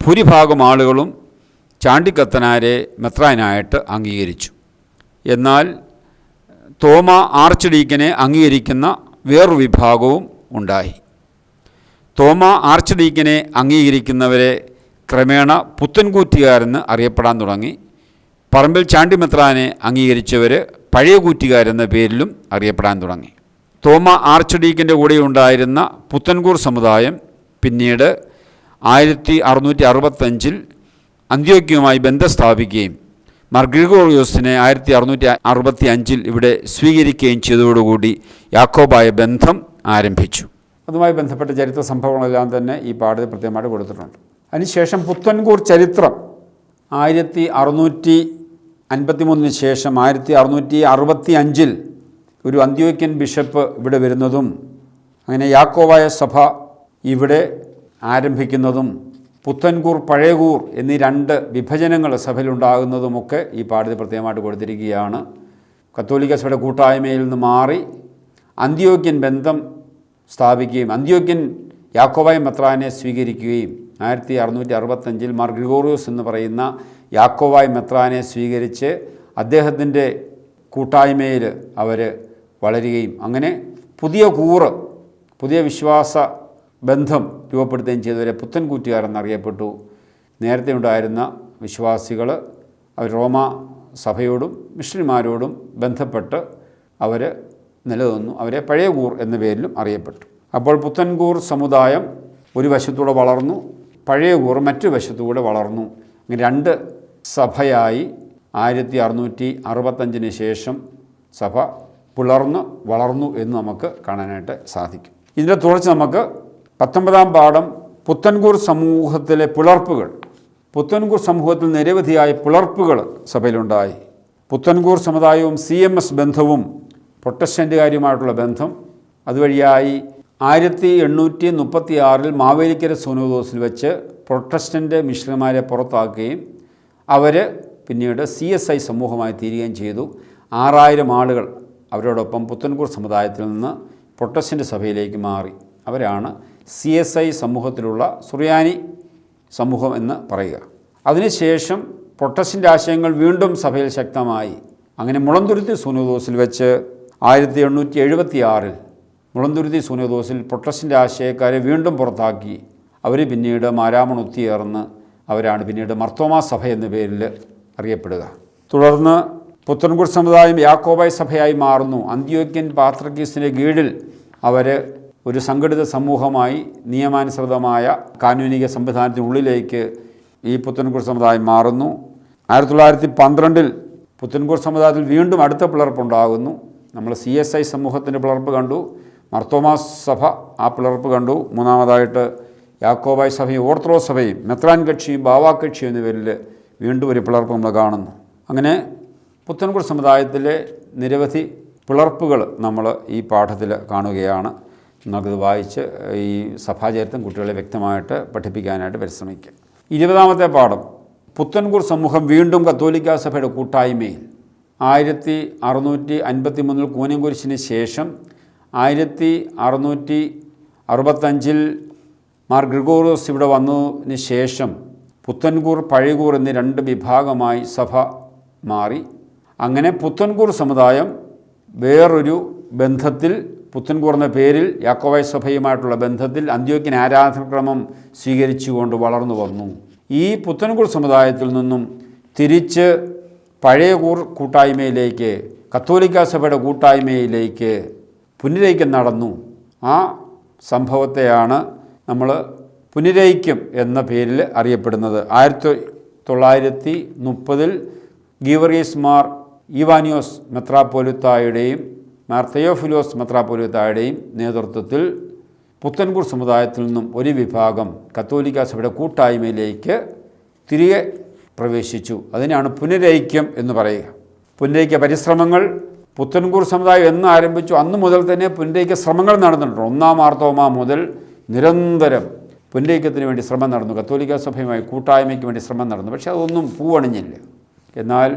ഭൂരിഭാഗം ആളുകളും ചാണ്ടിക്കത്തനാരെ മെത്രാനായിട്ട് അംഗീകരിച്ചു. എന്നാൽ തോമ ആർച്ച് അംഗീകരിക്കുന്ന വേറൊരു വിഭാഗവും ഉണ്ടായി. തോമ ആർച്ച് അംഗീകരിക്കുന്നവരെ ക്രമേണ പുത്തൻകൂറ്റുകാരെന്ന് അറിയപ്പെടാൻ തുടങ്ങി. പറമ്പിൽ ചാണ്ടിമെത്രാനെ അംഗീകരിച്ചവർ പഴയ കൂറ്റുകാരെന്ന പേരിലും അറിയപ്പെടാൻ തുടങ്ങി. തോമ ആർച്ച് കൂടെ ഉണ്ടായിരുന്ന പുത്തൻകൂർ സമുദായം പിന്നീട് 1665 അന്ത്യോക്യയുമായി ബന്ധം സ്ഥാപിക്കുകയും മാർ ഗ്രിഗോറിയോസിനെ 1665 ഇവിടെ സ്വീകരിക്കുകയും ചെയ്തതോടുകൂടി യാക്കോബായ ബന്ധം ആരംഭിച്ചു. അതുമായി ബന്ധപ്പെട്ട ചരിത്ര സംഭവങ്ങളെല്ലാം തന്നെ ഈ പാഠത്തിൽ പ്രത്യേകമായിട്ട് കൊടുത്തിട്ടുണ്ട്. അതിനുശേഷം പുത്തൻകൂർ ചരിത്രം 1653 ശേഷം 1665 ഒരു അന്ത്യോക്യൻ ബിഷപ്പ് ഇവിടെ വരുന്നതും അങ്ങനെ യാക്കോബായ സഭ ഇവിടെ ആരംഭിക്കുന്നതും പുത്തൻകൂർ പഴയകൂർ എന്നീ 2 വിഭജനങ്ങൾ സഭയിലുണ്ടാകുന്നതുമൊക്കെ ഈ പാഠത്തിൽ പ്രത്യേകമായിട്ട് കൊടുത്തിരിക്കുകയാണ്. കത്തോലിക്ക സഭയുടെ കൂട്ടായ്മയിൽ നിന്ന് മാറി അന്ത്യോക്യൻ ബന്ധം സ്ഥാപിക്കുകയും അന്ത്യോക്യൻ യാക്കോബായ മെത്രാനെ സ്വീകരിക്കുകയും 1665 മാർ ഗ്രിഗോറിയോസ് എന്ന് പറയുന്ന യാക്കോബായ മെത്രാനെ സ്വീകരിച്ച് അദ്ദേഹത്തിൻ്റെ കൂട്ടായ്മയിൽ അവർ വളരുകയും അങ്ങനെ പുതിയ വിശ്വാസ ബന്ധം രൂപപ്പെടുത്തുകയും ചെയ്തവരെ പുത്തൻകൂറ്റുകാരെന്നറിയപ്പെട്ടു. നേരത്തെ ഉണ്ടായിരുന്ന വിശ്വാസികൾ അവർ റോമ സഭയോടും മിഷണറിമാരോടും ബന്ധപ്പെട്ട് അവർ നിലനിന്നു. അവരെ പഴയകൂർ എന്ന പേരിലും അറിയപ്പെട്ടു. അപ്പോൾ പുത്തൻകൂർ സമുദായം ഒരു വശത്തൂടെ വളർന്നു, പഴയകൂർ മറ്റു വശത്തൂടെ വളർന്നു. അങ്ങനെ 2 സഭയായി 1665 ശേഷം സഭ വളർന്നു എന്ന് നമുക്ക് കാണാനായിട്ട് സാധിക്കും. ഇതിൻ്റെ തുടർച്ച നമുക്ക് 19ാം പാഠം പുത്തൻകൂർ സമൂഹത്തിലെ പിളർപ്പുകൾ. പുത്തൻകൂർ സമൂഹത്തിൽ നിരവധിയായ പിളർപ്പുകൾ സഭയിലുണ്ടായി. പുത്തൻകൂർ സമുദായവും CMS ബന്ധവും പ്രൊട്ടസ്റ്റൻ്റുകാരുമായിട്ടുള്ള ബന്ധം അതുവഴിയായി 1836 മാവേലിക്കര സുനോദോസിൽ വെച്ച് പ്രൊട്ടസ്റ്റൻ്റ് മിഷണറിമാരെ പുറത്താക്കുകയും അവർ പിന്നീട് CSI സമൂഹമായി തീരുകയും ചെയ്തു. 6000 ആളുകൾ അവരോടൊപ്പം പുത്തൻകൂർ സമുദായത്തിൽ നിന്ന് പ്രൊട്ടസ്റ്റൻ്റ് സഭയിലേക്ക് മാറി. അവരാണ് CSI സമൂഹത്തിലുള്ള സുറിയാനി സമൂഹം എന്ന് പറയുക. അതിനുശേഷം പ്രൊട്ടസ്റ്റൻ്റ് ആശയങ്ങൾ വീണ്ടും സഭയിൽ ശക്തമായി. അങ്ങനെ മുളന്തുരുത്തി സുനോദോസിൽ വെച്ച് 1876 മുളന്തുരുത്തി സുനോദോസിൽ പ്രൊട്ടസ്റ്റൻ്റ് ആശയക്കാരെ വീണ്ടും പുറത്താക്കി. അവർ പിന്നീട് മാരാമൺ ഒത്തുചേർന്ന് അവരാണ് പിന്നീട് മർത്തോമാ സഭ എന്ന പേരിൽ അറിയപ്പെടുക. തുടർന്ന് പുത്തൻകൂർ സമുദായം യാക്കോബായ സഭയായി മാറുന്നു. അന്ത്യോക്യൻ പാത്രിക്കീസിൻ്റെ കീഴിൽ അവർ ഒരു സംഘടിത സമൂഹമായി നിയമാനുസൃതമായ കാനൂനിക സംവിധാനത്തിനുള്ളിലേക്ക് ഈ പുത്തൻകൂർ സമുദായം മാറുന്നു. 1912 പുത്തൻകൂർ സമുദായത്തിൽ വീണ്ടും അടുത്ത പിളർപ്പുണ്ടാകുന്നു. നമ്മൾ CSI സമൂഹത്തിൻ്റെ പിളർപ്പ് കണ്ടു, മർത്തോമാ സഭ ആ പിളർപ്പ് കണ്ടു. മൂന്നാമതായിട്ട് യാക്കോബായ സഭയും ഓർത്തഡോക്സ് സഭയും മെത്രാൻ കക്ഷിയും ബാവാ കക്ഷിയും എന്ന പേരിൽ വീണ്ടും ഒരു പിളർപ്പ് നമ്മൾ കാണുന്നു. അങ്ങനെ പുത്തൻകൂർ സമുദായത്തിലെ നിരവധി പിളർപ്പുകൾ നമ്മൾ ഈ പാഠത്തിൽ കാണുകയാണ്. നമുക്കിത് വായിച്ച് ഈ സഭാചരിത്രം കുട്ടികളെ വ്യക്തമായിട്ട് പഠിപ്പിക്കാനായിട്ട് പരിശ്രമിക്കുക. 20ാമത്തെ പാഠം, പുത്തൻകൂർ സമൂഹം വീണ്ടും കത്തോലിക്കാ സഭയുടെ കൂട്ടായ്മയിൽ. 1653 കൂനൻകുരിശിന് ശേഷം 1665 മാർ ഗ്രിഗോറിയോസ് ഇവിടെ വന്നതിന് ശേഷം പുത്തൻകൂർ പഴയകൂർ എന്നീ 2 വിഭാഗമായി സഭ മാറി. അങ്ങനെ പുത്തൻകൂർ സമുദായം വേറൊരു ബന്ധത്തിൽ, പുത്തൻകൂർ എന്ന പേരിൽ യാക്കോബായ സഭയുമായിട്ടുള്ള ബന്ധത്തിൽ അന്ത്യോക്യൻ ആരാധനക്രമം സ്വീകരിച്ചുകൊണ്ട് വളർന്നു വന്നു. ഈ പുത്തൻകൂർ സമുദായത്തിൽ നിന്നും തിരിച്ച് പഴയകൂർ കൂട്ടായ്മയിലേക്ക്, കത്തോലിക്കാ സഭയുടെ കൂട്ടായ്മയിലേക്ക് പുനരൈക്യം നടന്നു. ആ സംഭവത്തെയാണ് നമ്മൾ പുനരൈക്യം എന്ന പേരിൽ അറിയപ്പെടുന്നത്. 1930 ഗീവർഗീസ് മാർ ഈവാനിയോസ് മെത്രാപ്പോലിത്തായുടെയും മാർ തെയോഫിലോസ് മെത്രാപ്പോലിത്തായുടെയും നേതൃത്വത്തിൽ പുത്തൻകൂർ സമുദായത്തിൽ നിന്നും ഒരു വിഭാഗം കത്തോലിക്കാ സഭയുടെ കൂട്ടായ്മയിലേക്ക് തിരികെ പ്രവേശിച്ചു. അതിനാണ് പുനരൈക്യം എന്ന് പറയുക. പുനരൈക്യ പരിശ്രമങ്ങൾ പുത്തൻകൂർ സമുദായം എന്ന് ആരംഭിച്ചു അന്ന് മുതൽ തന്നെ പുനരൈക്യ ശ്രമങ്ങൾ നടന്നിട്ടുണ്ട്. 1-ാം മാർത്തോമാ മുതൽ നിരന്തരം പുനരൈക്യത്തിന് വേണ്ടി ശ്രമം നടന്നു. കത്തോലിക്കാ സഭയുമായി കൂട്ടായ്മയ്ക്ക് വേണ്ടി ശ്രമം നടന്നു. പക്ഷേ അതൊന്നും പൂവണിഞ്ഞില്ല. എന്നാൽ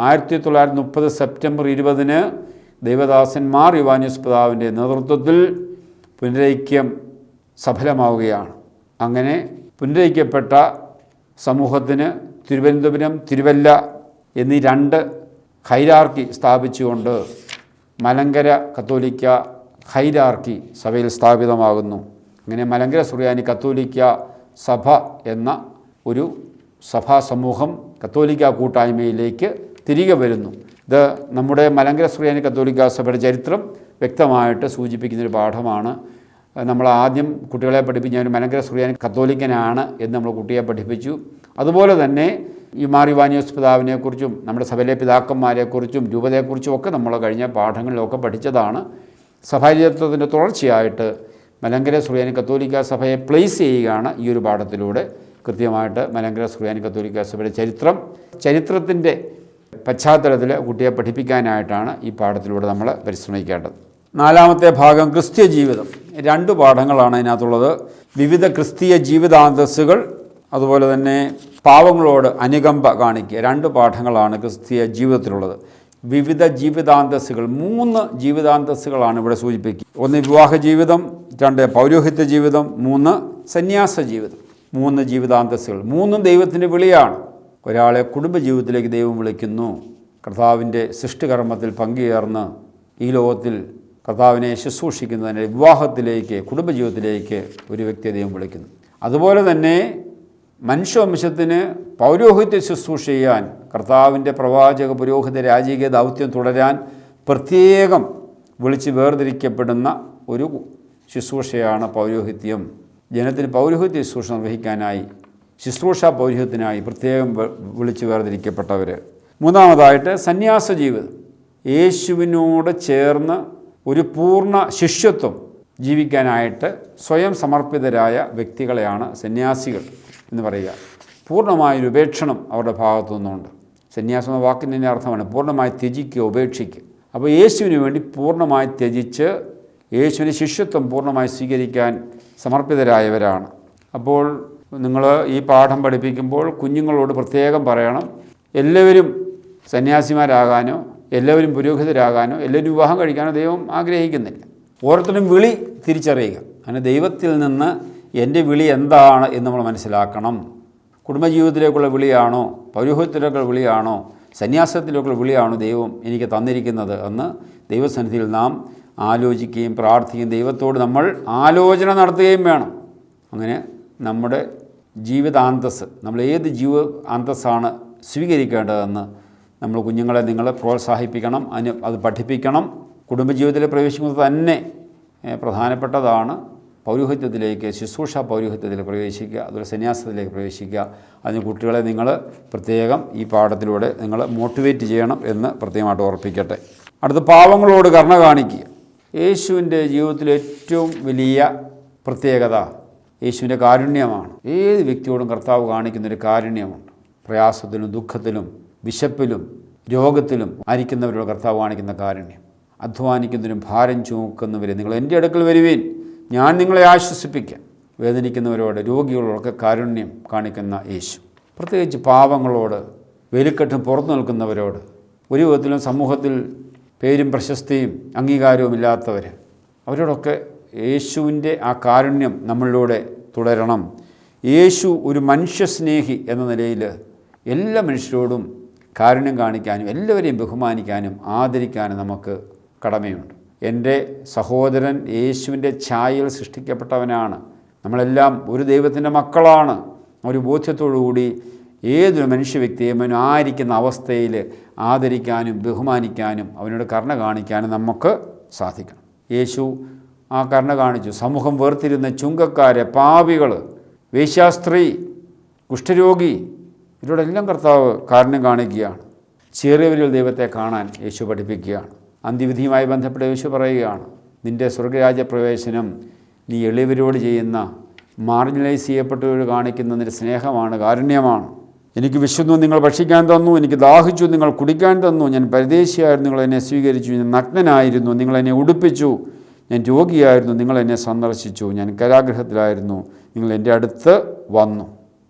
1930 സെപ്റ്റംബർ 20 ദൈവദാസൻ മാർ യുവാനിയോസ് പിതാവിൻ്റെ നേതൃത്വത്തിൽ പുനരൈക്യം സഫലമാവുകയാണ്. അങ്ങനെ പുനരൈക്യപ്പെട്ട സമൂഹത്തിന് തിരുവനന്തപുരം, തിരുവല്ല എന്നീ 2 ഹൈരാർക്കി സ്ഥാപിച്ചുകൊണ്ട് മലങ്കര കത്തോലിക്ക ഹൈരാർക്കി സഭയിൽ സ്ഥാപിതമാകുന്നു. അങ്ങനെ മലങ്കര സുറിയാനി കത്തോലിക്ക സഭ എന്ന ഒരു സഭാ സമൂഹം കത്തോലിക്ക കൂട്ടായ്മയിലേക്ക് തിരികെ വരുന്നു. ഇത് നമ്മുടെ മലങ്കര സുറിയാനി കത്തോലിക്ക സഭയുടെ ചരിത്രം വ്യക്തമായിട്ട് സൂചിപ്പിക്കുന്നൊരു പാഠമാണ്. നമ്മൾ ആദ്യം കുട്ടികളെ പഠിപ്പിച്ച ഒരു മലങ്കര സുറിയാനി കത്തോലിക്കനാണ് എന്ന് നമ്മൾ കുട്ടിയെ പഠിപ്പിച്ചു. അതുപോലെ തന്നെ ഈ മാർ യുവാനിയോസ് പിതാവിനെക്കുറിച്ചും നമ്മുടെ സഭയിലെ പിതാക്കന്മാരെക്കുറിച്ചും രൂപതയെക്കുറിച്ചും ഒക്കെ നമ്മൾ കഴിഞ്ഞ പാഠങ്ങളിലൊക്കെ പഠിച്ചതാണ്. സഭാചരിത്രത്തിൻ്റെ തുടർച്ചയായിട്ട് മലങ്കര സുറിയാനി കത്തോലിക്ക സഭയെ പ്ലേസ് ചെയ്യുകയാണ് ഈ ഒരു പാഠത്തിലൂടെ. കൃത്യമായിട്ട് മലങ്കര സുറിയാനി കത്തോലിക്ക സഭയുടെ ചരിത്രത്തിൻ്റെ പശ്ചാത്തലത്തിൽ കുട്ടിയെ പഠിപ്പിക്കാനായിട്ടാണ് ഈ പാഠത്തിലൂടെ നമ്മൾ പരിശ്രമിക്കേണ്ടത്. 4ാമത്തെ ഭാഗം, ക്രിസ്തീയ ജീവിതം. 2 പാഠങ്ങളാണ് അതിനകത്തുള്ളത്. വിവിധ ക്രിസ്തീയ ജീവിതാന്തസ്സുകൾ, അതുപോലെ തന്നെ പാവങ്ങളോട് അനുകമ്പ കാണിക്കുക. 2 പാഠങ്ങളാണ് ക്രിസ്തീയ ജീവിതത്തിലുള്ളത്. വിവിധ ജീവിതാന്തസ്സുകൾ, 3 ജീവിതാന്തസ്സുകളാണ് ഇവിടെ സൂചിപ്പിക്കുക. 1 വിവാഹ ജീവിതം, 2 പൗരോഹിത്യ ജീവിതം, 3 സന്യാസ ജീവിതം. 3 ജീവിതാന്തസ്സുകൾ. 3 ദൈവത്തിൻ്റെ വിളിയാണ്. ഒരാളെ കുടുംബജീവിതത്തിലേക്ക് ദൈവം വിളിക്കുന്നു. കർത്താവിൻ്റെ സൃഷ്ടികർമ്മത്തിൽ പങ്കുചേർന്ന് ഈ ലോകത്തിൽ കർത്താവിനെ ശുശ്രൂഷിക്കുന്നതിന് വിവാഹത്തിലേക്ക്, കുടുംബജീവിതത്തിലേക്ക് ഒരു വ്യക്തിയെ ദൈവം വിളിക്കുന്നു. അതുപോലെ തന്നെ മനുഷ്യവംശത്തിന് പൗരോഹിത്യ ശുശ്രൂഷ ചെയ്യാൻ, കർത്താവിൻ്റെ പ്രവാചക പുരോഹിത രാജകീയ ദൗത്യം തുടരാൻ പ്രത്യേകം വിളിച്ച് വേർതിരിക്കപ്പെടുന്ന ഒരു ശുശ്രൂഷയാണ് പൗരോഹിത്യം. ജനത്തിന് പൗരോഹിത്യ ശുശ്രൂഷ നിർവഹിക്കാനായി, ശുശ്രൂഷ പൗരോഹിത്യത്തിനായി പ്രത്യേകം വിളിച്ച് വേർതിരിക്കപ്പെട്ടവർ. 3ാമതായിട്ട് സന്യാസ ജീവിതം. യേശുവിനോട് ചേർന്ന് ഒരു പൂർണ്ണ ശിഷ്യത്വം ജീവിക്കാനായിട്ട് സ്വയം സമർപ്പിതരായ വ്യക്തികളെയാണ് സന്യാസികൾ എന്ന് പറയുക. പൂർണ്ണമായൊരു ഉപേക്ഷണം അവരുടെ ഭാഗത്തു നിന്നുണ്ട്. സന്യാസം എന്ന വാക്കിൻ്റെ അർത്ഥമാണ് പൂർണ്ണമായി ത്യജിക്കുക, ഉപേക്ഷിക്കുക. അപ്പോൾ യേശുവിന് വേണ്ടി പൂർണ്ണമായി ത്യജിച്ച് യേശുവിൻ്റെ ശിഷ്യത്വം പൂർണ്ണമായി സ്വീകരിക്കാൻ സമർപ്പിതരായവരാണ്. അപ്പോൾ നിങ്ങൾ ഈ പാഠം പഠിപ്പിക്കുമ്പോൾ കുഞ്ഞുങ്ങളോട് പ്രത്യേകം പറയണം, എല്ലാവരും സന്യാസിമാരാകാനോ എല്ലാവരും പുരോഹിതരാകാനോ എല്ലാവരും വിവാഹം കഴിക്കാനോ ദൈവം ആഗ്രഹിക്കുന്നില്ല. ഓരോരുത്തരും വിളി തിരിച്ചറിയുക. അങ്ങനെ ദൈവത്തിൽ നിന്ന് എൻ്റെ വിളി എന്താണ് എന്ന് നമ്മൾ മനസ്സിലാക്കണം. കുടുംബജീവിതത്തിലേക്കുള്ള വിളിയാണോ, പൗരോഹിത്യത്തിലേക്കുള്ള വിളിയാണോ, സന്യാസത്തിലേക്കുള്ള വിളിയാണോ ദൈവം എനിക്ക് തന്നിരിക്കുന്നത് എന്ന് ദൈവസന്നിധിയിൽ നാം ആലോചിക്കുകയും പ്രാർത്ഥിക്കുകയും ദൈവത്തോട് നമ്മൾ ആലോചന നടത്തുകയും വേണം. അങ്ങനെ നമ്മുടെ ജീവിതാന്തസ്, നമ്മൾ ഏത് അന്തസ്സാണ് സ്വീകരിക്കേണ്ടതെന്ന് നമ്മൾ കുഞ്ഞുങ്ങളെ നിങ്ങൾ പ്രോത്സാഹിപ്പിക്കണം, അത് പഠിപ്പിക്കണം. കുടുംബജീവിതത്തിൽ പ്രവേശിക്കുന്നത് തന്നെ പ്രധാനപ്പെട്ടതാണ്. പൗരോഹിത്യത്തിലേക്ക്, ശുശ്രൂഷ പൗരോഹിത്യത്തിൽ പ്രവേശിക്കുക, അതുപോലെ സന്യാസത്തിലേക്ക് പ്രവേശിക്കുക. അതിന് കുട്ടികളെ നിങ്ങൾ പ്രത്യേകം ഈ പാഠത്തിലൂടെ നിങ്ങൾ മോട്ടിവേറ്റ് ചെയ്യണം എന്ന് പ്രത്യേകമായിട്ട് ഓർപ്പിക്കട്ടെ. അടുത്ത പാവങ്ങളോട് കരുണ കാണിക്കുക. യേശുവിൻ്റെ ജീവിതത്തിലെ ഏറ്റവും വലിയ പ്രത്യേകത യേശുവിൻ്റെ കാരുണ്യമാണ്. ഏത് വ്യക്തിയോടും കർത്താവ് കാണിക്കുന്നൊരു കാരുണ്യമുണ്ട്. പ്രയാസത്തിലും ദുഃഖത്തിലും വിശപ്പിലും രോഗത്തിലും ആയിരിക്കുന്നവരോട് കർത്താവ് കാണിക്കുന്ന കാരുണ്യം. അധ്വാനിക്കുന്നതിനും ഭാരം ചുമക്കുന്നവരെ നിങ്ങൾ എൻ്റെ അടുക്കൽ വരുവീൻ, ഞാൻ നിങ്ങളെ ആശ്വസിപ്പിക്കാം. വേദനിക്കുന്നവരോട്, രോഗികളോടൊക്കെ കാരുണ്യം കാണിക്കുന്ന യേശു, പ്രത്യേകിച്ച് പാവങ്ങളോട്, വെലിക്കെട്ടും പുറത്തു നിൽക്കുന്നവരോട്, ഒരു വിധത്തിലും സമൂഹത്തിൽ പേരും പ്രശസ്തിയും അംഗീകാരവും ഇല്ലാത്തവർ, അവരോടൊക്കെ യേശുവിൻ്റെ ആ കാരുണ്യം നമ്മളിലൂടെ തുടരണം. യേശു ഒരു മനുഷ്യസ്നേഹി എന്ന നിലയിൽ എല്ലാ മനുഷ്യരോടും കാരുണ്യം കാണിക്കാനും എല്ലാവരെയും ബഹുമാനിക്കാനും ആദരിക്കാനും നമുക്ക് കടമയുണ്ട്. എൻ്റെ സഹോദരൻ യേശുവിൻ്റെ ഛായയിൽ സൃഷ്ടിക്കപ്പെട്ടവനാണ്, നമ്മളെല്ലാം ഒരു ദൈവത്തിൻ്റെ മക്കളാണ്. ഒരു ബോധ്യത്തോടുകൂടി ഏതൊരു മനുഷ്യ വ്യക്തിയെയും അവൻ ആയിരിക്കുന്ന അവസ്ഥയിൽ ആദരിക്കാനും ബഹുമാനിക്കാനും അവനോട് കരുണ കാണിക്കാനും നമുക്ക് സാധിക്കണം. യേശു ആ കരുണ കാണിച്ചു. സമൂഹം വേർതിരുന്ന ചുങ്കക്കാരെ, പാപികൾ, വേശ്യാസ്ത്രീ, കുഷ്ഠരോഗി, ഇവരോടെല്ലാം കർത്താവ് കാരുണ്യം കാണിക്കുകയാണ്. ചെറിയവരിൽ ദൈവത്തെ കാണാൻ യേശു പഠിപ്പിക്കുകയാണ്. അന്ത്യവിധിയുമായി ബന്ധപ്പെട്ട് യേശു പറയുകയാണ്, നിൻ്റെ സ്വർഗരാജ്യ പ്രവേശനം നീ എളിയവരോട് ചെയ്യുന്ന, മാർജിനലൈസ് ചെയ്യപ്പെട്ടവരോട് കാണിക്കുന്ന നിൻ്റെ സ്നേഹമാണ്, കാരുണ്യമാണ്. എനിക്ക് വിശന്നു, നിങ്ങൾ ഭക്ഷിക്കാൻ തന്നു. എനിക്ക് ദാഹിച്ചു, നിങ്ങൾ കുടിക്കാൻ തന്നു. ഞാൻ പരദേശിയായിരുന്നു, നിങ്ങൾ എന്നെ സ്വീകരിച്ചു. ഞാൻ നഗ്നനായിരുന്നു, നിങ്ങൾ എന്നെ ഉടുപ്പിച്ചു. ഞാൻ രോഗിയായിരുന്നു, നിങ്ങൾ എന്നെ സന്ദർശിച്ചു. ഞാൻ കാരാഗൃഹത്തിലായിരുന്നു, നിങ്ങൾ എൻ്റെ അടുത്ത് വന്നു.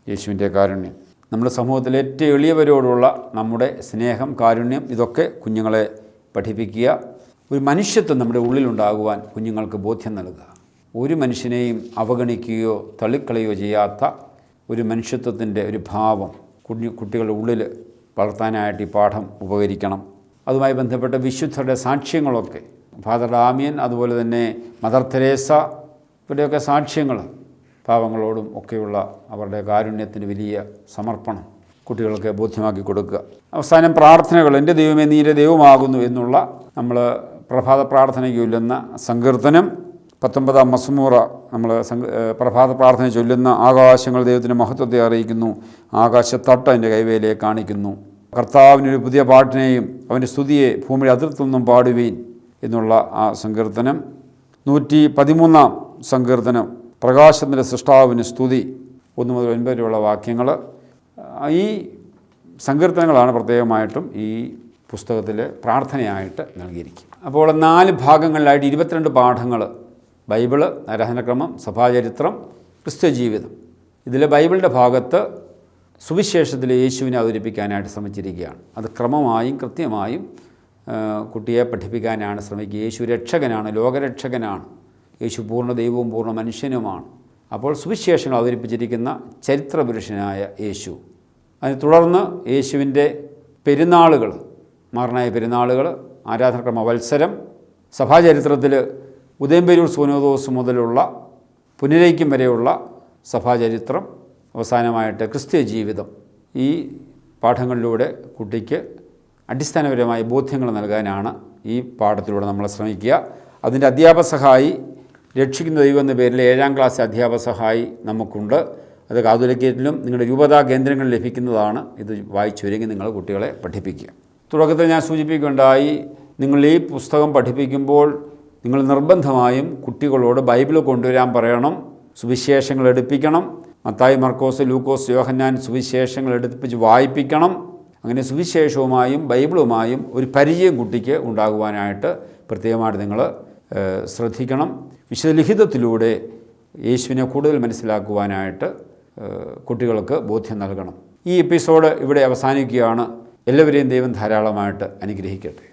യേശുവിൻ്റെ കാരുണ്യം, നമ്മുടെ സമൂഹത്തിലെ ഏറ്റവും എളിയവരോടുള്ള നമ്മുടെ സ്നേഹം, കാരുണ്യം, ഇതൊക്കെ കുഞ്ഞുങ്ങളെ പഠിപ്പിക്കുക. ഒരു മനുഷ്യത്വം നമ്മുടെ ഉള്ളിലുണ്ടാകുവാൻ കുഞ്ഞുങ്ങൾക്ക് ബോധ്യം നൽകുക. ഒരു മനുഷ്യനെയും അവഗണിക്കുകയോ തള്ളിക്കളയുകയോ ചെയ്യാത്ത ഒരു മനുഷ്യത്വത്തിൻ്റെ ഒരു ഭാവം കുട്ടികളുടെ ഉള്ളിൽ വളർത്താനായിട്ട് ഈ പാഠം ഉപകരിക്കണം. അതുമായി ബന്ധപ്പെട്ട വിശുദ്ധരുടെ സാക്ഷ്യങ്ങളൊക്കെ, ഫാദർ ഡാമിയൻ, അതുപോലെ തന്നെ മദർ തെരേസ, ഇവരുടെയൊക്കെ സാക്ഷ്യങ്ങൾ, പാവങ്ങളോടും ഒക്കെയുള്ള അവരുടെ കാരുണ്യത്തിന് വലിയ സമർപ്പണം കുട്ടികൾക്ക് ബോധ്യമാക്കി കൊടുക്കുക. അവസാനം പ്രാർത്ഥനകൾ, എൻ്റെ ദൈവമേ നീ എൻ്റെ ദൈവമാകുന്നു എന്നുള്ള നമ്മൾ പ്രഭാത പ്രാർത്ഥനയ്ക്ക് ചൊല്ലുന്ന സങ്കീർത്തനം 19 മസ്മൂറ, നമ്മൾ പ്രഭാത പ്രാർത്ഥന ചൊല്ലുന്ന ആകാശങ്ങൾ ദൈവത്തിൻ്റെ മഹത്വത്തെ അറിയിക്കുന്നു, ആകാശത്തട്ട എൻ്റെ കൈവേലയെ കാണിക്കുന്നു. കർത്താവിനൊരു പുതിയ പാട്ടിനെയും അവൻ്റെ സ്തുതിയെ ഭൂമിയുടെ അതിർത്തിൽ നിന്നും പാടുവീൻ എന്നുള്ള ആ സങ്കീർത്തനം. 113 സങ്കീർത്തനം, പ്രകാശത്തിൻ്റെ സൃഷ്ടാവിന് സ്തുതി, 1 മുതൽ 9 വരെയുള്ള വാക്യങ്ങൾ. ഈ സങ്കീർത്തനങ്ങളാണ് പ്രത്യേകമായിട്ടും ഈ പുസ്തകത്തിൽ പ്രാർത്ഥനയായിട്ട് നൽകിയിരിക്കുക. അപ്പോൾ 4 ഭാഗങ്ങളിലായിട്ട് 22 പാഠങ്ങൾ, ബൈബിള്, ആരാധനക്രമം, സഭാചരിത്രം, ക്രിസ്ത്യ ജീവിതം. ഇതിൽ ബൈബിളിൻ്റെ ഭാഗത്ത് സുവിശേഷത്തിൽ യേശുവിനെ അവതരിപ്പിക്കാനായിട്ട് ശ്രമിച്ചിരിക്കുകയാണ്. അത് ക്രമമായും കൃത്യമായും കുട്ടിയെ പഠിപ്പിക്കാനാണ് ശ്രമിക്കുക. യേശു രക്ഷകനാണ്, ലോകരക്ഷകനാണ്. യേശു പൂർണ്ണ ദൈവവും പൂർണ്ണ മനുഷ്യനുമാണ്. അപ്പോൾ സുവിശേഷങ്ങൾ അവതരിപ്പിച്ചിരിക്കുന്ന ചരിത്രപുരുഷനായ യേശു. അതിനെ തുടർന്ന് യേശുവിൻ്റെ പെരുന്നാളുകൾ, മാറനായ പെരുന്നാളുകൾ, ആരാധനക്രമ വത്സരം, സഭാചരിത്രത്തിൽ ഉദയംപേരൂർ സൂനോദോസ് മുതലുള്ള പുനരൈക്യം വരെയുള്ള സഭാചരിത്രം, അവസാനമായിട്ട് ക്രിസ്ത്യ ജീവിതം. ഈ പാഠങ്ങളിലൂടെ കുട്ടിക്ക് അടിസ്ഥാനപരമായ ബോധ്യങ്ങൾ നൽകാനാണ് ഈ പാഠത്തിലൂടെ നമ്മൾ ശ്രമിക്കുക. അതിൻ്റെ അധ്യാപക സഹായി രക്ഷിക്കുന്ന ദൈവം എന്ന പേരിൽ 7ാം ക്ലാസ് അധ്യാപക സഹായി നമുക്കുണ്ട്. അത് കാതോലിക്കേറ്റിലും നിങ്ങളുടെ രൂപതാ കേന്ദ്രങ്ങളിൽ ലഭിക്കുന്നതാണ്. ഇത് വായിച്ചൊരുങ്ങി നിങ്ങൾ കുട്ടികളെ പഠിപ്പിക്കുക. തുടക്കത്തിൽ ഞാൻ സൂചിപ്പിക്കുകയുണ്ടായി, നിങ്ങൾ ഈ പുസ്തകം പഠിപ്പിക്കുമ്പോൾ നിങ്ങൾ നിർബന്ധമായും കുട്ടികളോട് ബൈബിൾ കൊണ്ടുവരാൻ പറയണം, സുവിശേഷങ്ങൾ എടുപ്പിക്കണം. മത്തായി, മർക്കോസ്, ലൂക്കോസ്, യോഹന്നാൻ സുവിശേഷങ്ങൾ എടുപ്പിച്ച് വായിപ്പിക്കണം. അങ്ങനെ സുവിശേഷവുമായും ബൈബിളുമായും ഒരു പരിചയം കുട്ടിക്ക് ഉണ്ടാകുവാനായിട്ട് പ്രത്യേകമായിട്ട് നിങ്ങൾ ശ്രദ്ധിക്കണം. വിശുദ്ധ ലിഖിതത്തിലൂടെ യേശുവിനെ കൂടുതൽ മനസ്സിലാക്കുവാനായിട്ട് കുട്ടികൾക്ക് ബോധ്യം നൽകണം. ഈ എപ്പിസോഡ് ഇവിടെ അവസാനിക്കുകയാണ്. എല്ലാവരെയും ദൈവം ധാരാളമായിട്ട് അനുഗ്രഹിക്കട്ടെ.